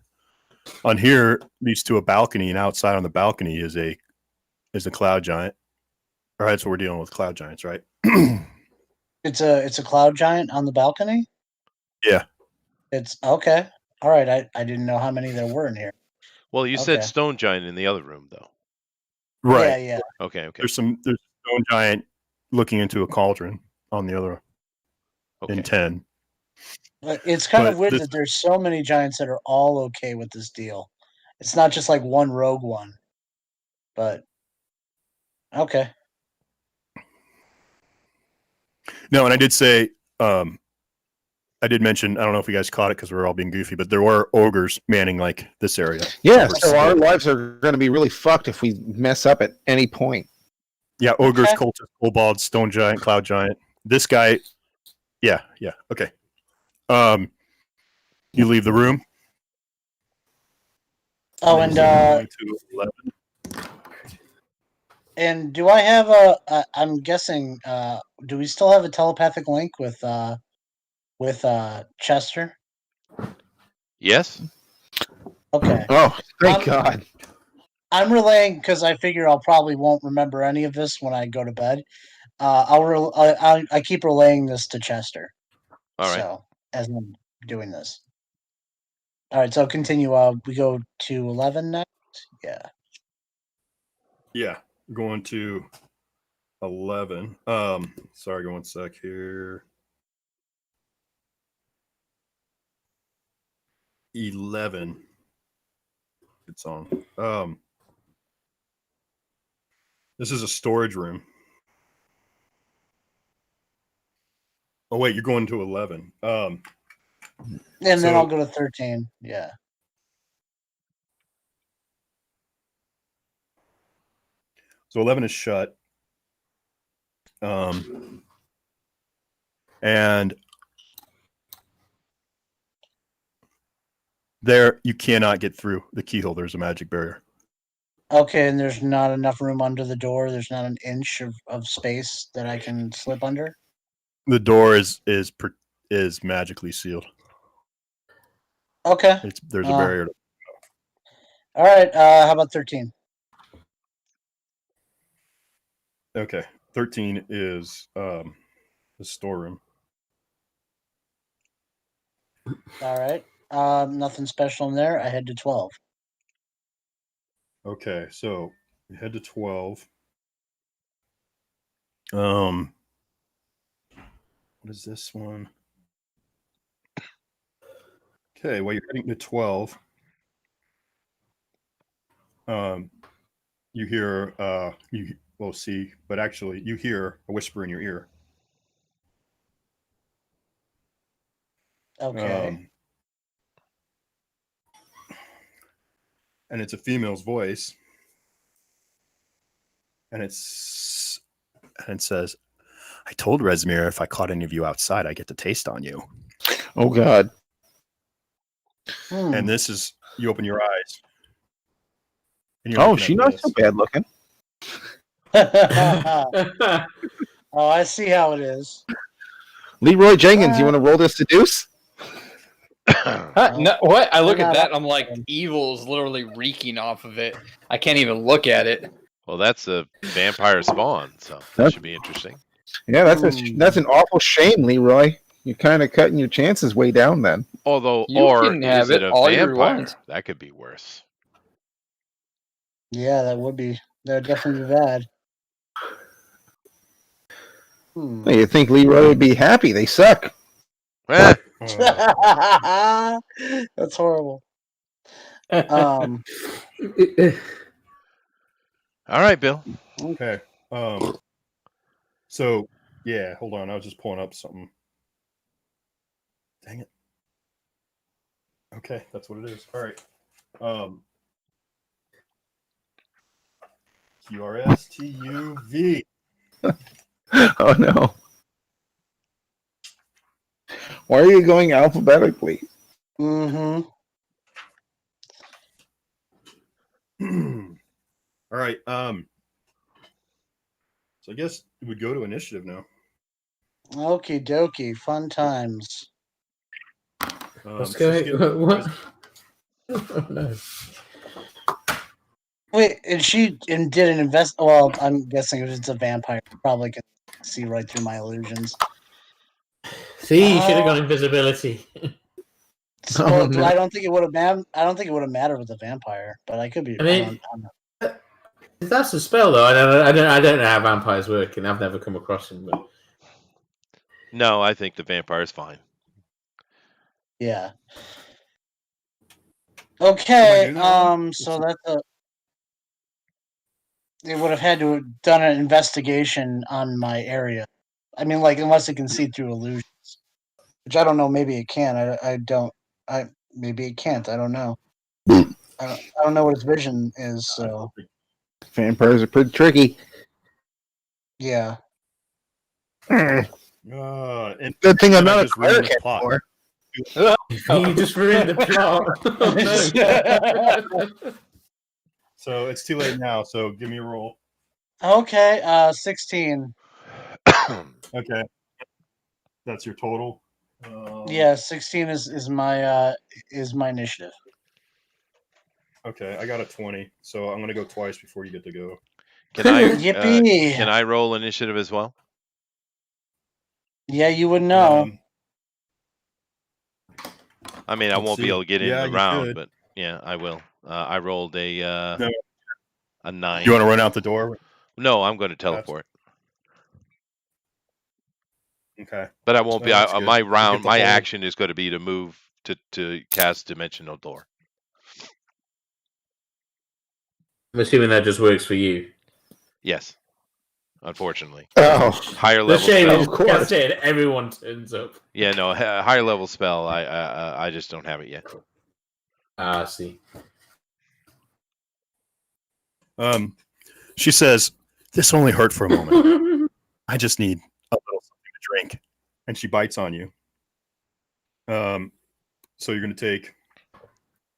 here leads to a balcony, and outside on the balcony is a cloud giant. All right, so we're dealing with cloud giants, right? It's a cloud giant on the balcony? Yeah. It's okay. All right, I didn't know how many there were in here. Well, you said stone giant in the other room, though. Right. Yeah. Okay. There's a stone giant looking into a cauldron on the other in 10. But it's kind of weird that there's so many giants that are all okay with this deal. It's not just like one rogue one. But okay. No, and I did say, I did mention, I don't know if you guys caught it because we were all being goofy, but there were ogres manning like this area. Yeah, so our lives are going to be really fucked if we mess up at any point. Yeah, ogres, cultists, kobolds, stone giant, cloud giant. This guy, yeah, okay. You leave the room. Oh, and do I have I'm guessing, do we still have a telepathic link with Chester? Yes. Okay. Oh, thank God. I'm relaying because I figure I'll probably won't remember any of this when I go to bed. I keep relaying this to Chester. All right. So as I'm doing this. All right, so continue. We go to 11 next. Yeah. Yeah, going to 11. Sorry, go one sec here. 11. It's on. This is a storage room. Oh wait, you're going to 11. And then I'll go to 13. Yeah. So 11 is shut. And there you cannot get through the keyhole. There's a magic barrier. Okay, and there's not enough room under the door. There's not an inch of space that I can slip under. The door is magically sealed. Okay. There's a barrier. All right. How about 13? Okay. 13 is the storeroom. All right. Nothing special in there. I head to 12. Okay, so we head to 12. What is this one? Okay, well, you're heading to 12. You hear but actually you hear a whisper in your ear. Okay. And it's a female's voice. And it says, I told Resmir if I caught any of you outside, I get to taste on you. Oh, God. And this is, you open your eyes. And she's not so bad looking. Oh, I see how it is. Leroy Jenkins, you want to roll this seduce? No, what? I look at that and I'm like, evil's literally reeking off of it. I can't even look at it. Well, that's a vampire spawn, so that should be interesting. Yeah, that's an awful shame, Leroy. You're kind of cutting your chances way down then. Although, You can have is it a all you vampire? want. That could be worse. Yeah, that would definitely be bad. You think Leroy would be happy? They suck. That's horrible. All right, Bill. Okay. So yeah, hold on. I was just pulling up something. Dang it. Okay, that's what it is. All right. QRSTUV. Oh no. Why are you going alphabetically? All right. So I guess we go to initiative now. Okie dokie. Fun times. What's going what? Oh, no. Wait, and she did an invest. Well, I'm guessing if it's a vampire, probably can see right through my illusions. See, you should have got invisibility. So I don't think it would have. I don't think it would have mattered with a vampire, but I could be. I mean, that's a spell, though. I don't know how vampires work, and I've never come across them. But... No, I think the vampire's fine. Yeah. Okay. So that's a. It would have had to have done an investigation on my area. I mean, like, unless it can see through illusions, which I don't know. Maybe it can. Maybe it can't. I don't know. I don't know what its vision is. So vampires are pretty tricky. Yeah. And good thing I'm not a cleric anymore. You just ruined the plot. So it's too late now. So give me a roll. Okay. 16. Okay. That's your total. Yeah, 16 is my initiative. Okay, I got a 20, so I'm gonna go twice before you get to go. Can I? Yippee! Can I roll initiative as well? Yeah, you would know. I mean, I won't be able to get in the round, could. but yeah, I will. I rolled a 9. You want to run out the door? No, I'm going to teleport. Okay. But I won't be. My round, my whole... action is going to be to move to cast Dimensional Door. I'm assuming that just works for you. Yes. Unfortunately. Oh, higher level spell. Of course. I said everyone turns up. Yeah, no, higher level spell. I just don't have it yet. I see. She says, "This only hurt for a moment. I just need a little something to drink." And she bites on you. So you're going to take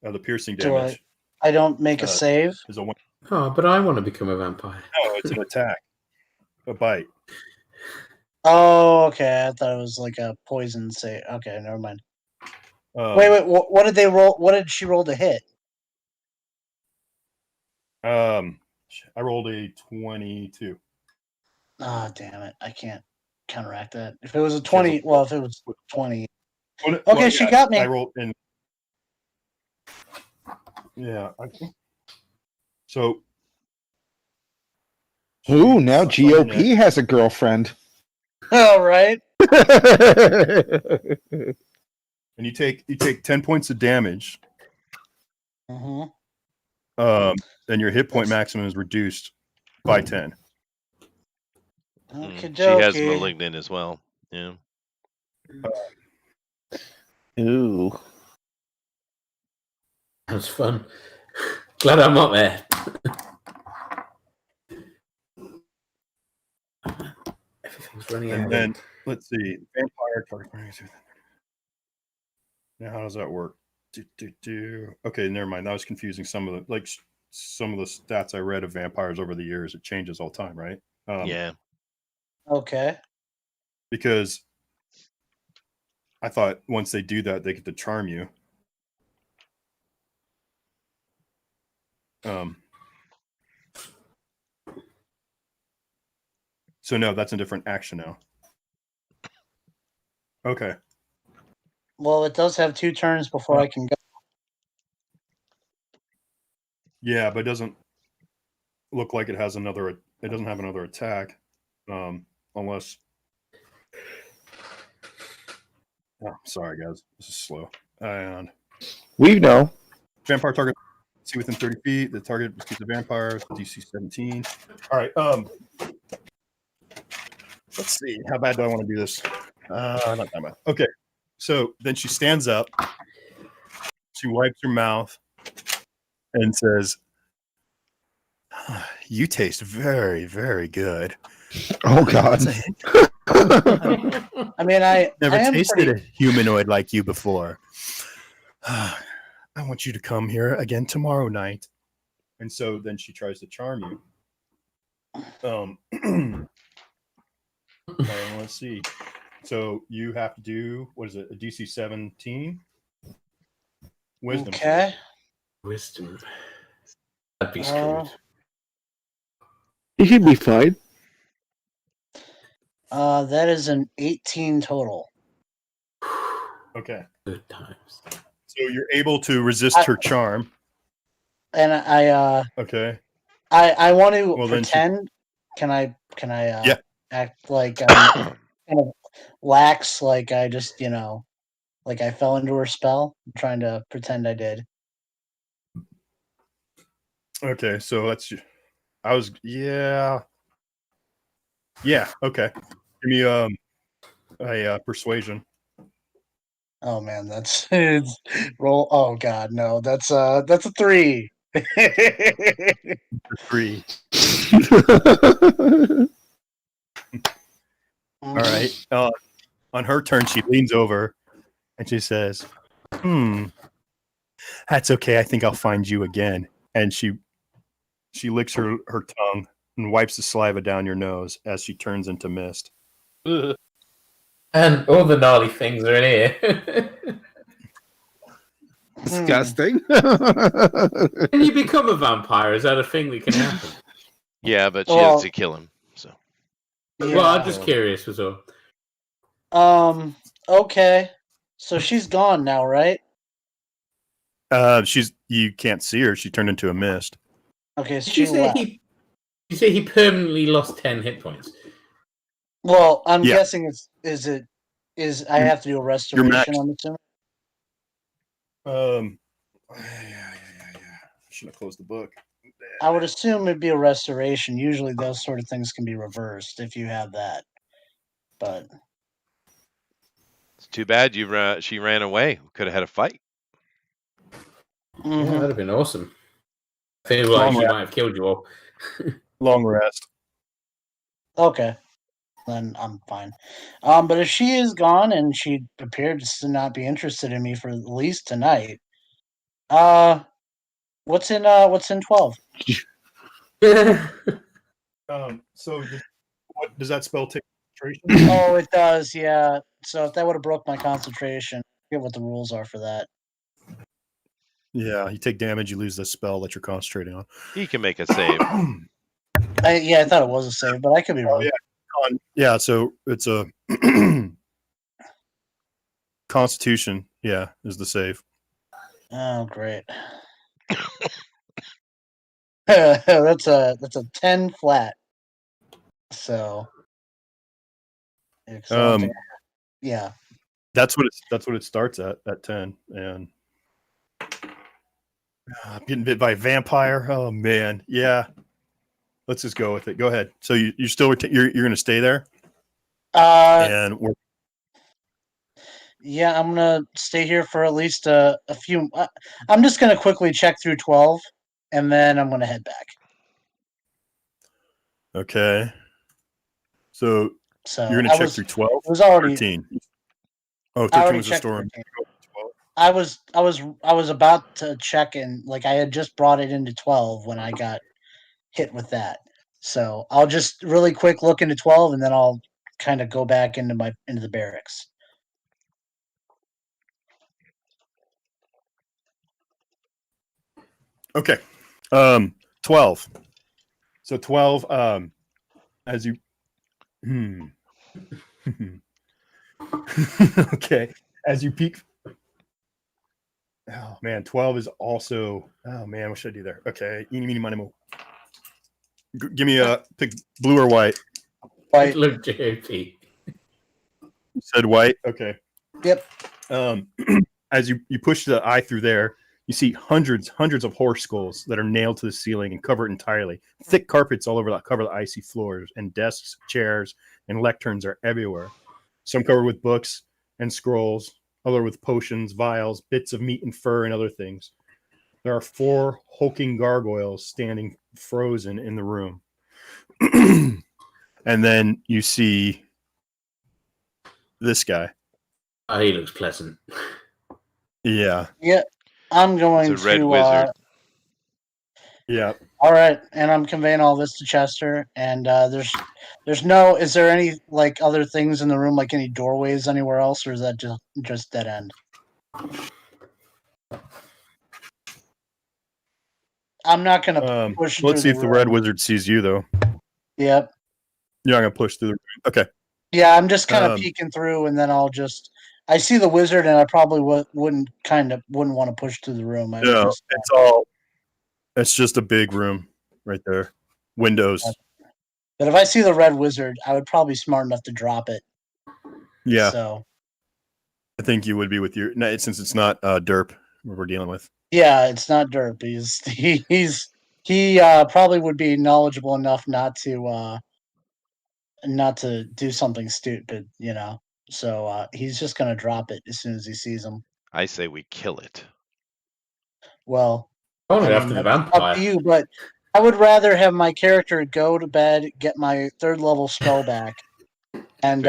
the piercing damage. I don't make a save. Is a 1. Oh, but I want to become a vampire. No, it's an attack. A bite. Oh, okay. I thought it was like a poison save. Okay, never mind. Wait. What did they roll? What did she roll to hit? I rolled a 22. Oh, damn it! I can't counteract that. If it was a 20, if it was 20. Okay, well, she got me. I rolled in. Yeah. So. Ooh, now GOP has a girlfriend. All right. And you take 10 points of damage. Mm-hmm. Then your hit point maximum is reduced by 10. Okay, she has malignant as well. Yeah. Ooh. That's fun. Glad I'm not there. Everything's running out. And then let's see, vampire target. Now, how does that work? Okay, never mind. That was confusing. Some of the stats I read of vampires over the years, it changes all the time, right? Yeah. Okay. Because I thought once they do that, they get to charm you. So no, that's a different action now. Okay. Well, it does have 2 turns before I can go. Yeah, but it doesn't look like it has another. It doesn't have another attack, unless. Oh, sorry, guys. This is slow. And we know. Vampire target. See within 30 feet. The target is the vampire. DC 17. All right. Let's see. How bad do I want to do this? Not that bad. Okay. So then she stands up. She wipes her mouth and says, "You taste very, very good." Oh God! I mean, I never tasted a humanoid like you before. I want you to come here again tomorrow night. And so then she tries to charm you. Let's see. So you have to do, what is it, a DC 17? Wisdom. Okay. Wisdom. That'd be screwed. You should be fine. That is an 18 total. Okay. Good times. So you're able to resist her charm. And okay. I want to pretend. Can I yeah. act like I'm kind of lax, like I just, like I fell into her spell? I'm trying to pretend I did. Okay, so that's yeah, okay. Give me a persuasion. Oh man, that's roll. Oh God, no, that's a 3. 3. All right. On her turn, she leans over and she says, "That's okay. I think I'll find you again." And she licks her tongue and wipes the saliva down your nose as she turns into mist. Ugh. And all the gnarly things are in here. Disgusting. Can you become a vampire? Is that a thing that can happen? Yeah, but she has to kill him. So. Yeah. Well, I'm just curious as well. Okay. So she's gone now, right? You can't see her. She turned into a mist. Okay, so Did she left. You say he permanently lost 10 hit points? Well, I'm guessing is I have to do a restoration, I'm assuming? Yeah. Shouldn't have closed the book. I would assume it'd be a restoration. Usually those sort of things can be reversed if you have that. But it's too bad she ran away. Could have had a fight. Mm-hmm. Yeah, that'd have been awesome. I feel like she might have killed you all. Long rest. Okay. Then I'm fine. But if she is gone and she appears to not be interested in me for at least tonight, what's in 12? So what does that spell take? Oh, it does, yeah. So if that would have broke my concentration, I forget what the rules are for that. Yeah, you take damage, you lose the spell that you're concentrating on. He can make a save. I thought it was a save, but I could be wrong. Yeah, so it's a Constitution. Yeah, is the save. Oh, great. that's a 10 flat. So yeah. That's what it starts at 10, and getting bit by a vampire. Oh man, yeah. Let's just go with it. Go ahead. So you still you're going to stay there? And we're. Yeah, I'm gonna stay here for at least a few. I'm just gonna quickly check through 12, and then I'm gonna head back. Okay. So you're gonna check through 12. It was already 13. Oh, 13 was the storm. I was about to check in, like I had just brought it into 12 when I got hit with that. So I'll just really quick look into 12, and then I'll kind of go back into the barracks. Okay. 12. So 12, as you okay. As you peek. Oh man, 12 is also. Oh man, what should I do there? Okay. Eeny, meeny, miny, mo. Give me a pick blue or white. White. Look, JP. You said white? Okay. Yep. As you push the eye through there, you see hundreds of horse skulls that are nailed to the ceiling and covered entirely. Thick carpets all over that cover the icy floors, and desks, chairs, and lecterns are everywhere. Some covered with books and scrolls, other with potions, vials, bits of meat and fur, and other things. There are 4 hulking gargoyles standing frozen in the room. And then you see this guy. Oh, he looks pleasant. Yeah. Yeah. I'm going it's a red wizard. Yeah. All right, and I'm conveying all this to Chester. And there's no. Is there any like other things in the room, like any doorways anywhere else, or is that just dead end? I'm not gonna push. Let's see if the red wizard sees you, though. Yep. You're not gonna push through the room. Okay. Yeah, I'm just kind of peeking through, and then I'll just. I see the wizard, and I probably wouldn't want to push through the room. No, it's just a big room right there. Windows. But if I see the red wizard, I would probably be smart enough to drop it. Yeah. So. I think you would be with your since it's not derp we're dealing with. Yeah, it's not derp. He probably would be knowledgeable enough not to do something stupid, you know. So he's just gonna drop it as soon as he sees him. I say we kill it. Well, after the vampire. Up to you, but I would rather have my character go to bed, get my 3rd level spell back, and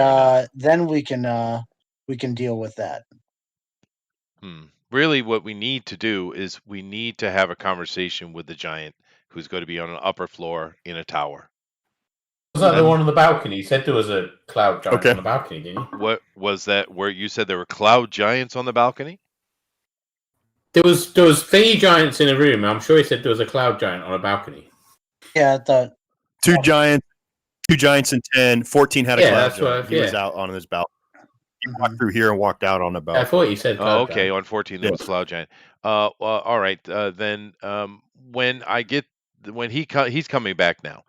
then we can deal with that. Really, what we need to do is we need to have a conversation with the giant who's going to be on an upper floor in a tower. Was that the one on the balcony? You said there was a cloud giant on the balcony, didn't you? What was that? Where you said there were cloud giants on the balcony? There was thingy giants in a room. I'm sure he said there was a cloud giant on a balcony. Yeah, I thought 2 giants in 10. 14 had a cloud giant. He was out on his balcony. walked through here and walked out on about. I thought you said. Oh, okay, on 14 there was Cloud Giant. All right. Then when he's coming back now.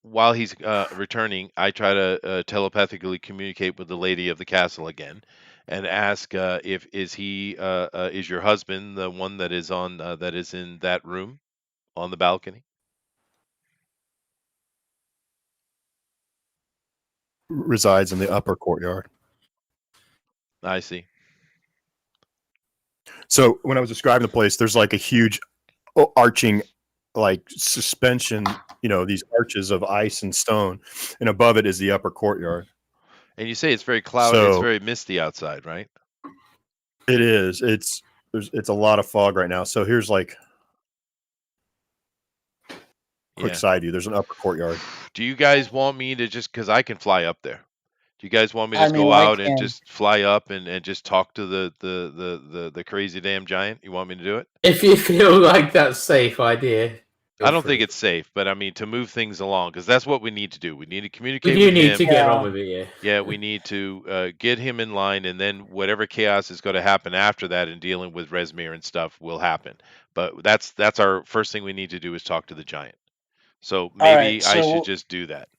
While he's returning, I try to telepathically communicate with the lady of the castle again, and ask if is your husband the one that is in that room on the balcony? Resides in the upper courtyard. I see. So when I was describing the place, there's like a huge arching like suspension, these arches of ice and stone, and above it is the upper courtyard. And you say it's very cloudy, it's very misty outside, right? It is. It's a lot of fog right now. So here's like quick side view. There's an upper courtyard. Do you guys want me to just, because I can fly up there? Do you guys want me to go out and just fly up and just talk to the crazy damn giant? You want me to do it? If you feel like that's a safe idea. I don't think it's safe, but I mean to move things along, because that's what we need to do. We need to communicate. We do need to get on with it, yeah. Yeah, we need to get him in line, and then whatever chaos is going to happen after that, and dealing with Rezmir and stuff will happen. But that's our first thing we need to do is talk to the giant. So maybe I should just do that.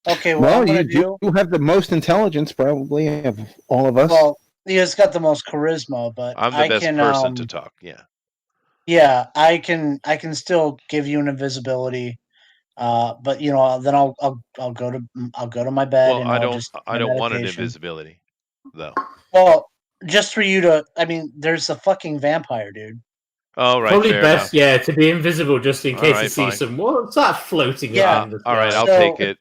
Okay, well you do have the most intelligence probably of all of us. Well, he has got the most charisma, but I'm the best person to talk. Yeah. Yeah, I can still give you an invisibility, but then I'll go to my bed. Well, and I don't want an invisibility, though. Well, just for you to, there's a fucking vampire, dude. Oh, right. Probably best, to be invisible just in case you see some what's that floating around. All right, I'll take it.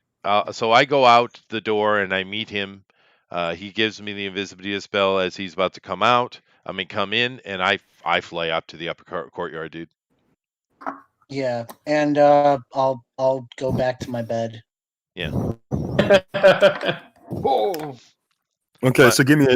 So I go out the door and I meet him. He gives me the invisibility spell as he's about to come in, and I fly up to the upper courtyard, dude. Yeah, and I'll go back to my bed. Yeah. Okay, so give me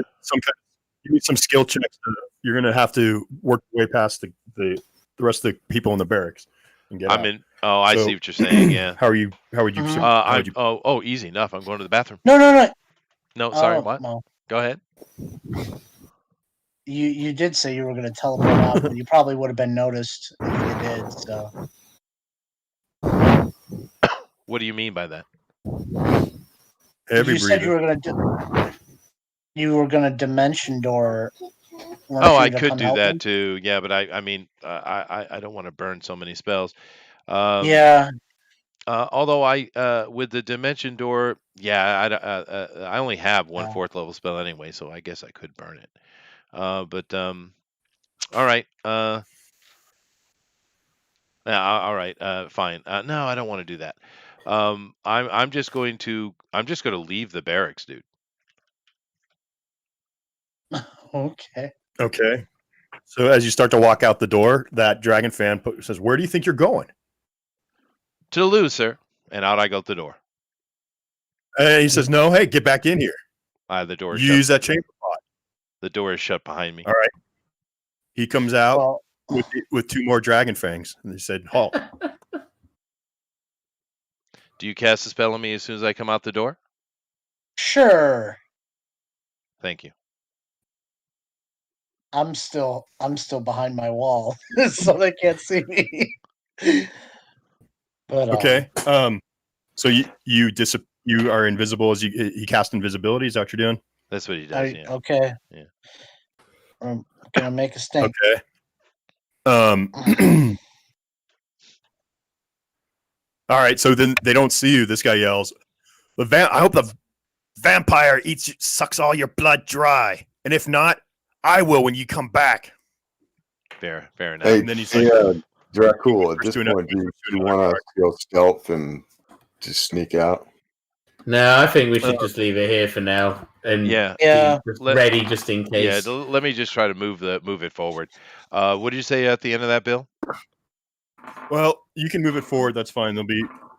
some skill checks. You're gonna have to work your way past the rest of the people in the barracks and get out. Oh, I see what you're saying. Yeah. How would you? Easy enough. I'm going to the bathroom. No. No, sorry. What? No. Go ahead. You did say you were going to teleport out, but you probably would have been noticed if you did. So. What do you mean by that? Heavy you said you were going to dimension door. Oh, I could do that too. Yeah, but I don't want to burn so many spells. Yeah. Although with the dimension door, I only have 1/4 level spell anyway, so I guess I could burn it. But all right. All right. Fine. No, I don't want to do that. I'm just going to leave the barracks, dude. Okay. Okay. So as you start to walk out the door, that dragon fan says, "Where do you think you're going?" To the loo, sir. And out I go the door. And he says, "No, hey, get back in here." The door is use that chamber pot. The door is shut behind me. All right. He comes out with 2 more dragon fangs, and they said, "Halt." Do you cast a spell on me as soon as I come out the door? Sure. Thank you. I'm still behind my wall, so they can't see me. But okay. So you are invisible as he cast invisibility. Is that what you're doing? That's what he does. Okay. Yeah. I'm gonna make a stink. Okay. All right. So then they don't see you. This guy yells, I hope the vampire sucks all your blood dry, and if not, I will when you come back. Fair enough. Hey, and then he's Dracul, at this point, do you want to go stealth and just sneak out? No, I think we should just leave it here for now. And ready just in case. Yeah, let me just try to move it forward. What did you say at the end of that, Bill? Well, you can move it forward. That's fine.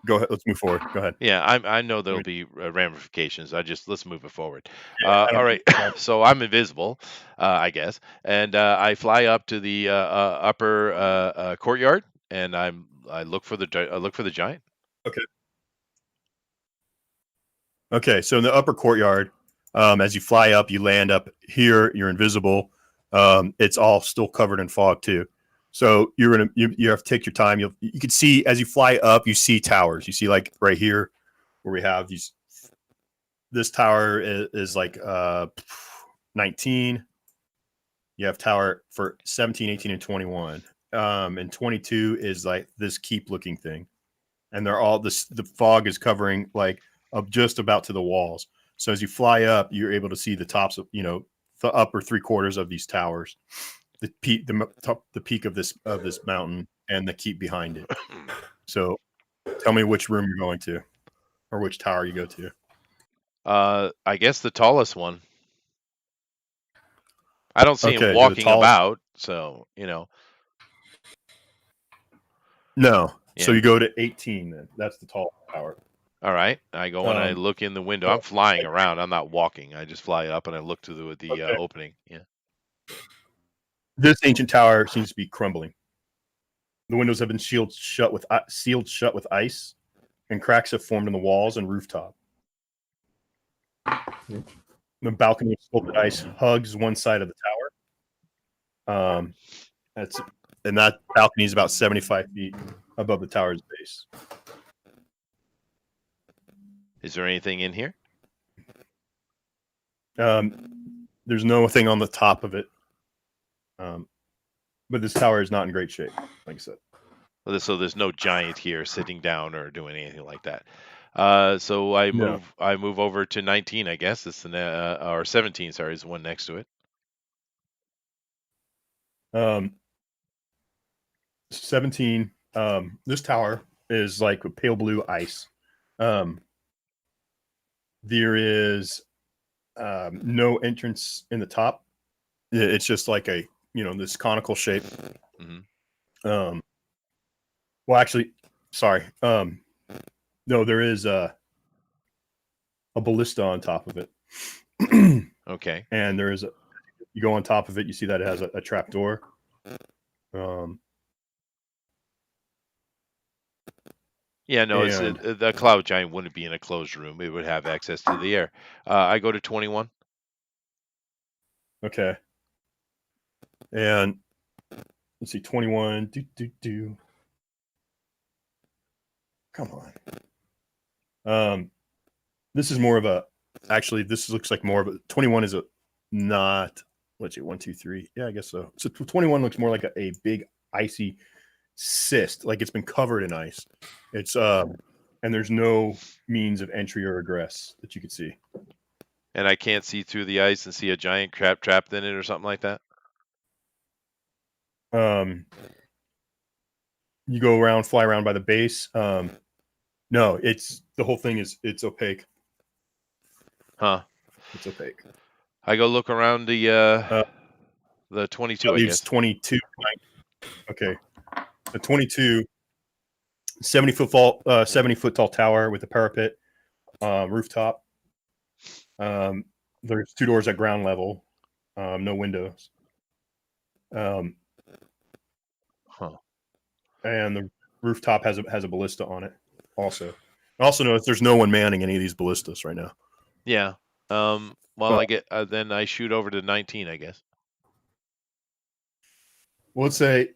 Go ahead. Let's move forward. Go ahead. Yeah, I know there'll be ramifications. Let's move it forward. All right. So I'm invisible, I guess, and I fly up to the upper courtyard, and I look for the giant. Okay. Okay, so in the upper courtyard, as you fly up, you land up here. You're invisible. It's all still covered in fog too. So you have to take your time. You can see as you fly up, you see towers. You see like right here where we have these. This tower is like 19. You have tower for 17, 18, and 21. And 22 is like this keep looking thing. And they're all this. The fog is covering like up just about to the walls. So as you fly up, you're able to see the tops of the upper 3/4 of these towers, the peak, the peak of this mountain, and the keep behind it. So, tell me which room you're going to, or which tower you go to. I guess the tallest one. I don't see him walking about, so No. Yeah. So you go to 18 then. That's the tallest tower. All right. I go and I look in the window. I'm flying around. I'm not walking. I just fly up and I look to the opening. Yeah. This ancient tower seems to be crumbling. The windows have been sealed shut with ice, and cracks have formed in the walls and rooftop. The balcony of sculpted ice hugs one side of the tower. And that balcony is about 75 feet above the tower's base. Is there anything in here? There's no thing on the top of it. But this tower is not in great shape, like I said. So there's no giant here sitting down or doing anything like that. So I move over to 19, I guess. It's or 17, sorry, is the one next to it. 17. This tower is like with pale blue ice. There is no entrance in the top. It's just like this conical shape. Mm-hmm. Well, actually, sorry. No, there is a ballista on top of it. Okay. And there is you go on top of it, you see that it has a trap door. Yeah, no, the cloud giant wouldn't be in a closed room. It would have access to the air. I go to 21. Okay. And let's see, 21. Come on. This is more of a. Actually, this looks like more of a. 21 is a not. Let's see, 1, 2, 3. Yeah, I guess so. So 21 looks more like a big icy cyst, like it's been covered in ice. It's and there's no means of entry or egress that you could see. And I can't see through the ice and see a giant crab trapped in it or something like that. You go around, fly around by the base. No, it's the whole thing it's opaque. Huh? It's opaque. I go look around the 22. I guess 22. Okay, the 22. 70-foot tall tower with a parapet, rooftop. There's 2 doors at ground level, no windows. Huh. And the rooftop has a ballista on it. Also notice there's no one manning any of these ballistas right now. Yeah. Well, I get then I shoot over to 19, I guess. Well, let's say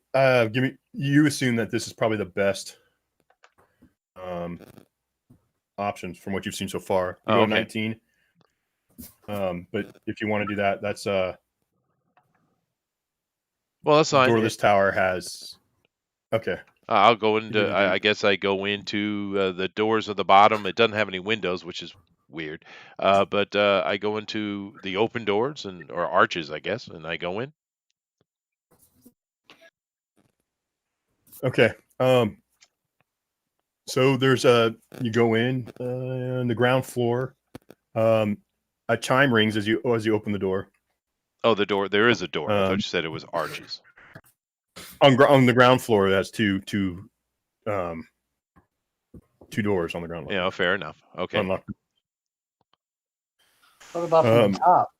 you assume that this is probably the best options from what you've seen so far. You go to 19. But if you want to do that, that's well, that's fine. The door of this tower has. Okay. I'll go into. I guess I go into the doors of the bottom. It doesn't have any windows, which is weird. But I go into the open doors or arches, I guess, and I go in. Okay. So there's you go in on the ground floor. A chime rings as you open the door. Oh, the door. There is a door. I thought you said it was arches. On the ground floor, that's two doors on the ground floor. Yeah, fair enough. Okay. Unlocked. What about from the top?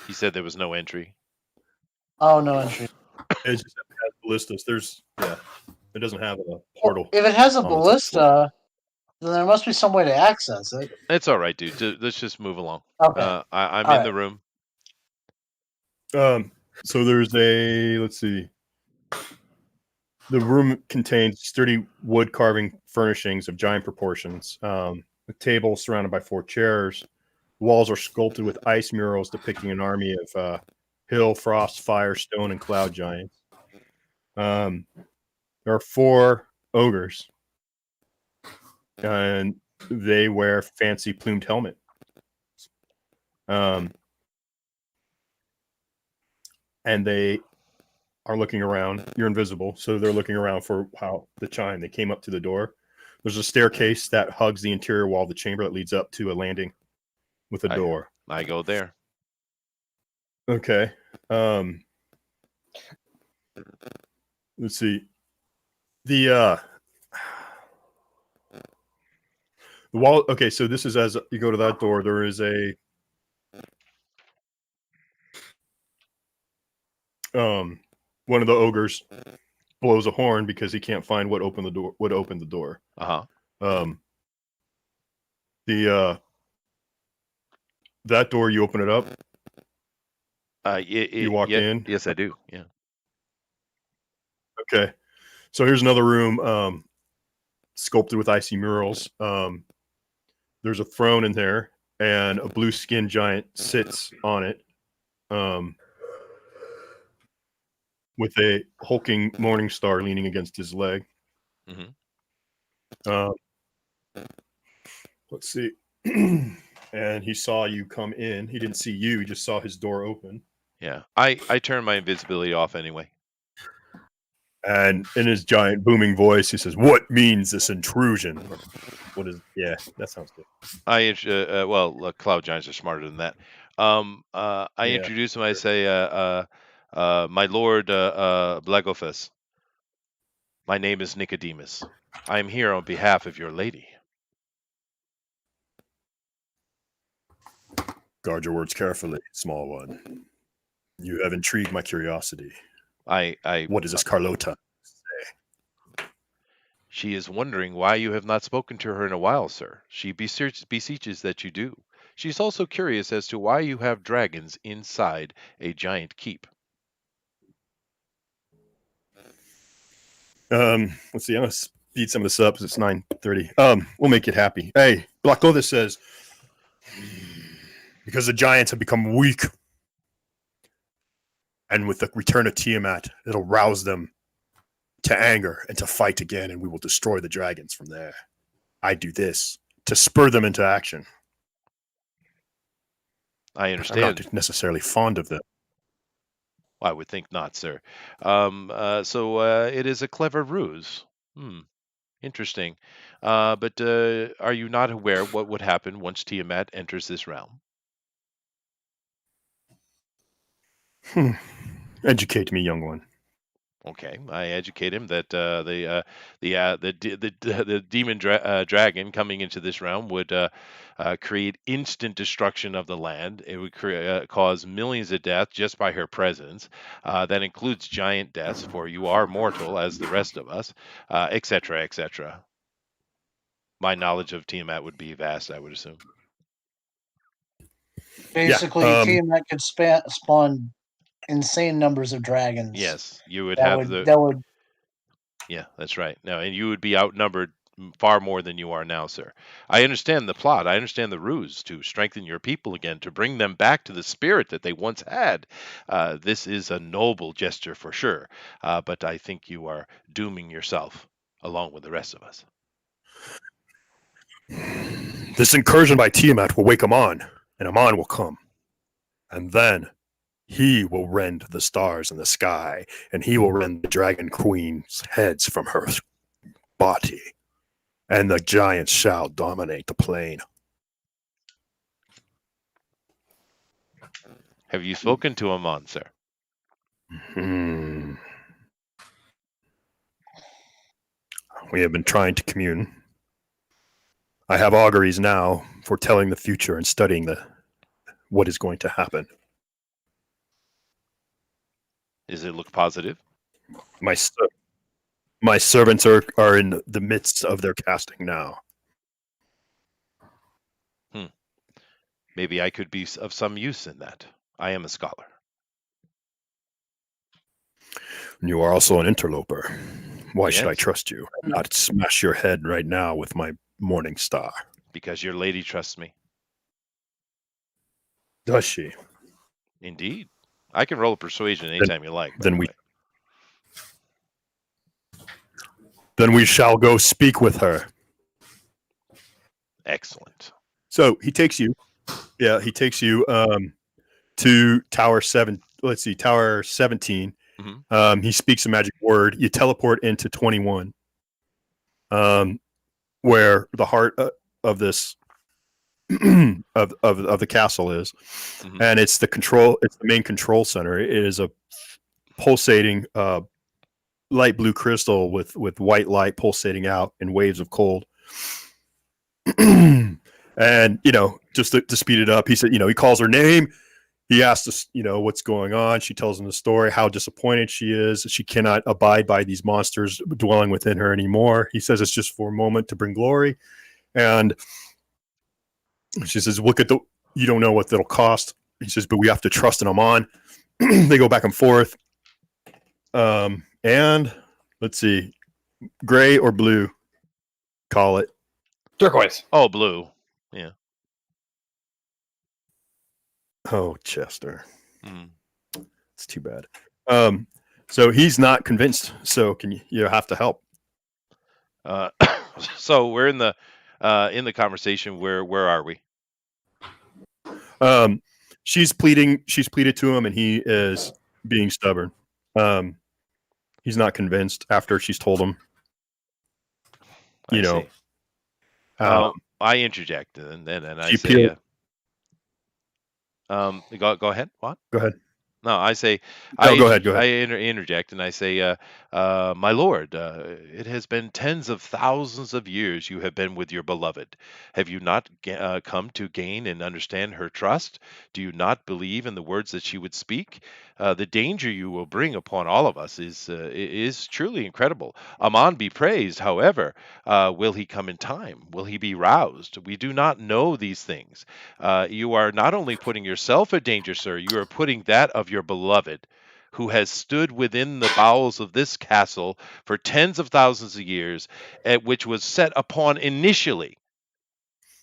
He said there was no entry. Oh, no entry. It just has ballistas. It doesn't have a portal. If it has a ballista, There must be some way to access it. It's all right, dude. Let's just move along. Okay. I'm in the room. So there's let's see. The room contains sturdy wood carving furnishings of giant proportions. A table surrounded by 4 chairs. Walls are sculpted with ice murals depicting an army of hill, frost, fire, stone, and cloud giants. There are 4 ogres, and they wear fancy plumed helmets. And they are looking around. You're invisible, so they're looking around for the chime. They came up to the door. There's a staircase that hugs the interior wall of the chamber that leads up to a landing with a door. I go there. Okay. Let's see. The wall. Okay, so this is as you go to that door. There is a one of the ogres blows a horn because he can't find what opened the door. What opened the door? That door, you open it up. You walk in. Yes, I do. Yeah. Okay, so here's another room, sculpted with icy murals. There's a throne in there, and a blue skinned giant sits on it, with a hulking morning star leaning against his leg. Mm-hmm. Let's see. And he saw you come in. He didn't see you. He just saw his door open. Yeah. I turned my invisibility off anyway. And in his giant booming voice, he says, "What means this intrusion?" What is? Yeah, that sounds good. Cloud giants are smarter than that. I introduce him. I say, "My lord, Blagophus. My name is Nicodemus. I am here on behalf of your lady." Guard your words carefully, small one. You have intrigued my curiosity. What does this Carlota say? She is wondering why you have not spoken to her in a while, sir. She beseeches that you do. She is also curious as to why you have dragons inside a giant keep. Let's see. I'm gonna speed some of this up because it's 9:30. We'll make it happy. Hey, Blacklothus says, because the giants have become weak, and with the return of Tiamat, it'll rouse them to anger and to fight again, and we will destroy the dragons from there. I do this to spur them into action. I understand. I'm not necessarily fond of them. I would think not, sir. So it is a clever ruse. Interesting. But are you not aware what would happen once Tiamat enters this realm? Educate me, young one. Okay, I educate him that the demon dragon coming into this realm would create instant destruction of the land. It would cause millions of deaths just by her presence. That includes giant deaths, for you are mortal as the rest of us, etc., etc. My knowledge of Tiamat would be vast, I would assume. Basically, Tiamat could spawn insane numbers of dragons. Yes, you would that would. Yeah, that's right. No, and you would be outnumbered far more than you are now, sir. I understand the plot. I understand the ruse to strengthen your people again, to bring them back to the spirit that they once had. This is a noble gesture for sure, but I think you are dooming yourself along with the rest of us. This incursion by Tiamat will wake Amon, and Amon will come. And then he will rend the stars in the sky, and he will rend the dragon queen's heads from her body, and the giants shall dominate the plain. Have you spoken to Amon, sir? We have been trying to commune. I have auguries now foretelling the future and studying what is going to happen. Does it look positive? My servants are in the midst of their casting now. Maybe I could be of some use in that. I am a scholar. You are also an interloper. Why should I Yes. trust you and not smash your head right now with my morning star? Because your lady trusts me. Does she? Indeed. I can roll a persuasion anytime you like. Then we shall go speak with her. Excellent. So he takes you. Yeah, he takes you to Tower 7. Let's see, Tower 17. Mm-hmm. He speaks a magic word. You teleport into 21, where the heart of this of the castle is, and it's the main control center. It is a pulsating light blue crystal with white light pulsating out in waves of cold. And just to speed it up, he said, he calls her name. He asks us, what's going on. She tells him the story, how disappointed she is. She cannot abide by these monsters dwelling within her anymore. He says it's just for a moment to bring glory. And she says, you don't know what it'll cost. He says, but we have to trust in Amon. They go back and forth. And let's see, gray or blue, call it. Turquoise. Oh, blue. Yeah. Oh, Chester. It's too bad. So he's not convinced. So you have to help. So we're in the conversation. Where are we? She's pleaded to him, and he is being stubborn. He's not convinced after she's told him. I interject, and I say, go ahead. What? Go ahead. No, I say. Go ahead. I interject and I say, my lord, it has been tens of thousands of years you have been with your beloved. Have you not come to gain and understand her trust? Do you not believe in the words that she would speak? The danger you will bring upon all of us is truly incredible. Amon be praised. However, will he come in time? Will he be roused? We do not know these things. You are not only putting yourself in danger, sir, you are putting that of your beloved, who has stood within the bowels of this castle for tens of thousands of years, which was set upon initially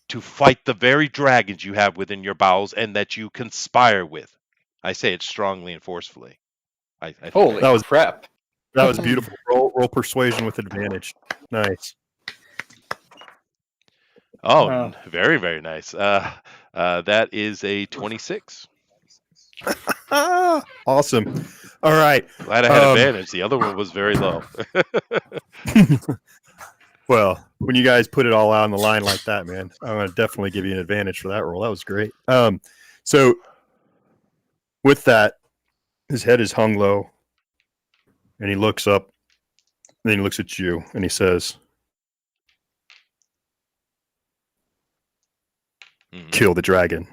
to fight the very dragons you have within your bowels and that you conspire with. I say it strongly and forcefully. I think Holy crap. That was beautiful. Roll persuasion with advantage. Nice. Oh, very, very nice. That is a 26. Awesome. All right. Glad I had advantage. The other one was very low. Well, when you guys put it all out on the line like that, man, I'm going to definitely give you an advantage for that roll. That was great. So with that, his head is hung low, and he looks up, and then he looks at you, and he says, kill the dragon.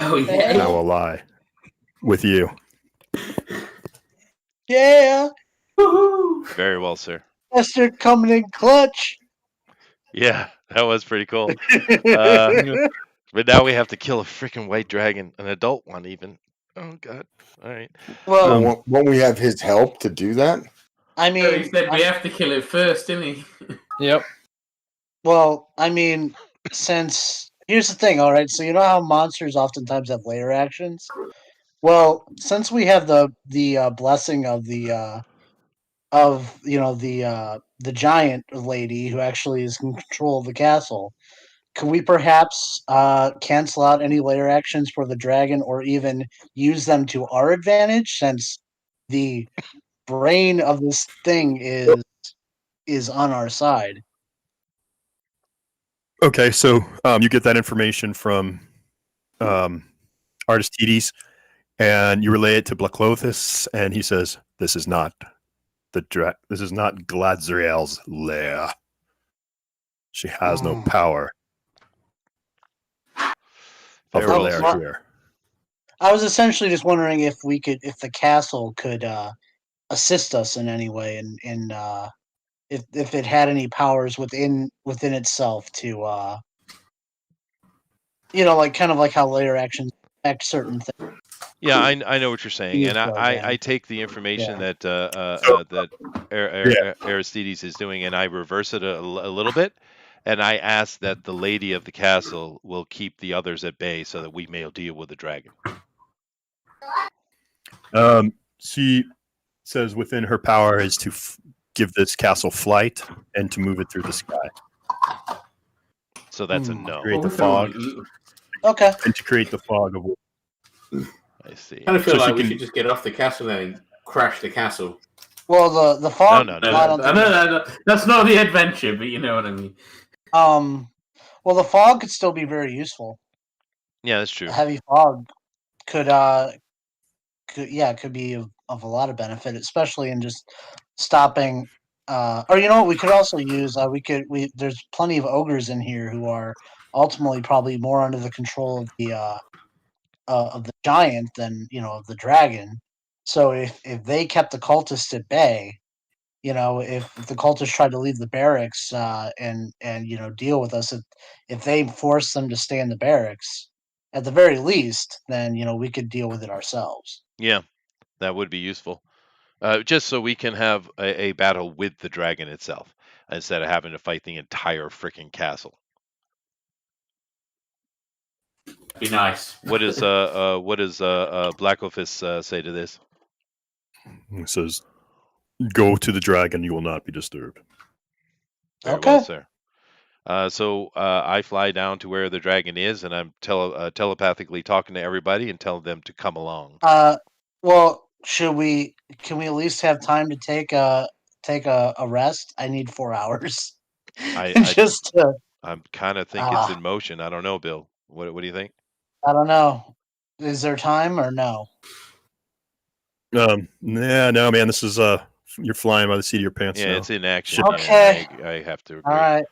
Oh, yeah. And I will lie with you. Yeah. Woohoo! Very well, sir. Chester coming in clutch. Yeah, that was pretty cool. But now we have to kill a freaking white dragon, an adult one even. Oh, God. All right. Well, won't we have his help to do that? I mean, he said we have to kill it first, didn't he? Yep. Well, I mean, here's the thing, all right. So you know how monsters oftentimes have layer actions. Well, since we have the blessing of the giant lady who actually is in control of the castle, could we perhaps cancel out any layer actions for the dragon, or even use them to our advantage, since the brain of this thing is on our side? Okay, so you get that information from Aristides, and you relay it to Blaclothus, and he says, "This is not this is not Gladriel's lair. She has no power of her lair here." I was essentially just wondering if the castle could assist us in any way, and if it had any powers within itself to like kind of like how layer actions affect certain things. Yeah, I know what you're saying, and I take the information that Aristides is doing, and I reverse it a little bit, and I ask that the lady of the castle will keep the others at bay so that we may deal with the dragon. She says within her power is to give this castle flight and to move it through the sky. So that's a no. Create the fog. Okay. And to create the fog of. I see. I kind of feel like we should just get off the castle and crash the castle. Well, the fog. No. That's not the adventure, but you know what I mean. Well, the fog could still be very useful. Yeah, that's true. A heavy fog could be of a lot of benefit, especially in just stopping. Or you know what we could also use? There's plenty of ogres in here who are ultimately probably more under the control of the giant than of the dragon. So if they kept the cultists at bay, if the cultists tried to leave the barracks and deal with us, if they forced them to stay in the barracks, at the very least, then we could deal with it ourselves. Yeah, that would be useful. Just so we can have a battle with the dragon itself instead of having to fight the entire freaking castle. Be nice. What does Black Office say to this? It says, "Go to the dragon; you will not be disturbed." Very well, sir. So I fly down to where the dragon is, and I'm telepathically talking to everybody and telling them to come along. Well, can we at least have time to take a rest? I need 4 hours. I kind of think it's in motion. I don't know, Bill. What do you think? I don't know. Is there time or no? No, man. This is you're flying by the seat of your pants. Yeah, now. it's in action. Okay, yeah, I have to agree. All right.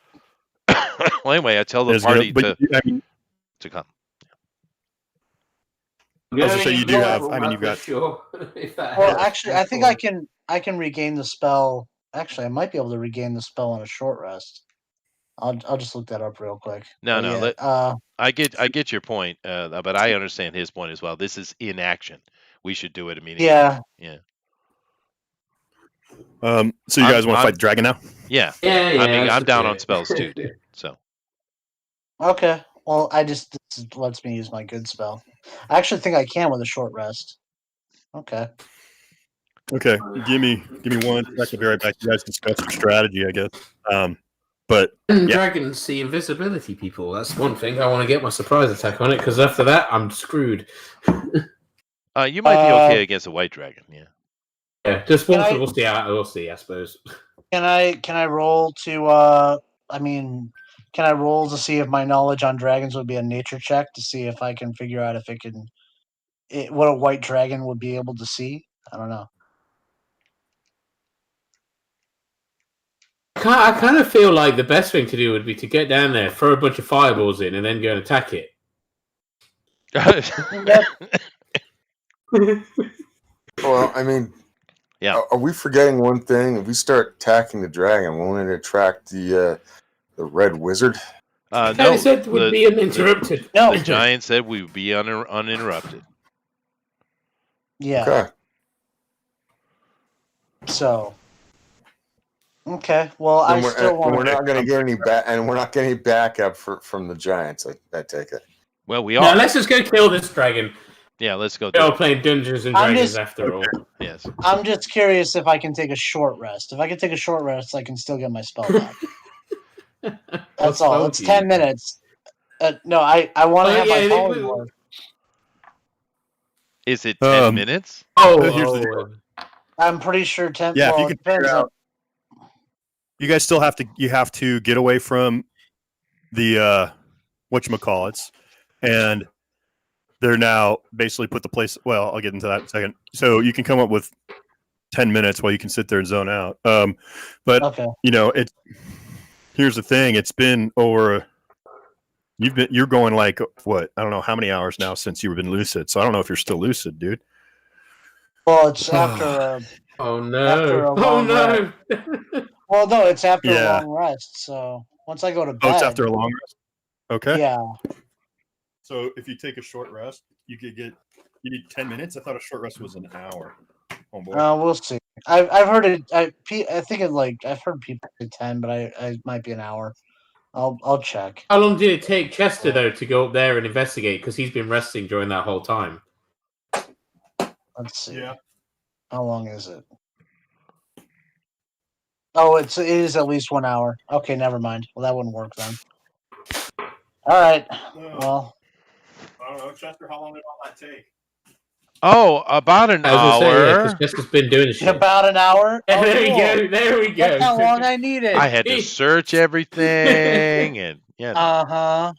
Well, anyway, I tell the party to come. I was gonna say you do have. I mean, you've got. Sure. Well, actually, I think I can regain the spell. Actually, I might be able to regain the spell on a short rest. I'll just look that up real quick. No. I get your point, but I understand his point as well. This is in action. We should do it immediately. Yeah. So you guys want to fight the dragon now? Yeah. I mean, I'm down on spells too, dude. So. Okay. Well, this lets me use my good spell. I actually think I can with a short rest. Okay. Okay. Give me 1 second. I'll be right back. You guys discuss your strategy, I guess. But dragons see invisibility, people. That's one thing. I want to get my surprise attack on it because after that, I'm screwed. You might be okay against a white dragon. Yeah. Yeah. Just once. We'll see. We'll see. I suppose. Can I roll to? Can I roll to see if my knowledge on dragons would be a nature check to see if I can figure out if what a white dragon would be able to see? I don't know. I kind of feel like the best thing to do would be to get down there, throw a bunch of fireballs in, and then go and attack it. Well, I mean, yeah. Are we forgetting one thing? If we start attacking the dragon, won't it attract the red wizard? No, said would be uninterrupted. No, the giant said we would be uninterrupted. Yeah. Okay. So. Okay. Well, we're not going to get any and we're not getting any backup from the giants. I take it. Well, we are. No, let's just go kill this dragon. Yeah, let's go. We're all playing Dungeons and Dragons after all. Yes. I'm just curious if I can take a short rest. If I can take a short rest, I can still get my spell back. That's all. It's 10 minutes. No, I want to have my polymorph. Is it 10 minutes? I'm pretty sure 10. Yeah, well, if you can figure out. You guys still have to get away from the whatchamacallits, and they're now basically put the place. Well, I'll get into that in a second. So you can come up with 10 minutes while you can sit there and zone out. But okay. Here's the thing. It's been over. You're going like what? I don't know how many hours now since you've been lucid. So I don't know if you're still lucid, dude. Well, it's after. Oh no! Well, no, it's after a long rest. So once I go to bed. Oh, it's after a long rest. Okay. Yeah. So if you take a short rest, you need 10 minutes. I thought a short rest was an hour. Oh boy. We'll see. I've heard it. I think it I've heard people say 10, but I might be an hour. I'll check. How long did it take Chester though to go up there and investigate? Because he's been resting during that whole time. Let's see. Yeah. How long is it? Oh, it is at least 1 hour. Okay, never mind. Well, that wouldn't work then. All right. Well, I don't know, Chester. How long did all that take? Oh, about an hour. Because Chester's been doing shit. About an hour. Oh, there we go. There we go. That's how long I needed. I had to search everything, and yeah.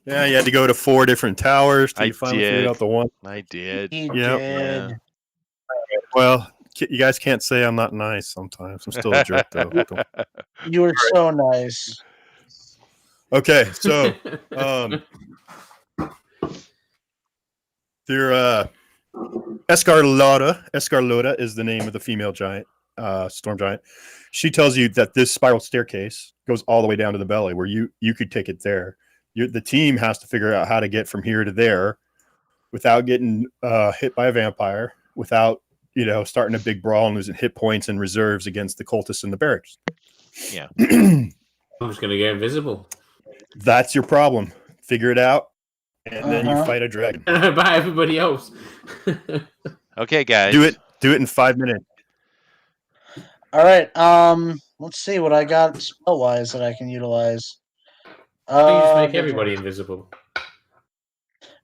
Yeah, you had to go to 4 different towers till you finally figured out the one. I did. He did. Yeah. Well, you guys can't say I'm not nice sometimes. I'm still a jerk, though. You were so nice. Okay, so there, Escarlota is the name of the female giant, storm giant. She tells you that this spiral staircase goes all the way down to the belly, where you could take it there. The team has to figure out how to get from here to there without getting hit by a vampire, without starting a big brawl and losing hit points and reserves against the cultists in the barracks. Yeah. I'm just gonna get invisible. That's your problem. Figure it out, and then you fight a dragon. By everybody else. Okay, guys. Do it in 5 minutes. All right. Let's see what I got spell wise that I can utilize. You just make everybody invisible.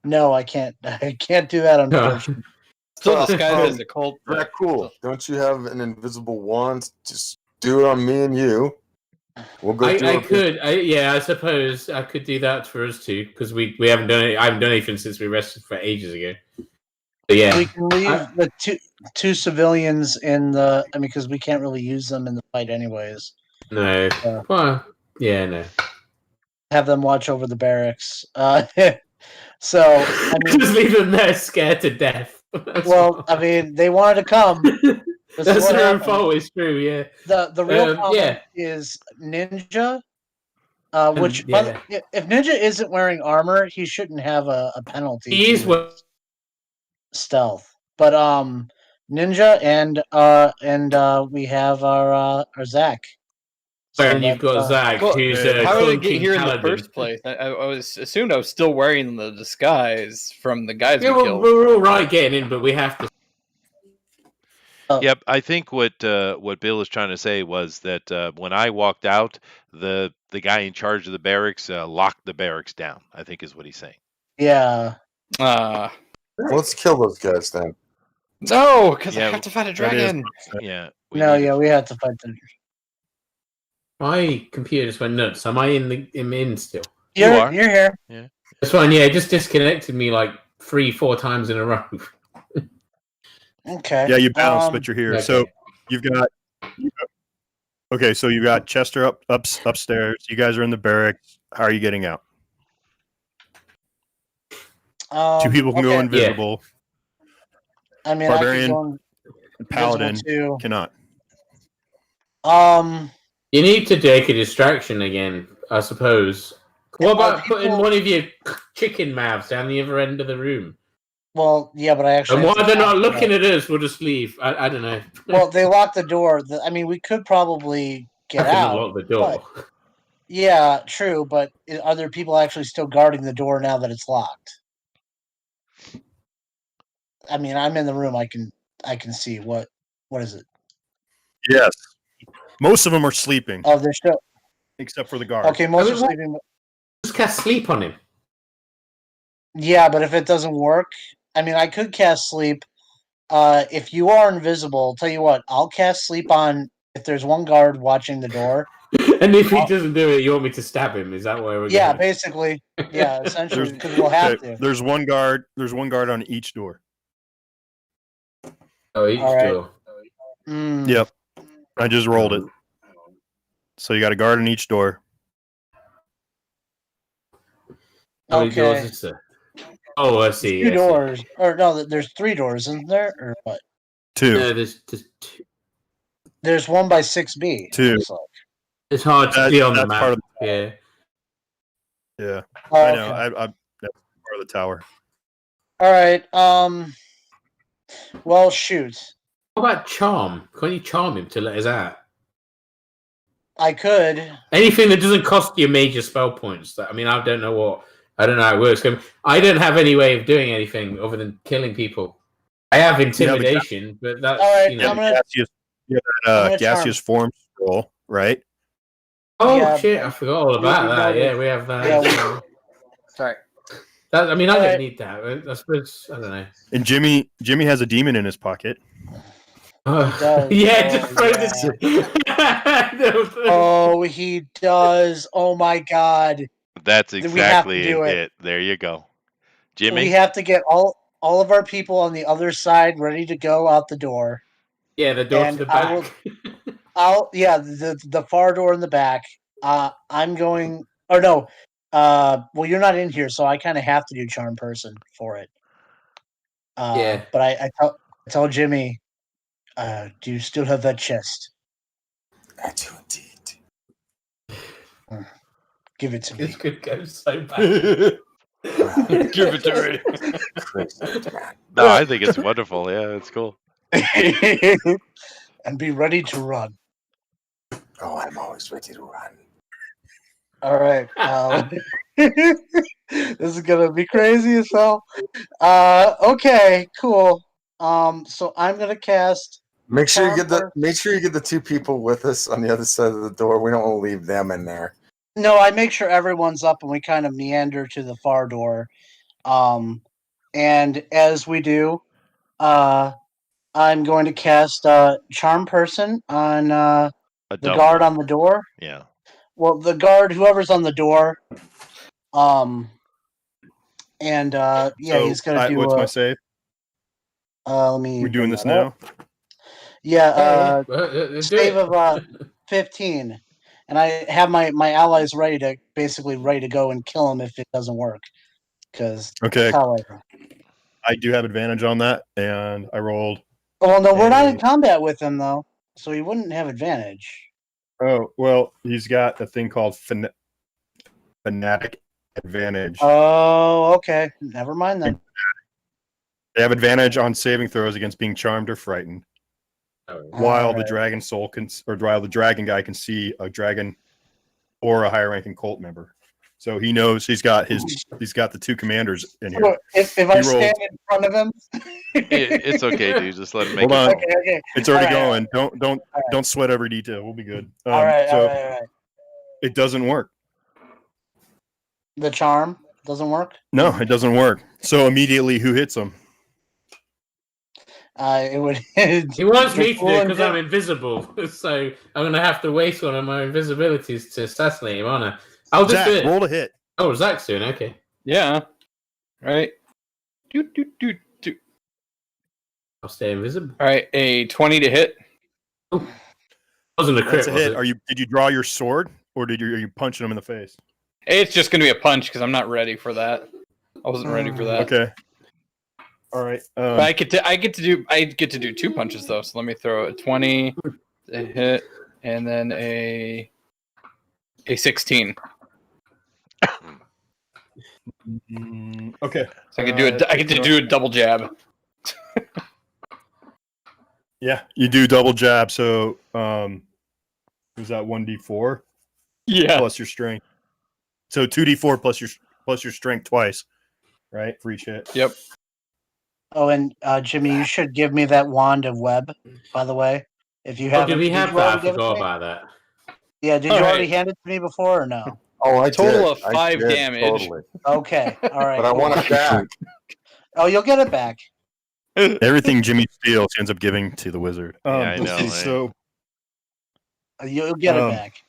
No, I can't. I can't do that, unfortunately. Still disguised as a cult. Very cool. Don't you have an invisible wand? Just do it on me and you. We'll go. I suppose I could do that for us too, because we haven't done it. I haven't done anything since we rested for ages ago. But yeah, we can leave the two civilians in the. I mean, because we can't really use them in the fight, anyways. No. Well, yeah, no. Have them watch over the barracks. So I mean, just leave them there, scared to death. Well, I mean, they wanted to come. That's their own fault. It's true. Yeah. The real problem is Ninja. Which if Ninja isn't wearing armor, he shouldn't have a penalty. He is stealth, but Ninja and we have our Zach. And you've got Zach, who's how did it get here in the first place? I assumed I was still wearing the disguise from the guys we killed. We're all right getting in, but we have to. Yep, I think what Bill is trying to say was that when I walked out, the guy in charge of the barracks locked the barracks down. I think is what he's saying. Yeah. Let's kill those guys then. No, because I have to fight a dragon. Yeah. We have to fight the. My computer just went nuts. Am I in still? You're here. Yeah. That's fine. Yeah, it just disconnected me like 3-4 times in a row. Okay. Yeah, you bounced, but you're here. Okay. So you've got. Okay, so you got Chester upstairs. You guys are in the barracks. How are you getting out? 2 people can go invisible. Yeah. I mean, Barbarian, Paladin cannot. You need to take a distraction again, I suppose. What about putting one of your chicken mouths down the other end of the room? Well, yeah, but I actually. And why they're not looking at us? We'll just leave. I don't know. Well, they locked the door. I mean, we could probably get out. Lock the door. Yeah, true. But are there people actually still guarding the door now that it's locked? I mean, I'm in the room. I can see what is it? Yes. Most of them are sleeping. Oh, they're still. Except for the guard. Okay, most are sleeping. Just cast sleep on him. Yeah, but if it doesn't work, I mean, I could cast sleep. If you are invisible, I'll tell you what, I'll cast sleep on if there's one guard watching the door. And if he doesn't do it, you want me to stab him? Is that where we're going? Yeah, basically. Yeah, essentially, because we'll have to. There's one guard. There's one guard on each door. Oh, each door. Yep. I just rolled it. So you got a guard on each door. How many doors is there? Oh, I see. There's 2 doors. Or no, there's 3 doors, isn't there? Or what? 2. No, there's 2. There's 1 by 6B. 2. It's hard to see on the map. Yeah. Yeah. Oh, I know. okay. That's the tower. All right. Well, shoot. What about charm? Can you charm him to let us out? I could. Anything that doesn't cost you major spell points. I mean, I don't know how it works. I don't have any way of doing anything other than killing people. I have intimidation, but that's all right. Gaseous form scroll, right? Oh shit! I forgot all about that. Yeah, we have that. Yeah, Sorry. I mean, I don't need that. I suppose I don't know. And Jimmy has a demon in his pocket. Yeah, just throw this. Oh, he does. Oh my god. That's exactly it. There you go. Jimmy? We have to get all of our people on the other side ready to go out the door. Yeah, the door to the back. The far door in the back. I'm going. Or no. Well, you're not in here, so I kind of have to do charm person for it. Yeah. But I tell Jimmy, do you still have that chest? I do indeed. Give it to me. This could go so bad. Give it to me. No, I think it's wonderful. Yeah, it's cool. And be ready to run. Oh, I'm always ready to run. All right. This is gonna be crazy as hell. Okay, cool. So I'm gonna cast. Make sure you get the two people with us on the other side of the door. We don't want to leave them in there. No, I make sure everyone's up and we kind of meander to the far door. And as we do, I'm going to cast Charm Person on the guard on the door. Yeah. Well, the guard, whoever's on the door. And he's gonna do. What's my save? Let me. We're doing this now. Yeah. Save of 15. And I have my allies ready to go and kill him if it doesn't work. Okay. I do have advantage on that, and I rolled. Oh no, we're not in combat with him though, so he wouldn't have advantage. Oh well, he's got a thing called fanatic advantage. Oh, okay. Never mind then. They have advantage on saving throws against being charmed or frightened. While the dragon soul while the dragon guy can see a dragon or a higher ranking cult member, so he knows he's got the two commanders in here. If I stand in front of him, it's okay, dude. Just let him make it. Hold on. Okay. It's already going. Don't sweat every detail. We'll be good. All right. It doesn't work. The charm doesn't work. No, it doesn't work. So immediately, who hits him? It would. He wants me to do it because I'm invisible, so I'm gonna have to waste one of my invisibilities to assassinate him, aren't I? I'll just do it. Roll a hit. Oh, Zach's doing okay. Yeah. Right. Do. I'll stay invisible. All right, a 20 to hit. Wasn't a crit. That's a hit. Did you draw your sword, or are you punching him in the face? It's just gonna be a punch because I'm not ready for that. I wasn't ready for that. Okay. All right. But I get to do two punches though. So let me throw a 20, a hit, and then a 16. Okay. So I can do it. I get to do a double jab. Yeah, you do double jab. So, was that 1d4? Yeah. Plus your strength. So 2d4 plus your strength twice, right? For each hit. Yep. Oh, and Jimmy, you should give me that wand of web, by the way. If you have. Did we have that? I forgot about that. Yeah, did you already hand it to me before or no? Oh, I total did. of 5 damage. Totally. Okay, all right. But I want it back. Oh, you'll get it back. Everything Jimmy steals, he ends up giving to the wizard. Yeah, I know. So you'll get it back.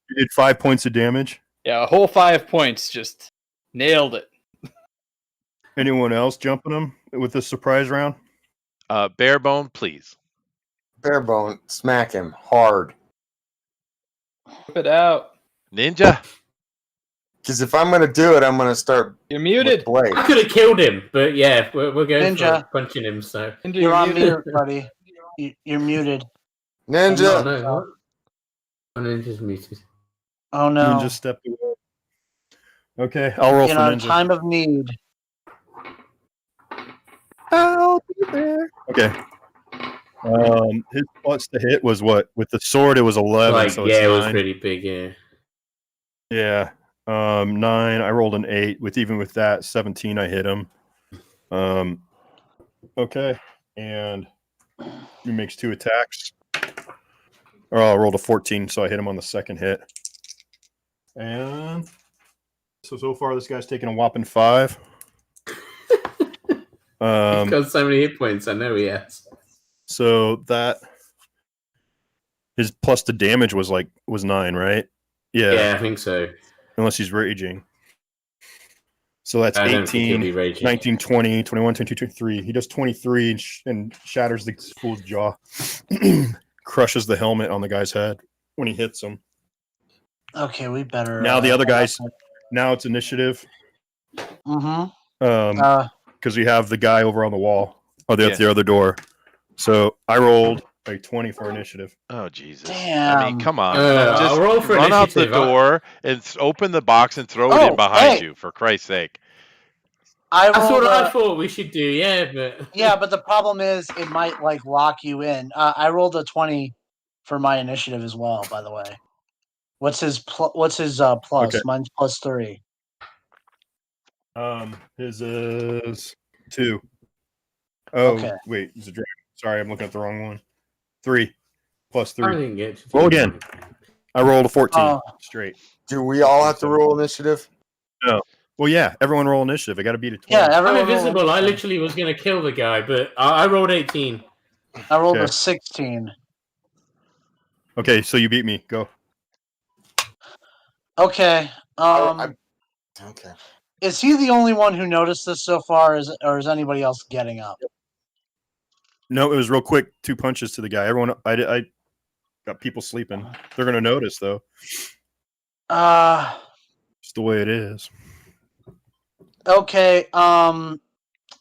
You did 5 points of damage. Yeah, a whole 5 points. Just nailed it. Anyone else jumping him with this surprise round? Barebone, please. Barebone, smack him hard. Whip it out. Ninja. Because if I'm going to do it, I'm going to start. You're muted. I could have killed him, but yeah, we're going Ninja. for punching him. So you're on mute, buddy. You're muted. Ninja. Oh, no. Ninja's muted. Oh no. Ninja stepped away. Okay, I'll roll in for our ninja. time of need. I'll be there. Okay. His plus to hit was what? With the sword, it was 11. Like, so yeah, it's it was 9. pretty big. Yeah. Yeah. 9. I rolled an 8. Even with that 17, I hit him. Okay, and he makes 2 attacks. I rolled a 14, so I hit him on the second hit. And so far, this guy's taking a whopping 5. He's got so many hit points. I know he has. So that his plus to damage was 9, right? Yeah, I think so. Unless he's raging. So that's I 18, 19, 20, 21, 22, 23. He does 23 and shatters the fool's jaw. Crushes the helmet on the guy's head when he hits him. Okay, we better. Now the other guys. Now it's initiative. Because we have the guy over on the wall. Oh, that's the other door. So I rolled a 20 for initiative. Oh, Jesus. Damn. I mean, come on. Just I'll roll for run out the door and open the box and throw it in behind you, for Christ's sake. That's what I thought we should do, but the problem is it might lock you in. I rolled a 20 for my initiative as well, by the way. What's his plus? Okay. Mine's +3. His is 2. Oh, okay. Wait, he's a dragon. Sorry, I'm looking at the wrong one. 3 plus 3. I didn't get to roll again. I rolled a 14 straight. Do we all have to roll initiative? No. Well, yeah, everyone roll initiative. I got to beat a 20. Yeah, I'm invisible. I literally was going to kill the guy, but I rolled 18. I rolled a 16. Okay, so you beat me. Go. Okay. Okay. Is he the only one who noticed this so far, or is anybody else getting up? No, it was real quick. 2 punches to the guy. Everyone, I got people sleeping. They're gonna notice though. Just the way it is. Okay. I'm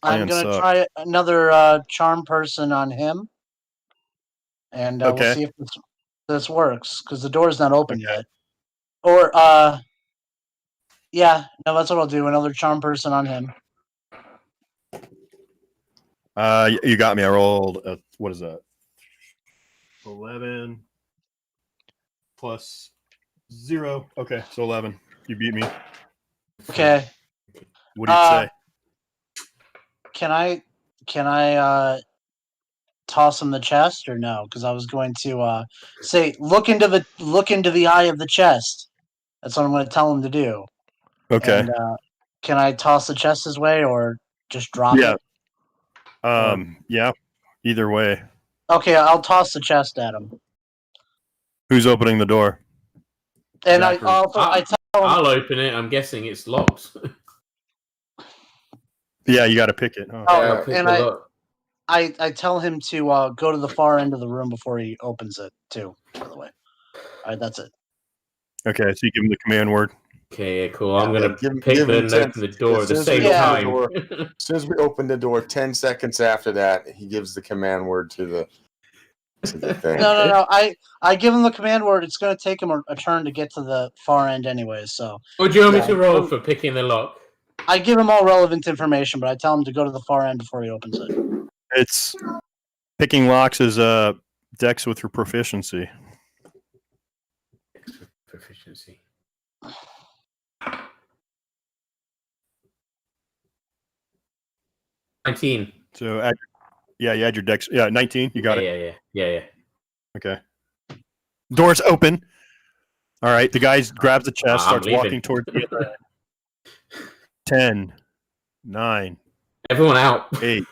gonna try another charm person on him, and we'll see if this works because the door's not open yet. Or yeah, no, that's what I'll do. Another charm person on him. You got me. I rolled. What is that? 11 plus 0. Okay, so 11. You beat me. Okay. What do you say? Can I toss him the chest or no? Because I was going to say look into the eye of the chest. That's what I'm going to tell him to do. Okay. And can I toss the chest his way or just drop it? Yeah. Either way. Okay, I'll toss the chest at him. Who's opening the door? And I tell him, I'll open it. I'm guessing it's locked. Yeah, you got to pick it. Huh? Oh, and I tell him to go to the far end of the room before he opens it too. By the way, all right, that's it. Okay, so you give him the command word. Okay, yeah, cool. I'm gonna pick and open the door at the same time. As soon as we open the door, 10 seconds after that, he gives the command word to the thing. No. I give him the command word. It's going to take him a turn to get to the far end anyway. So. What do you want me to roll for picking the lock? I give him all relevant information, but I tell him to go to the far end before he opens it. It's picking locks is Dex with your proficiency. Proficiency. 19. So you add your Dex. Yeah, 19. You got it. Yeah. Okay. Doors open. All right. The guy grabs the chest, starts walking towards the other end. 10, 9. Everyone out. 8.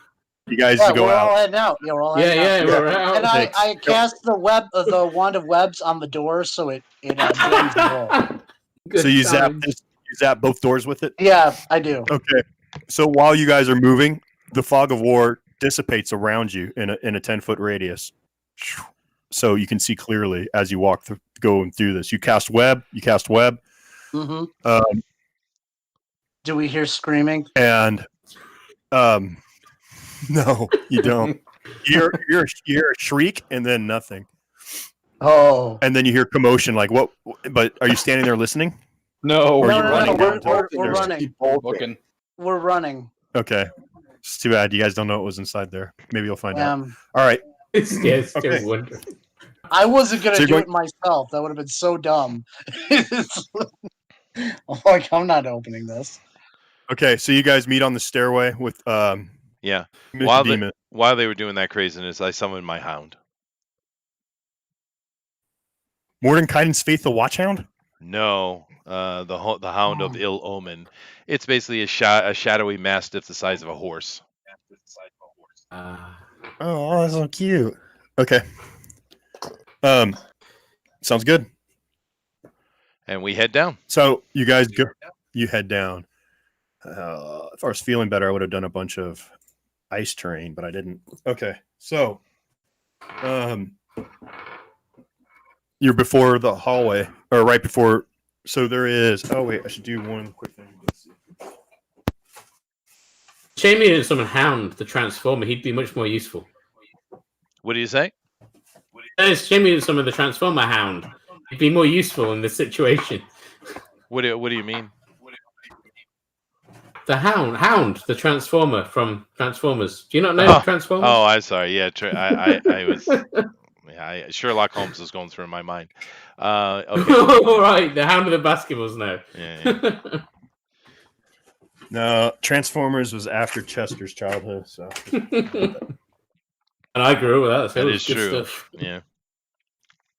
You guys go we're out. all heading out. Yeah, we're all heading out. We're out. And I cast the wand of webs on the door so it blends the door. So you zap both doors with it? Yeah, I do. Okay. So while you guys are moving, the fog of war dissipates around you in a 10-foot radius. So you can see clearly as you walk going through this. You cast web. Mm-hmm. Do we hear screaming? And no, you don't. you hear a shriek and then nothing. Oh. And then you hear commotion. Like what? But are you standing there listening? No, Or No, you no, running no, down we're running. Keep bolting. looking. We're running. Okay. It's too bad you guys don't know what was inside there. Maybe you'll find out. Um, All right. It's still Okay. wondering. I wasn't gonna So you're do going- it myself. That would have been so dumb. Like, I'm not opening this. Okay, so you guys meet on the stairway with Yeah. Mr. Demon. While they were doing that craziness, I summoned my hound. Mordenkainen's Faith the Watchhound? No, the Hound of Ill Omen. It's basically a shadowy mastiff the size of a horse. Oh, that's so cute. Okay. Sounds good. And we head down. So you guys go. You head down. If I was feeling better, I would have done a bunch of ice terrain, but I didn't. Okay, so you're before the hallway, or right before. So there is. Oh wait, I should do one quick thing. Let's see. Jamie and summon Hound, the Transformer. He'd be much more useful. What do you say? There's Jamie and summon the Transformer Hound. He'd be more useful in this situation. What do you mean? The Hound, the Transformer from Transformers. Do you not know Transformers? Oh, I'm sorry. Yeah, I was. Yeah, Sherlock Holmes was going through my mind. Okay. All right, the Hound of the Baskervilles now. Yeah. No, Transformers was after Chester's childhood, so. And I grew up with that. So That it was is good true. stuff. Yeah,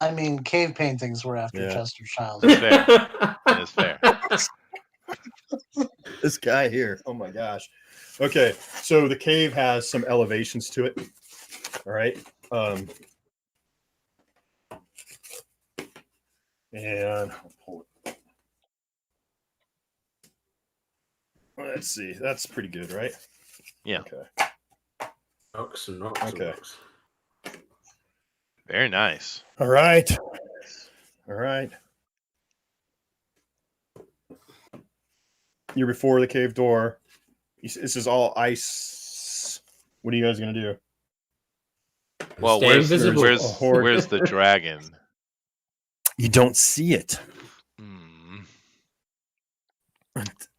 I mean, cave paintings were after Yeah. Chester's Child. that's fair. That's fair. This guy here. Oh my gosh. Okay, so the cave has some elevations to it. All right. And I'll pull it. Let's see. That's pretty good, right? Yeah. Okay. Rocks and rocks. Okay. And rocks. Very nice. All right. All right. You're before the cave door. This is all ice. What are you guys gonna do? Well, Stay invisible. where's the dragon? You don't see it. Hmm.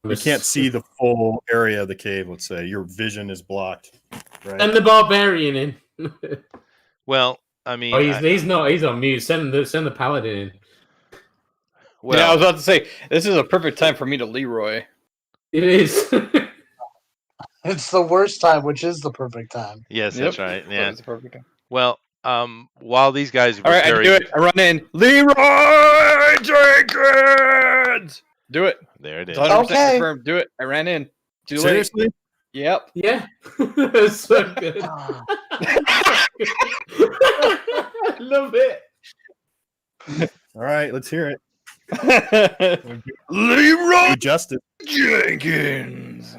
You can't see the full area of the cave. Let's say your vision is blocked. Right. And the barbarian in. Well, I mean, Oh, he's not. He's on mute. Send the paladin in. well, Yeah, I was about to say this is a perfect time for me to Leroy. It is. It's the worst time, which is the perfect time. yes, Yep. that's right. Yeah. It's the perfect time. Well, while these guys were All right, I can do it. I run in. Leroy Jenkins. Do it. There it It's is. 100% Okay. confirmed. Do it. I ran in. Too late. Seriously? Yep. Yeah. It's so good. Ah, Love it. All right, let's hear it. Leroy Justice. Jenkins.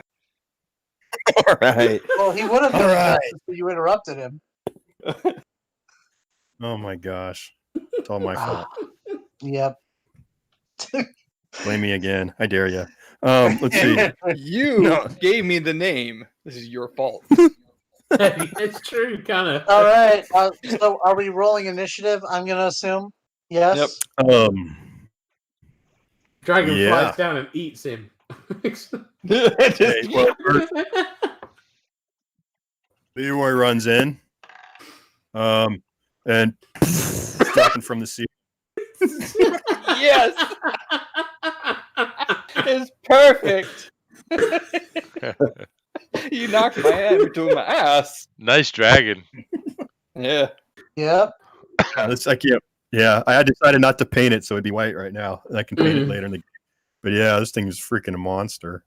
All right. well, he would have done All right. that, but you interrupted him. Oh my gosh. It's all my fault. Yep. Blame me again. I dare you. Let's see. You No. gave me the name. This is your fault. It's true, kind of. All right. So, are we rolling initiative? I'm gonna assume. Yes. Yep. Dragon Yeah. flies down and eats him. Okay, well, Leroy runs in. And dropping from the sea. Yes. It's perfect. You knocked my head between my ass. Nice dragon. Yeah. Yep. I can't. Yeah, I decided not to paint it, so it'd be white right now. And I can paint it later in the game. But yeah, this thing is freaking a monster.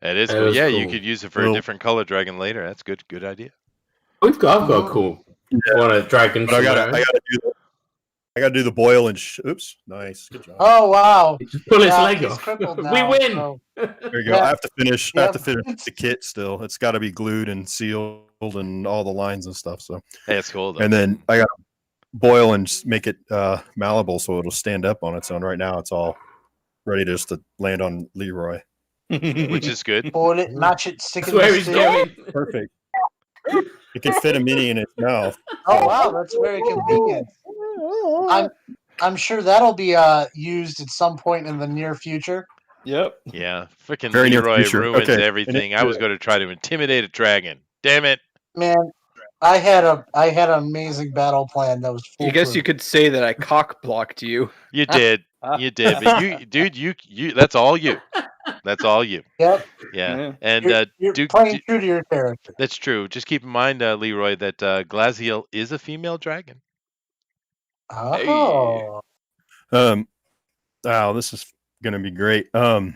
It is. That Cool. is Yeah, cool. you could use it for a Well- different color dragon later. That's good. Good idea. I've got a cool. What a dragon. But I gotta do the boil and oops, nice, good job. Oh wow. Just pull its Yeah, leg he's off. crippled We now, win. so- There you go. Yeah. I have to finish. I have to Yeah. finish the kit still. It's got to be glued and sealed and all the lines and stuff. So, Hey, that's cool though. and then I got to boil and make it malleable so it'll stand up on its own. Right now, it's all ready just to land on Leroy. Which is good. Boil it, match it, stick That's it in where the he's steel. going. Perfect. It can fit a mini in its mouth. Oh wow, that's very convenient. I'm sure that'll be used at some point in the near future. Yep. Yeah, freaking Very near Leroy future. ruins Okay. everything. I was going to try to intimidate a dragon. Damn it! Man, I had an amazing battle plan that was I foolproof. guess you could say that I cock blocked you. You did, but you. That's all you. That's all you. Yep. Yeah, and you're playing true to your character. That's true. Just keep in mind, Leroy, that Glaziel is a female dragon. Oh. Hey. Wow, this is gonna be great. So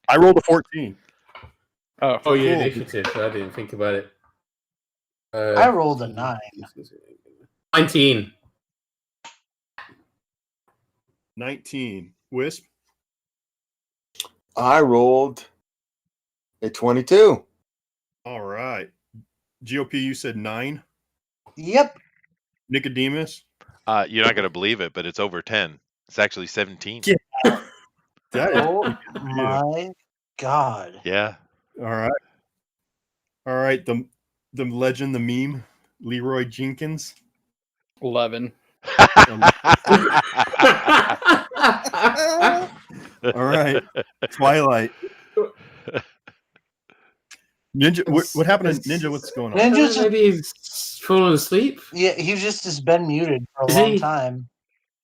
I rolled a 14. Oh, your initiative. I didn't think about it. I rolled a 9. 19. 19. Wisp? I rolled a 22. All right. GOP, you said 9? Yep. Nicodemus? You're not going to believe it, but it's over 10. It's actually 17. Yeah. Oh my God. Yeah. All right. All right. The legend, the meme, Leroy Jenkins. 11. All right. Twilight. Ninja, what happened to Ninja? What's going on? Ninja's maybe he's fallen asleep. Yeah, he just has been muted for a long time.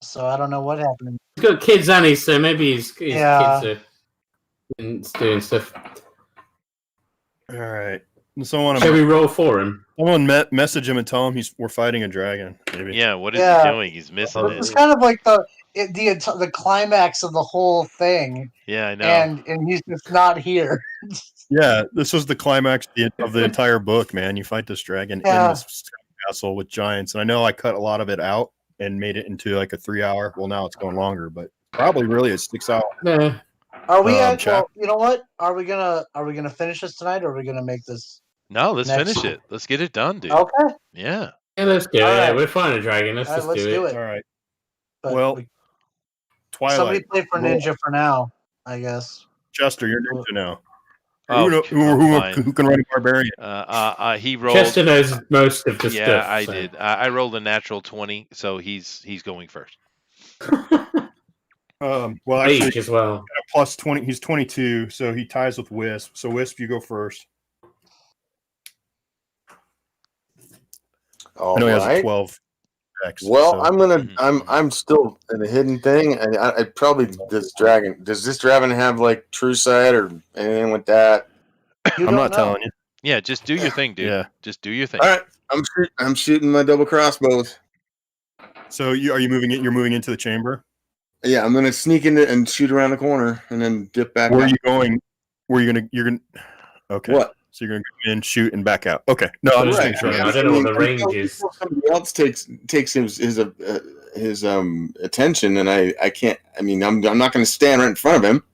So I don't know what happened. He's got kids, Annie, so maybe his kids are doing stuff. All right. Someone Shall we roll for him? Someone message him and tell him we're fighting a dragon. Maybe. Yeah, what is he doing? He's missing it. It's kind of like the climax of the whole thing. Yeah, I know. And he's just not here. Yeah, this was the climax of the entire book, man. You fight this dragon in this castle with giants. And I know I cut a lot of it out and made it into like a 3-hour. Well, now it's going longer, but probably really a 6-hour. Yeah. Are we well, you know what? Are we gonna finish this tonight, or are we gonna make this? No, let's finish it. Let's get it done, dude. Okay. Yeah. Yeah, let's do it. Right. We're fighting a dragon. Let's just do it. All right. But well, Twilight. Somebody play for Ninja for now, I guess. Chester, you're Ninja now. Oh, who can run a barbarian? He rolled. Chester knows most of the stuff. Yeah, I did. I rolled a natural 20, so he's going first. Well, actually, as well. Plus 20. He's 22, so he ties with Wisp. So Wisp, you go first. I know he has a 12. Well, so. I'm still in a hidden thing, and I probably does this dragon have like true sight or anything with that? I'm not telling you. Yeah, just do your thing, dude. Yeah, just do your thing. All right, I'm shooting my double crossbows. So are you moving it? You're moving into the chamber. Yeah, I'm gonna sneak in and shoot around the corner and then dip back. Where are you going? You're gonna. Okay. What? So you're gonna go in, shoot, and back out. Okay. No, I'm just making sure. I don't know what the range is. Somebody else takes his attention, and I can't. I mean, I'm not going to stand right in front of him.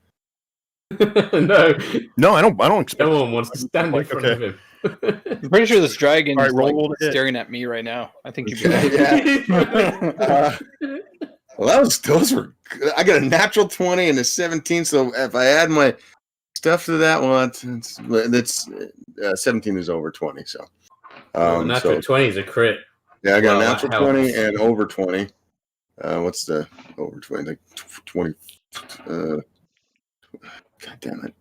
No, I don't expect. No one wants to stand in front of him. I'm pretty sure this dragon is staring at me right now. I think you'd be right. Well, those were. I got a natural 20 and a 17. So if I add my stuff to that one, that's 17 is over 20. So natural 20 is a crit. Yeah, I got a natural 20 and over 20. What's the over 20? Like 20. God damn it.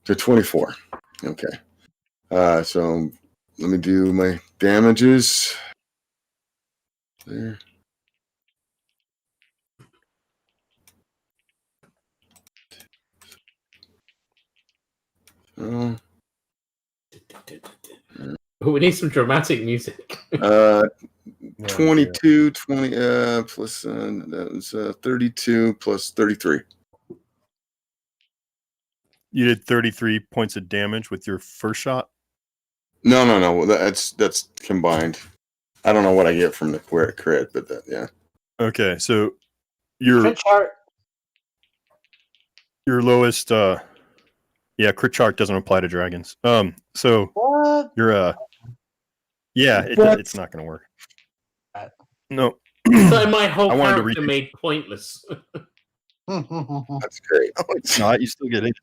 To 24. Okay. So let me do my damages. There. We need some dramatic music. 22, 20 plus that was 32 plus 33. You did 33 points of damage with your first shot? No. That's combined. I don't know what I get from the crit, but yeah. Okay, so your lowest crit chart doesn't apply to dragons. So what? You're it's not going to work. No. So my whole character made pointless. That's great. Oh, it's not. You still get it.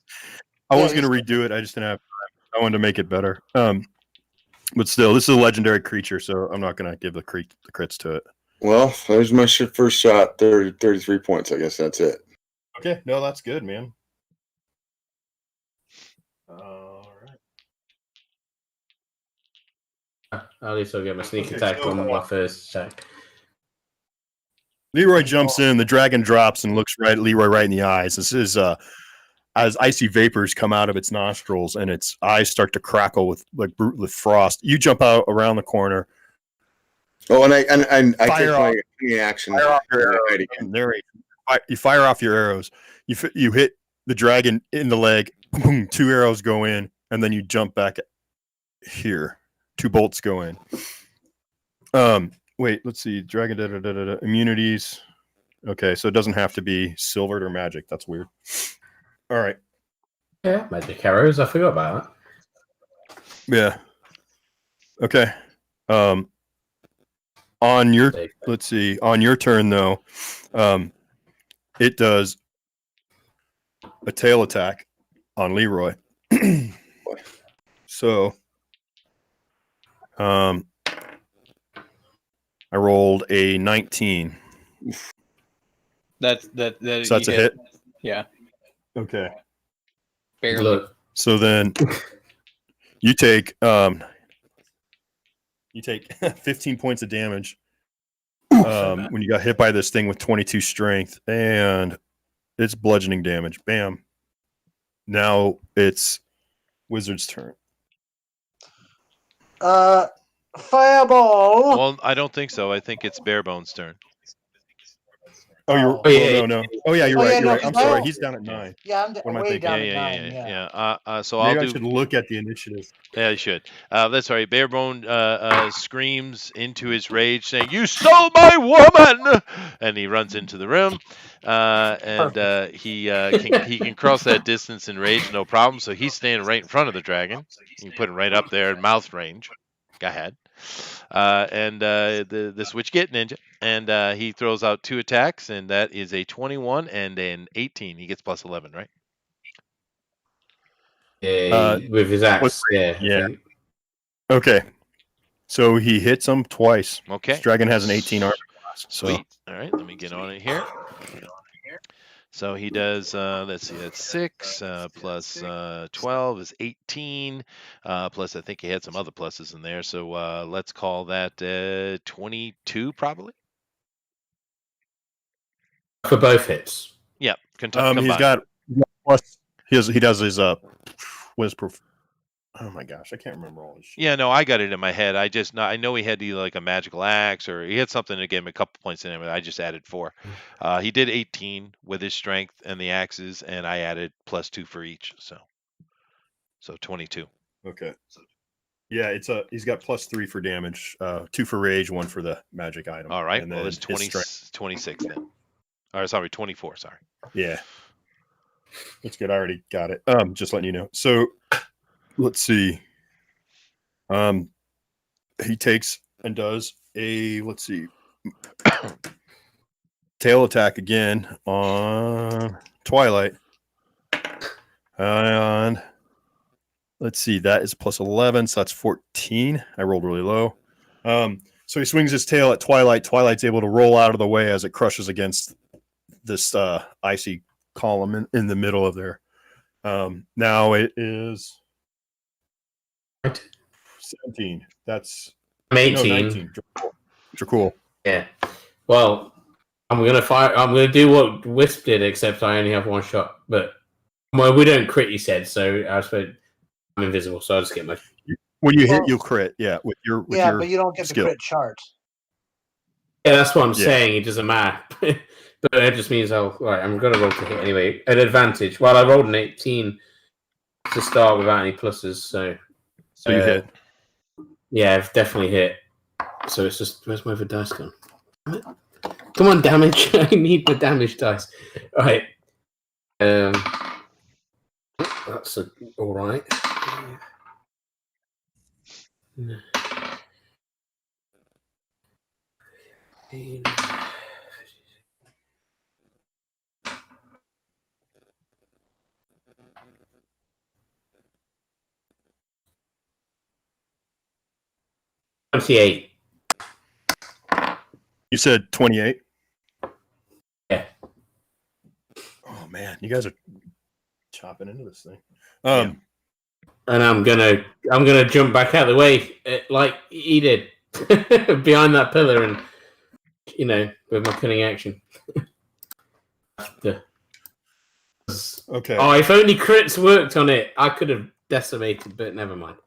I was going to redo it. I just didn't have time. I wanted to make it better. But still, this is a legendary creature, so I'm not going to give the crits to it. Well, there's my first shot. 33 points. I guess that's it. Okay, no, that's good, man. All right. At least I'll get my sneak attack on my first check. Leroy jumps in. The dragon drops and looks Leroy right in the eyes. This is as icy vapors come out of its nostrils and its eyes start to crackle with frost. You jump out around the corner. Oh, and I take my action. Fire off your arrows. You fire off your arrows. You hit the dragon in the leg. Boom, 2 arrows go in, and then you jump back here. 2 bolts go in. Wait, let's see. Dragon immunities. Okay, so it doesn't have to be silvered or magic. That's weird. All right. Yeah, magic arrows. I forgot about that. Yeah. Okay. On your turn though, it does a tail attack on Leroy. So, I rolled a 19. That's a hit. Yeah. Okay. Barely. So then you take 15 points of damage when you got hit by this thing with 22 strength, and it's bludgeoning damage. Bam. Now it's Wizard's turn. Fireball. Well, I don't think so. I think it's Barebone's turn. Oh, you're no. Oh, yeah, you're right. You're right. I'm sorry. He's down at 9. Yeah, I'm way down at 9. Yeah. So maybe I should look at the initiative. Yeah, you should. That's right. Barebone screams into his rage, saying, "You stole my woman!" And he runs into the room, and he can cross that distance in rage, no problem. So he's standing right in front of the dragon. You can put him right up there in mouth range. Go ahead. And the switch get ninja, and he throws out 2 attacks, and that is a 21 and an 18. He gets plus 11, right? With his axe. Yeah. Okay. So he hits him twice. Okay. This dragon has an 18 armor class. Sweet. All right, let me get on it here. So he does, let's see, that's 6 plus 12 is 18. Plus, I think he had some other pluses in there. So let's call that 22 probably. For both hits. Yeah. He's got plus. He does his proof. Oh my gosh, I can't remember all this shit. Yeah, no, I got it in my head. I know he had either like a magical axe or he had something that gave him a couple points in it. I just added 4. He did 18 with his strength and the axes, and I added plus 2 for each. So 22. Okay. Yeah, he's got plus 3 for damage, 2 for rage, 1 for the magic item. All right. And well, it's 26 then. Or sorry, 24. Sorry. Yeah. That's good. I already got it. Just letting you know. So let's see. He takes and does a tail attack again on Twilight. And let's see, that is plus 11, so that's 14. I rolled really low. So he swings his tail at Twilight. Twilight's able to roll out of the way as it crushes against this icy column in the middle of there. Now it is 17. That's 18. Dracul. Yeah. Well, I'm gonna do what Wisp did, except I only have 1 shot. But we don't crit, you said, so I'm invisible, so I'll just get my. When you hit, you'll crit. Yeah, with your but you don't get skill. the crit chart. Yeah, that's what I'm saying. It doesn't matter. But it just means I'm going to roll to hit anyway. At advantage. Well, I rolled an 18 to start without any pluses, so you hit. Yeah, I've definitely hit. So it's just, where's my other dice gone? Come on, damage. I need the damage dice. All right. That's all right. 28. You said 28? Yeah. Oh man, you guys are chopping into this thing. And I'm gonna jump back out of the way like he did behind that pillar, and with my cunning action. Okay. Oh, if only crits worked on it, I could have decimated, but never mind.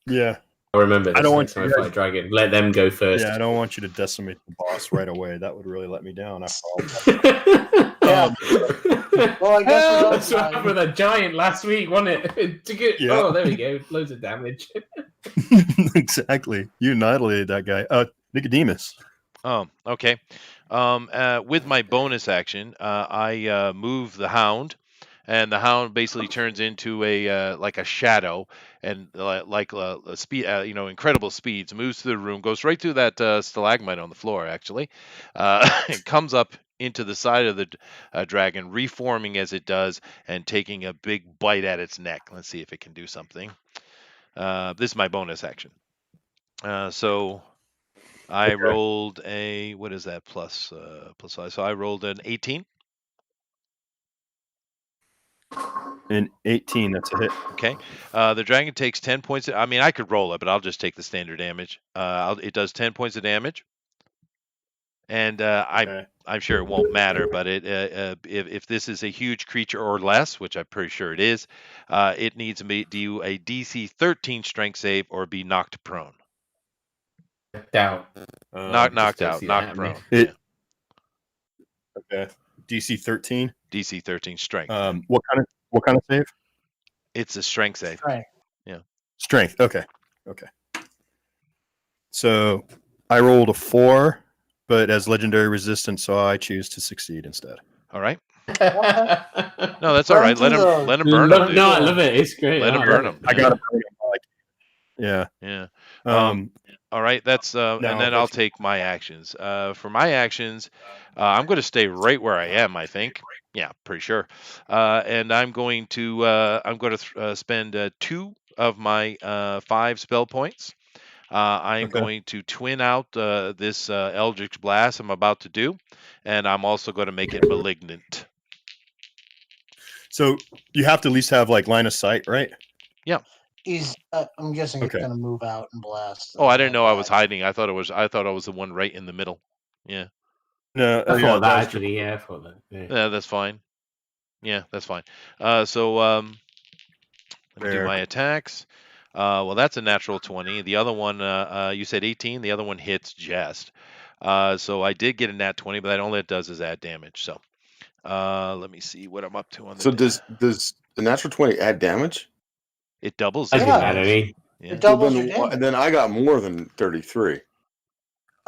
Yeah. I remember this I don't want next time I fight dragon. Let them go first. Yeah, I don't want you to decimate the boss right away. That would really let me down. Yeah. Well, I guess we're that's what happened with a giant last week, wasn't it? Yeah. Oh, there we go. Loads of damage. Exactly. You annihilated that guy. Nicodemus. Oh, okay. With my bonus action, I move the hound, and the hound basically turns into a like a shadow, and like a speed, incredible speeds, moves through the room, goes right through that stalagmite on the floor, actually, and comes up into the side of the dragon, reforming as it does, and taking a big bite at its neck. Let's see if it can do something. This is my bonus action. So I rolled a, what is that, plus 5? So I rolled an 18. An 18, that's a hit. Okay. The dragon takes 10 points. I mean, I could roll it, but I'll just take the standard damage. It does 10 points of damage. And I'm sure it won't matter, but if this is a huge creature or less, which I'm pretty sure it is, it needs to do a DC 13 strength save or be knocked prone. Knocked out. Knocked out. Knocked prone. Okay. DC 13. DC 13 strength. What kind of save? It's a strength save. Right. Yeah. Strength. Okay. So I rolled a 4, but as legendary resistance, so I choose to succeed instead. All right. No, that's all right. Let him burn them. No, I love it. It's great. Let him burn them. I got to burn them. Yeah. All right. That's and then I'll take my actions. For my actions, I'm going to stay right where I am. I think. Yeah, pretty sure. And I'm going to spend 2 of my 5 spell points. I'm going to twin out this Eldritch Blast I'm about to do, and I'm also going to make it malignant. So you have to at least have like line of sight, right? Yeah. I'm guessing he's going to move out and blast. Oh, I didn't know I was hiding. I thought I was the one right in the middle. Yeah. No, I thought that actually. Yeah, I thought that. Yeah, that's fine. Yeah, that's fine. So let me do my attacks. Well, that's a natural 20. The other one, you said 18. The other one hits just. So I did get a nat 20, but all it does is add damage. So let me see what I'm up to on the. So does the natural 20 add damage? It doubles. Doesn't matter. Yeah. It doubles your damage. And then I got more than 33.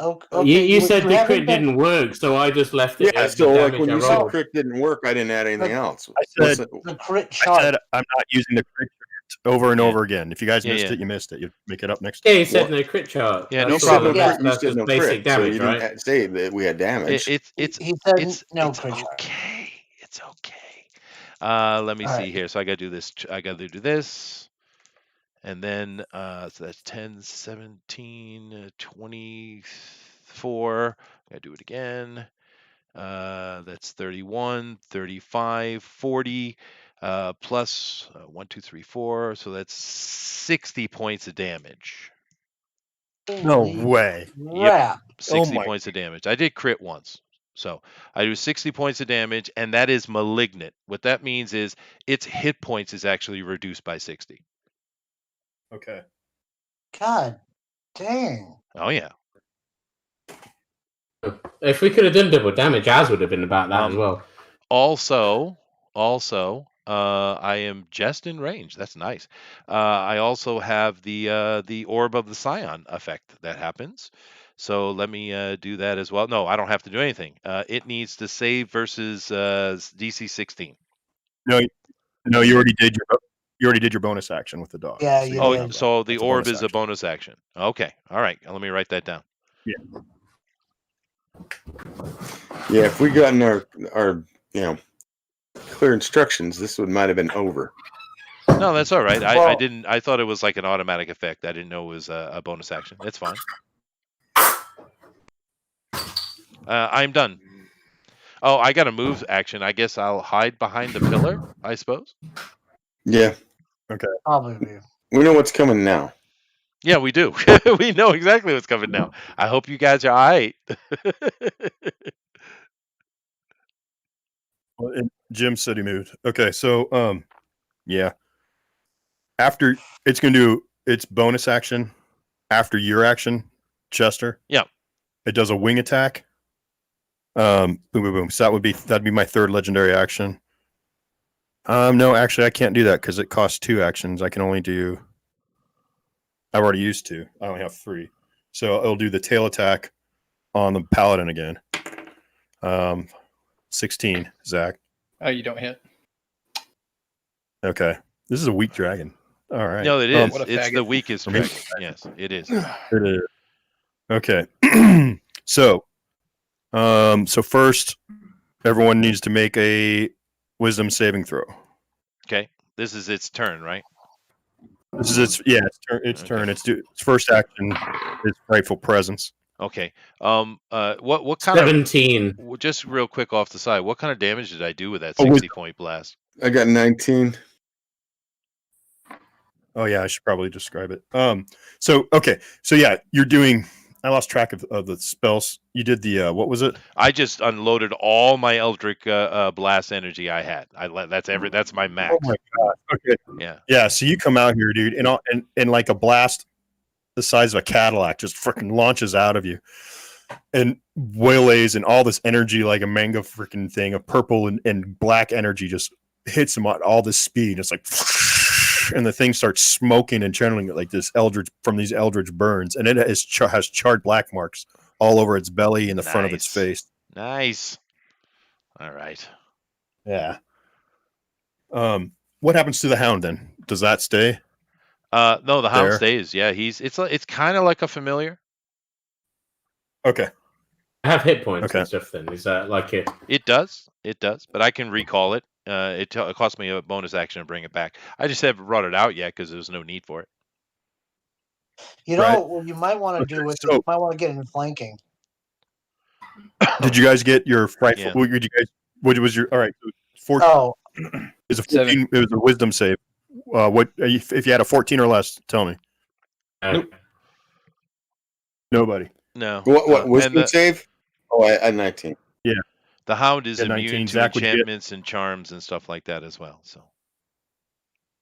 Okay, you said the crit didn't work, so I just left it. Yeah, so like when you said crit didn't work, I didn't add anything else. I said the crit chart. I said I'm not using the crit chart over and over again. If you guys missed it, you missed it. You make it up next time. Yeah, you said no crit chart. Yeah, no problem. You said no basic crit, damage, so you right? didn't say that we had damage. He said no crit chart. Okay. It's okay. Let me see here. So I got to do this. Do this. And then, so that's 10, 17, 24. I do it again. That's 31, 35, 40, plus 1, 2, 3, 4. So that's 60 points of damage. No way. Yep, 60 points of damage. I did crit once. So I do 60 points of damage, and that is malignant. What that means is its hit points is actually reduced by 60. Okay. God dang. Oh, yeah. If we could have done double damage, ours would have been about that as well. Also, I am just in range. That's nice. I also have the Orb of the Scion effect that happens. So let me do that as well. No, I don't have to do anything. It needs to save versus DC 16. No, you already did your bonus action with the dog. Yeah. So the orb is a bonus action. Okay. All right. Let me write that down. Yeah. Yeah, if we got in our clear instructions, this might have been over. No, that's all right. I Well- didn't. I thought it was like an automatic effect. I didn't know it was a bonus action. It's fine. I'm done. Oh, I got a move action. I guess I'll hide behind the pillar, I suppose. Yeah. Okay. Probably. We know what's coming now. Yeah, we do. We know exactly what's coming now. I hope you guys are all right. Well, Jim said he moved. Okay, so yeah. After it's going to do its bonus action after your action, Chester. Yeah. It does a wing attack. Boom, boom, boom. So that'd be my third legendary action. No, actually, I can't do that because it costs 2 actions. I can only do. I've already used 2. I only have 3. So it'll do the tail attack on the paladin again. 16, Zach. Oh, you don't hit. Okay, this is a weak dragon. All right. No, it is. What a It's faggot. the weakest dragon. Yes, it is. It is. Okay. So first, everyone needs to make a wisdom saving throw. Okay, this is its turn, right? This is its turn. Its first action is frightful presence. Okay. What kind 17. of? Just real quick off the side, what kind of damage did I do with that Oh, 60-point blast? I got 19. Oh yeah, I should probably describe it. So yeah, you're doing. I lost track of the spells. You did the what was it? I just unloaded all my Eldritch blast energy I had. That's my max. Oh my god. Okay. Yeah. Yeah. So you come out here, dude, and like a blast the size of a Cadillac just freaking launches out of you, and waylays and all this energy like a manga freaking thing of purple and black energy just hits him at all this speed. It's like. And the thing starts smoking and channeling like this these eldritch burns, and it has charred black marks all over its belly and the front of its face. Nice. All right. Yeah. What happens to the hound then? Does that stay? No, the hound there? stays. Yeah, it's kind of like a familiar. Okay. I have hit points and stuff. Then is that like it? It does, but I can recall it. It cost me a bonus action to bring it back. I just haven't brought it out yet because there's no need for it. You know what you might want to do with it? You might want to get in flanking. Did you guys get your frightful? Yeah. What was your? All right. So 14. Oh, it was a 14. It was a wisdom save. What if you had a 14 or less? Tell me. Nope. Nobody. No. What wisdom save? Oh, I 19. Yeah. The hound is immune 19. to Zach, enchantments and charms and stuff like that as well. So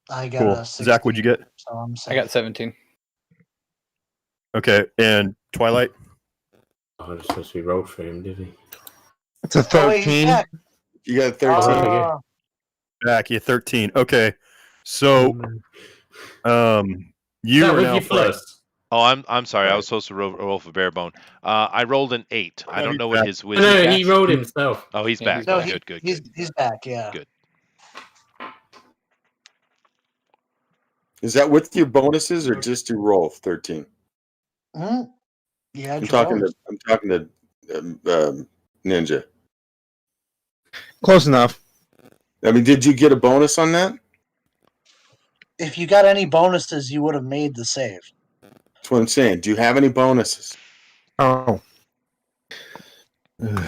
I got cool. Zach, what'd you get? So I got 17. Okay, and Twilight. Oh, it's supposed to be rolled for him, did he? It's a 13. You got 13. Back, you 13. Okay, so you are now first. Oh, I'm sorry. Right. I was supposed to roll for Barebone. I rolled an 8. I don't know what his wisdom. No, he rolled himself. Oh, he's back. No, good. He's back. Yeah. Good. Is that with your bonuses or just your roll 13? Mm-hmm. Yeah, I'm talking to Ninja. Close enough. I mean, did you get a bonus on that? If you got any bonuses, you would have made the save. That's what I'm saying. Do you have any bonuses? Oh. Okay.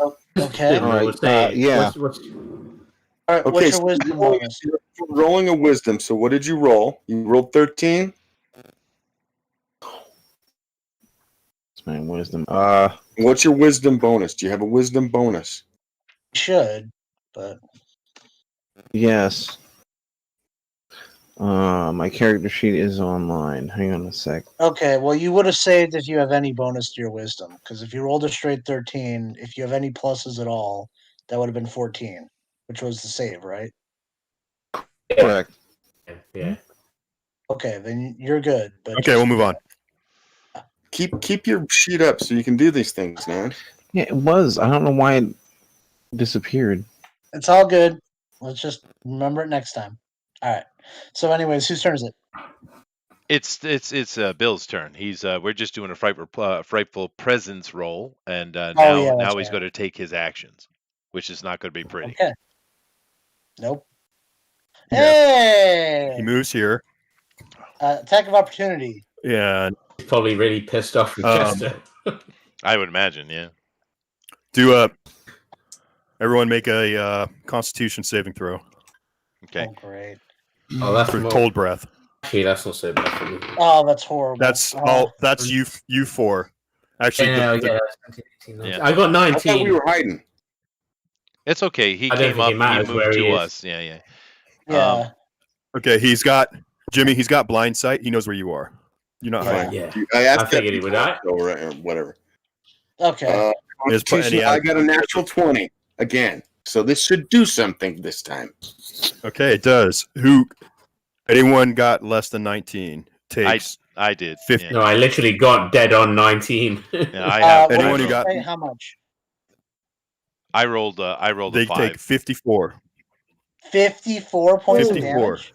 All right. Yeah. All right. Okay. What's your wisdom bonus? You're rolling a wisdom. So what did you roll? You rolled 13. It's my wisdom. What's your wisdom bonus? Do you have a wisdom bonus? Should, but yes. My character sheet is online. Hang on a sec. Okay, well, you would have saved if you have any bonus to your wisdom, because if you rolled a straight 13, if you have any pluses at all, that would have been 14, which was the save, right? Correct. Yeah. Okay, then you're good. But okay, we'll move on. Keep your sheet up so you can do these things, man. Yeah, it was. I don't know why it disappeared. It's all good. Let's just remember it next time. All right. So, anyways, whose turn is it? It's Bill's turn. We're just doing a frightful presence roll, and now he's going to take his actions, which is not going to be pretty. Okay. Nope. Yeah. Hey! He moves here. Attack of opportunity. Yeah. He's probably really pissed off with Chester. I would imagine, yeah. Do everyone make a Constitution saving throw. Okay. Oh, great. Oh, that's For more... cold breath. Actually, that's not so bad for me. Oh, that's horrible. That's all. That's you four. Actually, Yeah. I got 19. I thought we were hiding. It's okay. He I don't came think up. it matters He where moved he to is. us. Yeah. Yeah. Okay, he's got Jimmy. He's got blind sight. He knows where you are. You're not hiding. Yeah. I asked figured he would. Whatever. Okay. I got a natural 20 again, so this should do something this time. Okay, it does. Anyone got less than 19 takes. I did. 50. Yeah. No, I literally got dead on 19. Yeah, I have. Anyone who got how much? I rolled a 5. They take 54. 54 points of 54. damage.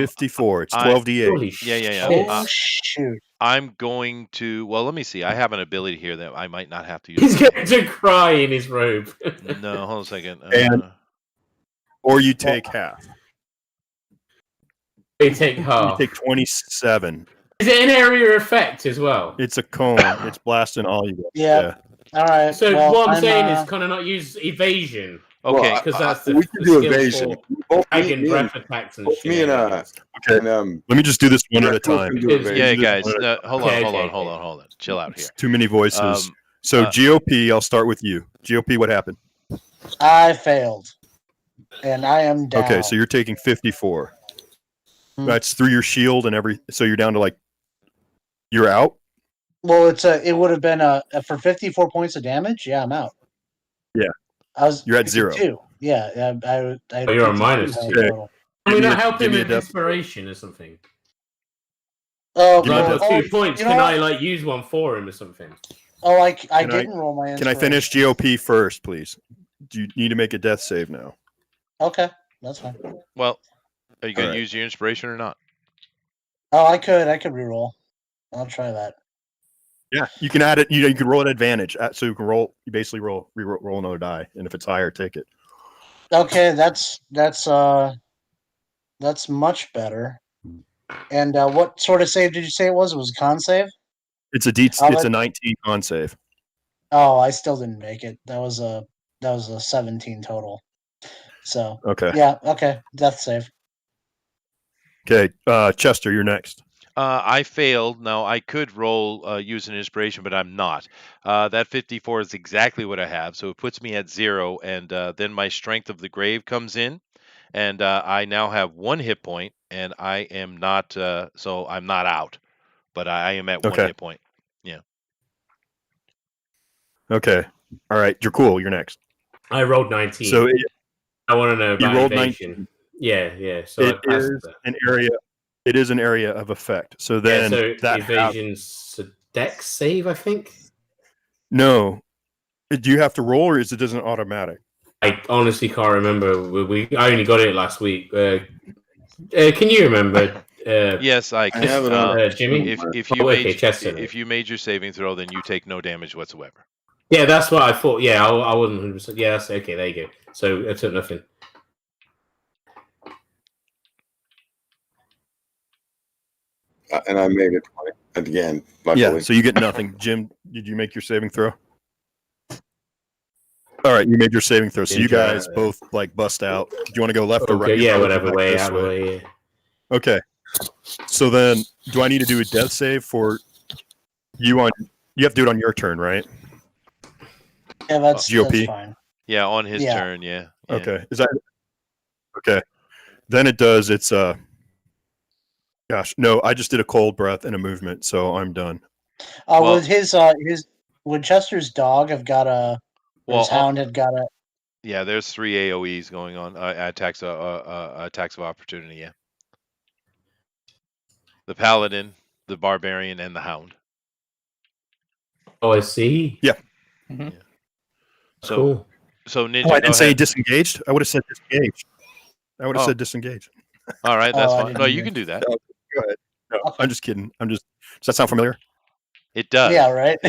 54. It's 12d8. Yeah. Oh shoot! I'm going to. Well, let me see. I have an ability here that I might not have to use. He's getting to cry in his robe. No, hold on a second. Or you take half. They take half. You take 27. Is it an area effect as well? It's a cone. It's blasting all you got. Yeah. All right. So what I'm saying is, kind of not use evasion. Okay, because that's we can do evasion. Both breath attacks and shit. Okay. Let me just do this one at a time. Yeah, guys. Hold on. Chill out here. Too many voices. So GOP, I'll start with you. GOP, what happened? I failed, and I am down. Okay, so you're taking 54. That's through your shield and so you're down to you're out? Well, it would have been for 54 points of damage. Yeah, I'm out. Yeah. You're at 0. Yeah, you're on -2. Okay. I mean, help him with inspiration or something. Oh, I've got 2 points. Can I use one for him or something? Oh, I didn't roll my. Can I finish GOP first, please? Do you need to make a death save now? Okay, that's fine. Well, are you going to use your inspiration or not? Oh, I could reroll. I'll try that. Yeah, you can add it. You can roll at advantage, so you can roll. You basically roll another die, and if it's higher, take it. Okay, that's much better. And what sort of save did you say it was? It was a con save? It's a 19 con save. Oh, I still didn't make it. That was a 17 total. So okay. Yeah, okay. Death save. Okay, Chester, you're next. I failed. Now I could roll use an inspiration, but I'm not. That 54 is exactly what I have, so it puts me at 0, and then my strength of the grave comes in, and I now have 1 hit point, and I am not. So I'm not out, but I am at 1 hit point. Yeah. Okay. All right. You're cool. You're next. I rolled 19. So I want to know about you rolled evasion. 19. Yeah. So it is an area. It is an area of effect. So then that evasion's a dex save, I think. No. Do you have to roll, or is it doesn't automatic? I honestly can't remember. I only got it last week. Can you remember? Yes, I can. I have it Jimmy. If you made your saving throw, then you take no damage whatsoever. Yeah, that's what I thought. Yeah, I wasn't 100%. Yeah, that's okay. There you go. So I took nothing. And I made it 20 again. Luckily. Yeah, so you get nothing. Jim, did you make your saving throw? All right, you made your saving throw. So you guys both bust out. Do you want to go left or right? Yeah, whatever way. Out of the way. Yeah. Okay. So then, do I need to do a death save for you on? You have to do it on your turn, right? Yeah, that's GOP. That's fine. Yeah, on his turn. Yeah. Okay. Is that okay? Then it does. It's Gosh, no! I just did a cold breath and a movement, so I'm done. Would Chester's dog have got a? His hound had got a. Yeah, there's 3 AOE's going on. Attacks of opportunity. Yeah. The paladin, the barbarian, and the hound. Oh, I see. Yeah. Mm-hmm. Yeah. So, cool. So Ninja. Oh, I didn't say disengaged. I would have said disengaged. I would have said disengaged. All right, that's fine. No, you can do that. No, go ahead. No, I'm just kidding. Does that sound familiar? It does. Yeah, right.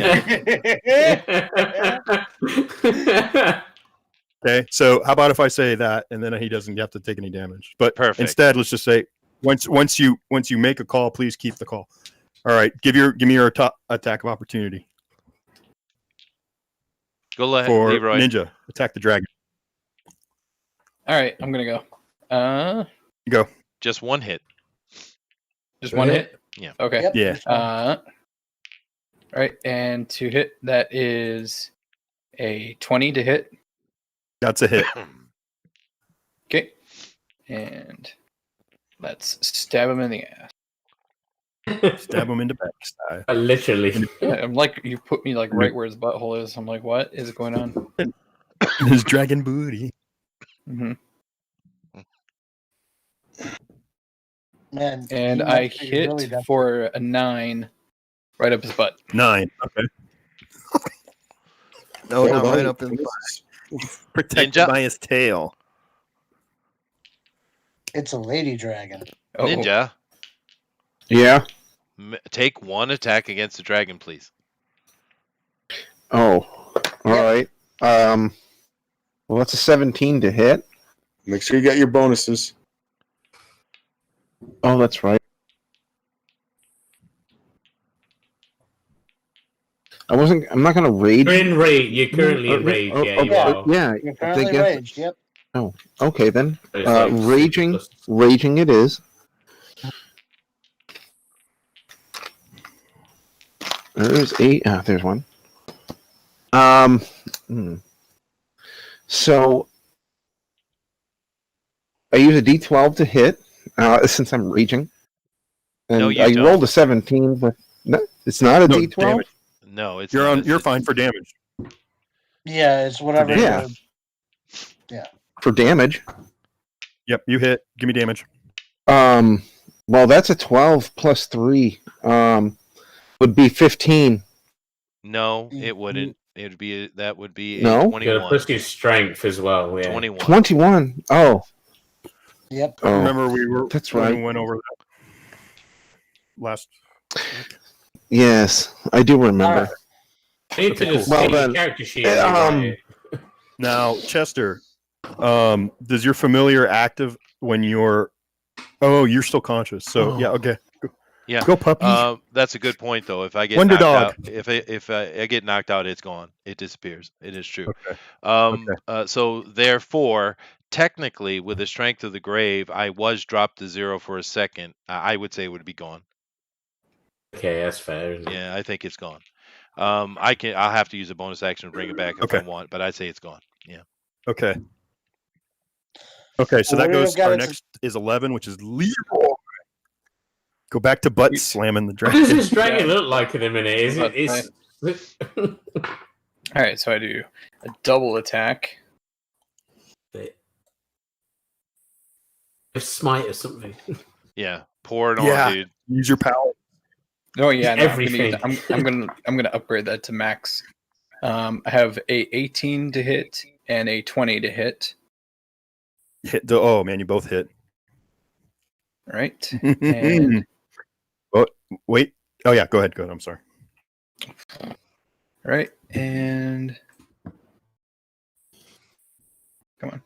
Okay, so how about if I say that, and then he doesn't have to take any damage? But instead, let's just say once you make a call, please keep the call. All right, give me your attack of opportunity. Go ahead, for Leroy. Ninja. Attack the dragon. All right, I'm gonna go. Go. Just one hit. Just one hit. Yeah. Okay. Yep, Yeah. just one. Right, and to hit, that is a 20 to hit. That's a hit. Okay. And let's stab him in the ass. Stab him in the backside. Literally. Yeah, I'm like, you put me like right where his butthole is. I'm like, what is going on? His dragon booty. Mm-hmm. Man, And he I must be hit really dumb. for a 9 right up his butt. 9. Okay. No, Well not done. right up his butt. Protected by his tail. It's a lady dragon. Oh. Ninja, Yeah. take one attack against the dragon, please. Oh. All right. Well, that's a 17 to hit. Make sure you got your bonuses. Oh, that's right. I'm not going to rage. You're in rage. You're currently in rage. Yeah, you are. Yeah. You're I currently guess- raged, yep. Oh, okay then. It's like Raging. 6 plus- Raging it is. There's 8. There's 1. So I use a D12 to hit since I'm raging, and No, you I don't. rolled a 17. But no, it's not a No, D12. damage. No, it's You're not. on. You're fine for damage. Yeah, it's whatever. Yeah. For damage. Yep, you hit. Give me damage. Well, that's a 12 plus 3. Would be 15. No, it wouldn't. It would be that would be a No? You 21. gotta plus your strength as well. Yeah. 21. 21. Oh. Yep. Oh. Remember, we right. went over that last. Yes, I do remember. I need to Okay, just cool. see Well, the then, character sheet. Now, Chester, does your familiar active when you're? Oh, you're still conscious. So yeah, okay. Yeah. Go puppy. That's a good point, though. If I get Wonder knocked dog. out, if I get knocked out, it's gone. It disappears. It is true. Okay. So therefore, technically, with the strength of the grave, I was dropped to 0 for a second. I would say it would be gone. Okay, that's fair. Isn't it? Yeah, I think it's gone. I'll have to use a bonus action to bring it back if I want, but I'd say it's gone. Yeah. Okay. Okay, so Well, that we goes. got Our it to- next is 11, which is Leroy. Go back to butt slamming the What dragon. does this dragon look like in a minute? Is it? It's... All right, so I do a double attack. A smite or something. Yeah. Pour it on, Yeah. dude. Use your power. Oh yeah, no, Everything. I'm gonna upgrade that to max. I have a 18 to hit and a 20 to hit. Hit the. Oh man, you both hit. All right, and Oh wait. Oh yeah. Go ahead. Go ahead. I'm sorry. all right, and come on.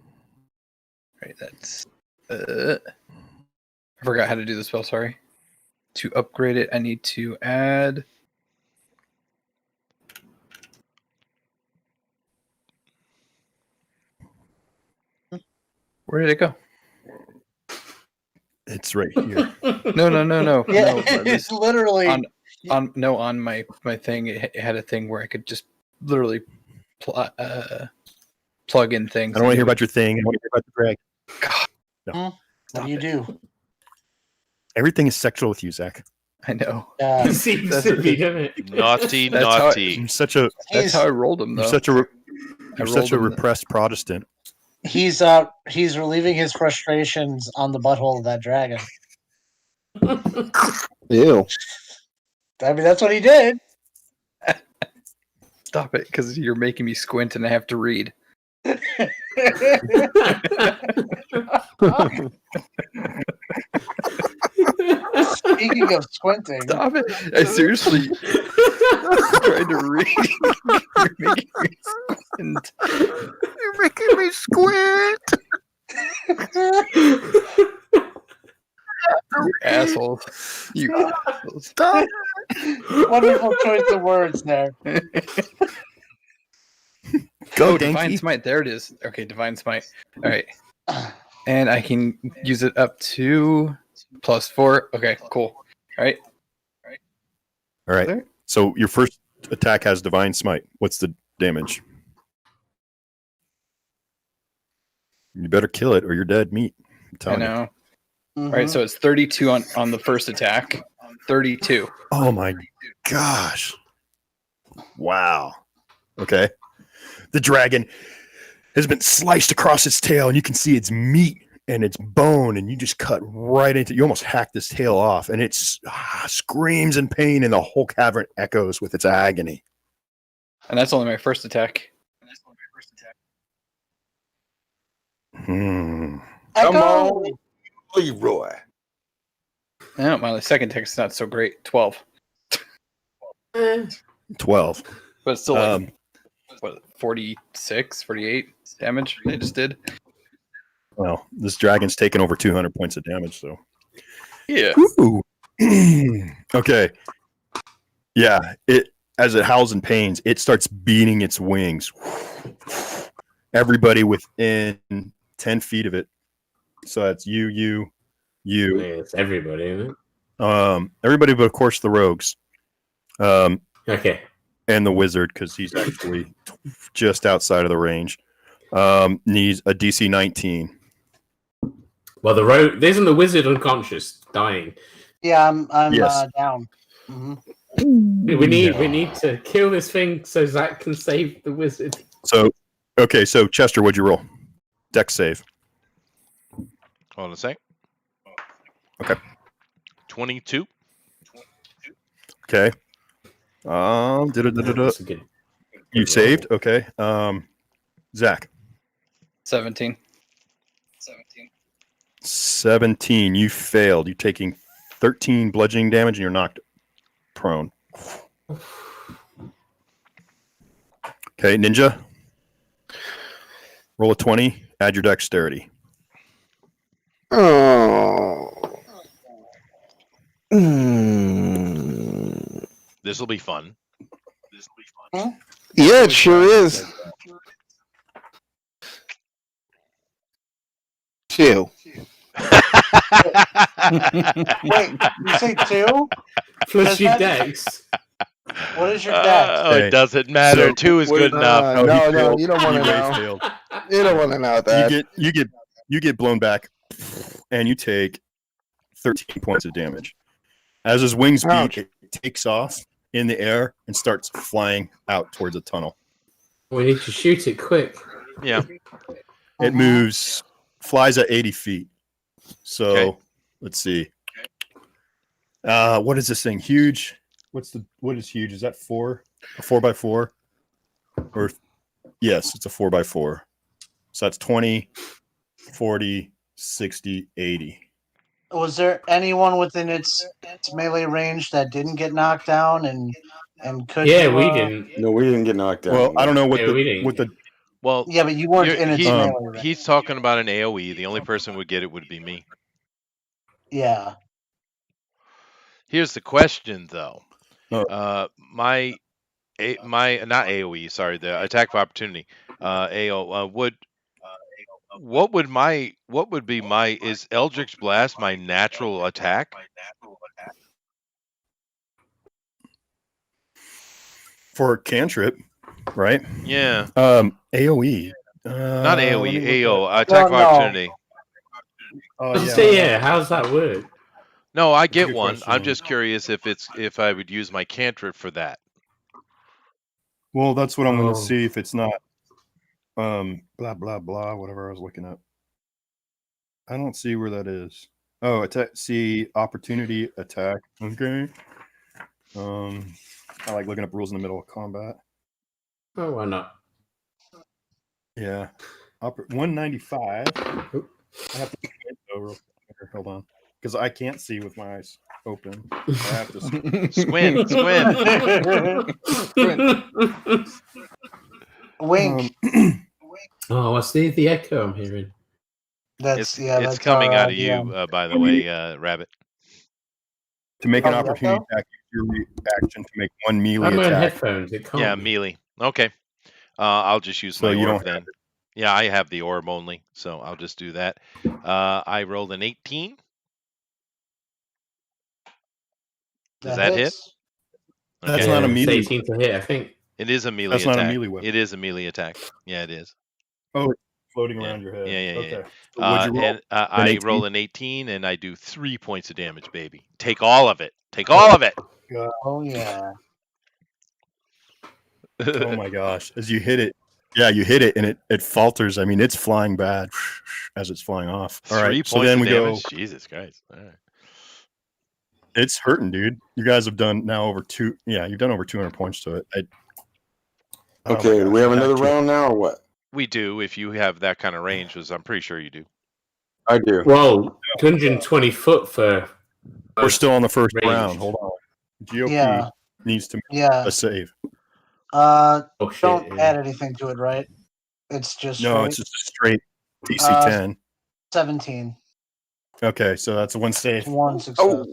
All right, that's. I forgot how to do the spell. Sorry. To upgrade it, I need to add. Where did it go? It's right here. No. Yeah, no, it's literally. on my thing, it had a thing where I could just literally plug in things. I don't want to hear about your thing. I want to hear about the dragon. What do you do? Everything is sexual with you, Zach. I know. It seems to be, doesn't it? Naughty, That's how naughty. You're such a. That's how I rolled them, though. You're such a. I You're rolled such a him- repressed Protestant. He's relieving his frustrations on the butthole of that dragon. Ew. I mean, that's what he did. Stop it, because you're making me squint and I have to read. Speaking of squinting, Stop it! I seriously tried to read. You're making me squint. You're making me squint. You assholes. You assholes. Stop. Wonderful choice of words there. Go, Divine Danky. Smite. There it is. Okay, Divine Smite. All right. And I can use it up to +4. Okay, cool. All right. All right. So your first attack has Divine Smite. What's the damage? You better kill it or you're dead meat. I'm I telling you. know. All right, so it's 32 on the first attack. 32. Oh my gosh. Wow. Okay. The dragon has been sliced across its tail, and you can see its meat and its bone, and you just cut right into. You almost hacked this tail off, and it screams in pain, and the whole cavern echoes with its agony. And that's only my first attack. Come on, Leroy. No, my second attack is not so great. 12. 12. But it's still like, what, 46, 48 damage they just did? Well, this dragon's taken over 200 points of damage, so. Yeah. Ooh. Okay. Yeah, as it howls in pains, it starts beating its wings. Everybody within 10 feet of it. So that's you. It's everybody, isn't it? Everybody but of course the rogues. Okay. And the wizard, because he's actually just outside of the range. Needs a DC 19. Well, the rogue isn't the wizard unconscious, dying. Yeah, I'm Yes. down. Mm-hmm. We need to kill this thing so Zach can save the wizard. So Chester, what'd you roll? Dex save. Hold on a sec. Okay. 22. Okay. That's a good You saved? Okay. Zach. 17. 17. You failed. You're taking 13 bludgeoning damage and you're knocked prone. Okay, Ninja. Roll a 20. Add your dexterity. Oh. This will be fun. Yeah, it sure is. 2. Wait, you say 2? Plus your dex. What is your dex? Oh, it doesn't matter. So, 2 is good enough. Oh, he No, failed. you don't want to He know. failed. You don't want to know that. You get blown back, and you take 13 points of damage. As his wings beat, Ouch. it takes off in the air and starts flying out towards a tunnel. We need to shoot it quick. Yeah. It moves, flies at 80 feet. So Okay. let's see. What is this thing? Huge. What is huge? Is that 4? A 4x4? Or yes, it's a 4x4. So that's 20, 40, 60, 80. Was there anyone within its melee range that didn't get knocked down and could? Yeah, we didn't. No, we didn't get knocked down. Well, I don't know what Yeah, we didn't. Well, Yeah, but you weren't in its melee range. he's talking about an AoE. The only person who would get it would be me. Yeah. Here's the question, though. Oh. My not AoE. Sorry, the attack of opportunity. What would be my is Eldritch Blast my natural attack? For cantrip, right? Yeah. AoE. Not AoE. AO. Attack of opportunity. Yeah, how's that work? No, I a get good one. question. I'm just curious if I would use my cantrip for that. Well, that's what I'm going Oh. to see if it's not blah blah blah whatever I was looking up. I don't see where that is. Oh, attack. See opportunity attack. Okay. I like looking up rules in the middle of combat. Oh, why not? Yeah. 195. I have to over. Hold on, because I can't see with my eyes open. I have to. Squint. Wink. Oh, what's the echo I'm hearing? That's it's coming out of you, by the way, Rabbit. To make an opportunity attack, use your reaction to make one melee I'm wearing attack. headphones. It can't. Yeah, be. melee. Okay. I'll just use my orb then. Yeah, I have the orb only, so I'll just do that. I rolled an 18. Does that hit? Okay. That's not a melee. 18 to hit, I think. It is a melee attack. That's not a melee weapon. It is a melee attack. Yeah, it is. Oh, it's floating around your head. Yeah. Okay. So what'd you roll? And I roll an 18, and I do 3 points of damage, baby. Take all of it. Take all of it. Oh, yeah. Oh, my gosh. As you hit it, you hit it, and it falters. I mean, it's flying bad as it's flying off. All right, so then we go. Jesus Christ! All right. It's hurting, dude. You guys have done now over you've done over 200 points to it. Okay, do we have another round now or what? We do, if you have that kind of range, as I'm pretty sure you do. I do. Well, 120 foot for. We're still on the first round. Hold on. GOP needs to make a save. Don't add anything to it, right? It's just it's just a straight DC 10. 17. Okay, so that's one save. One success.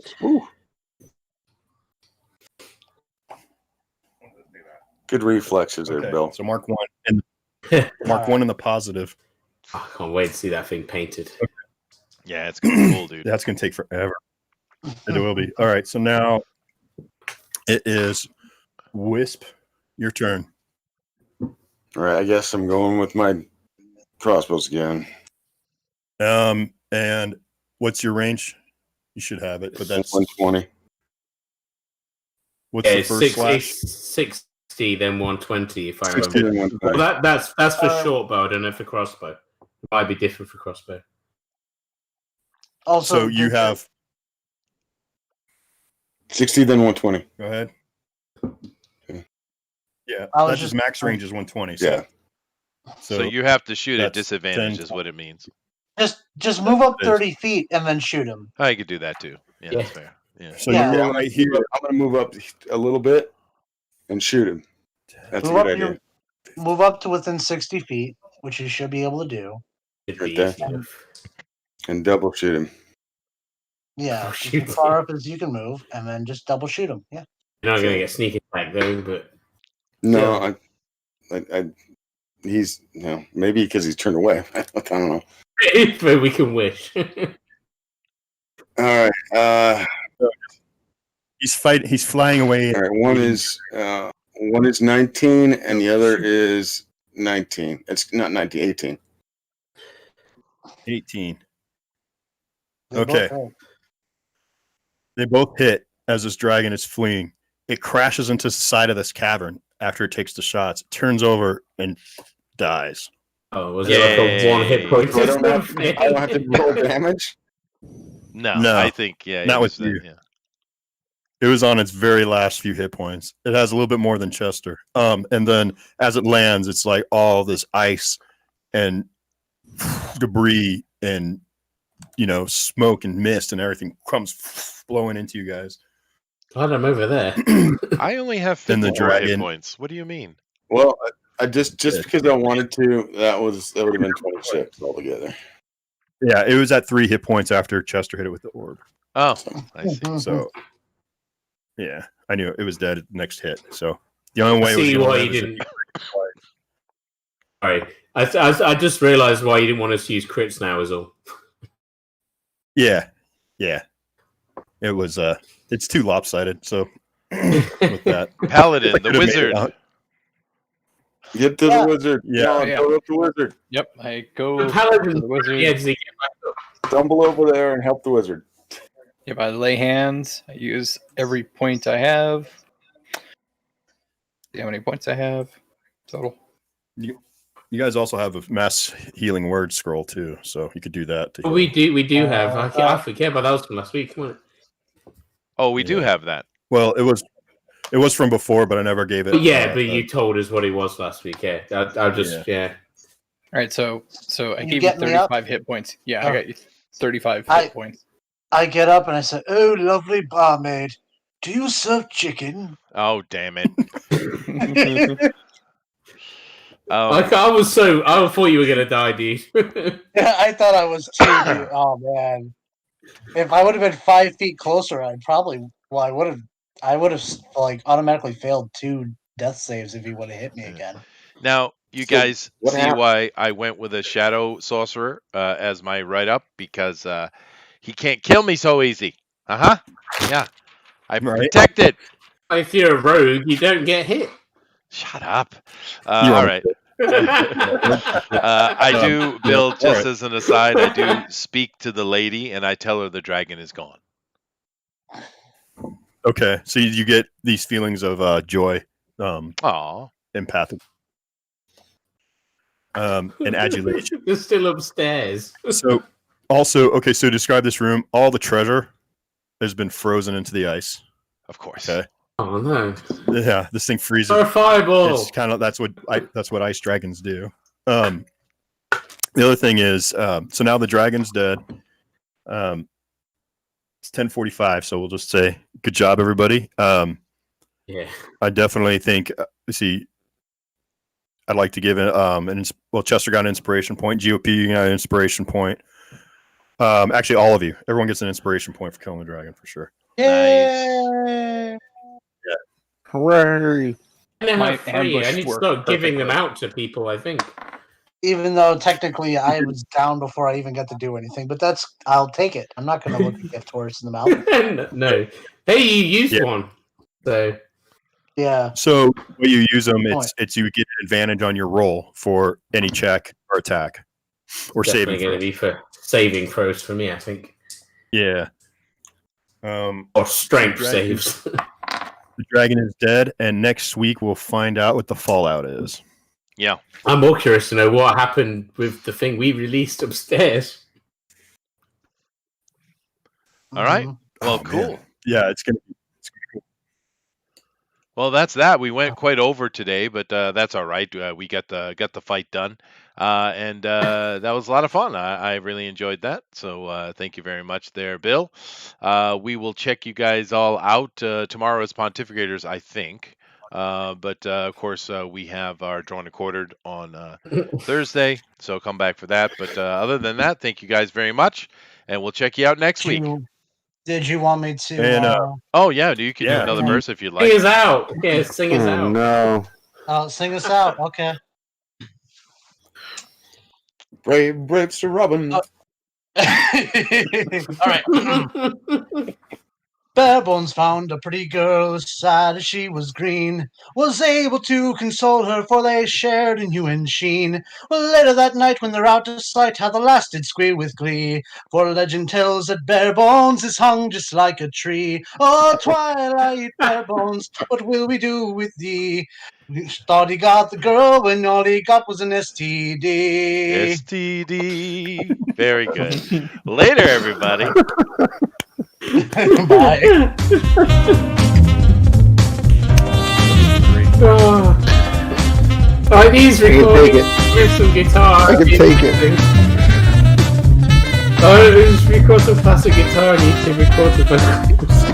Good reflexes there, Bill. So mark one in the positive. I can't wait to see that thing painted. Okay. Yeah, it's gonna be cool, dude. That's gonna take forever. It will be. All right, so now it is Wisp. Your turn. All right, I guess I'm going with my crossbows again. And what's your range? You should have it, but that's 120. What's the first slash? 60, then 120, if I remember. Well, that's for short bow. I don't know for crossbow. It might be different for crossbow. Also, so you have 60, then 120. Go ahead. Okay. Yeah, that's just max range is 120. So. Yeah. So you have to shoot at disadvantage, is what it means. Just move up 30 feet and then shoot him. I could do that too. Yeah, that's fair. Yeah. So you're right here. I'm going to move up a little bit and shoot him. That's a good idea. Move up to within 60 feet, which you should be able to do. Right there. And double shoot him. Yeah, as far up as you can move, and then just double shoot him. Yeah. You're not going to get sneak attack though, but no, he's maybe because he's turned away. I don't know. But we can wish. All right. He's flying away. All right. One is 19, and the other is 19. It's not 19, 18. 18. Okay. They both hit as this dragon is fleeing. It crashes into the side of this cavern after it takes the shots. It turns over and dies. Oh, was it like a one hit point? I don't have to roll damage? No, I think, not with you. Yeah. It was on its very last few hit points. It has a little bit more than Chester. And then as it lands, it's like all this ice and debris and smoke and mist and everything comes blowing into you guys. God, I'm over there. I only have 54 hit points. What do you mean? Well, I just because I wanted to, that would have been 26 altogether. Yeah, it was at 3 hit points after Chester hit it with the orb. Oh, I see. So, yeah, I knew it was dead at the next hit. So the only way see why you didn't. Sorry, I just realized why you didn't want us to use crits now. Is all. Yeah. It was it's too lopsided. So with that, Paladin, the wizard. Get to the wizard. Yeah. Go up the wizard. Yep, I go Paladin, to the wizard. Yeah, stumble over there and help the wizard. Yep, I lay hands. I use every point I have. See how many points I have total. You guys also have a mass healing word scroll too, so you could do that. We do have. I forget, but that was from last week. Come on. Oh, we do have that. Well, it was from before, but I never gave it. But you told us what it was last week. Yeah, I'll just All right, so I gave you 35 hit points. Yeah, I got you 35 hit points. I get up and I say, "Oh, lovely barmaid, do you serve chicken?" Oh, damn it! I thought you were gonna die, dude. Yeah, I thought I was too, dude. Oh man. If I would have been 5 feet closer, I would have like automatically failed 2 death saves if he would have hit me again. Now, you guys see why I went with a Shadow Sorcerer as my write-up, because he can't kill me so easy. Yeah. I'm protected. If you're a rogue, you don't get hit. Shut up. All right. I do, Bill, just as an aside, I do speak to the lady and I tell her the dragon is gone. Okay, so you get these feelings of joy, empathic, and adulation. They're still upstairs. So, also, okay, so describe this room. All the treasure has been frozen into the ice. Of course. Okay. Oh no. Yeah, this thing freezes. Or a fireball. It's kind of that's what ice dragons do. The other thing is, so now the dragon's dead. It's 10:45, so we'll just say good job, everybody. Yeah. I definitely think. I'd like to give Chester got an inspiration point. GOP, you got an inspiration point. Actually, all of you, everyone gets an inspiration point for killing the dragon for sure. Nice. Hooray! I need to start giving them out to people, I think. Even though technically I was down before I even got to do anything, but I'll take it. I'm not going to look a gift horse in the mouth. No. Hey, you used one. So. Yeah. So when you use them, it's you get an advantage on your roll for any check or attack or Definitely saving. Going to be for saving throws for me, I think. Yeah. Or strength saves. The dragon is dead, and next week we'll find out what the fallout is. Yeah. I'm more curious to know what happened with the thing we released upstairs. All right. Well, cool. Man. Yeah, it's gonna be cool. Well, that's that. We went quite over today, but that's all right. We got the fight done, and that was a lot of fun. I really enjoyed that. So thank you very much there, Bill. We will check you guys all out tomorrow as Pontificators, I think. But of course, we have our Drawn and Quartered on Thursday, so come back for that. But other than that, thank you guys very much, and we'll check you out next week. Did you want me to? And, oh yeah, you can do another verse if you'd like. Sing us out. Yeah, sing us out. No. Sing us out. Okay. Brave Sir Robin. All right. Barebones found a pretty girl, as sad as she was green, was able to console her, for they shared in hue and sheen. Well, later that night, when they're out of sight, how the lass did squeal with glee, for legend tells that Barebones is hung just like a tree. Oh, Twilight Barebones, what will we do with thee? We thought he got the girl when all he got was an STD. STD. Very good. Later, everybody. Bye. Alright, these recordings with some guitar. I can take it. Just record some classic guitar and you can record the vocals.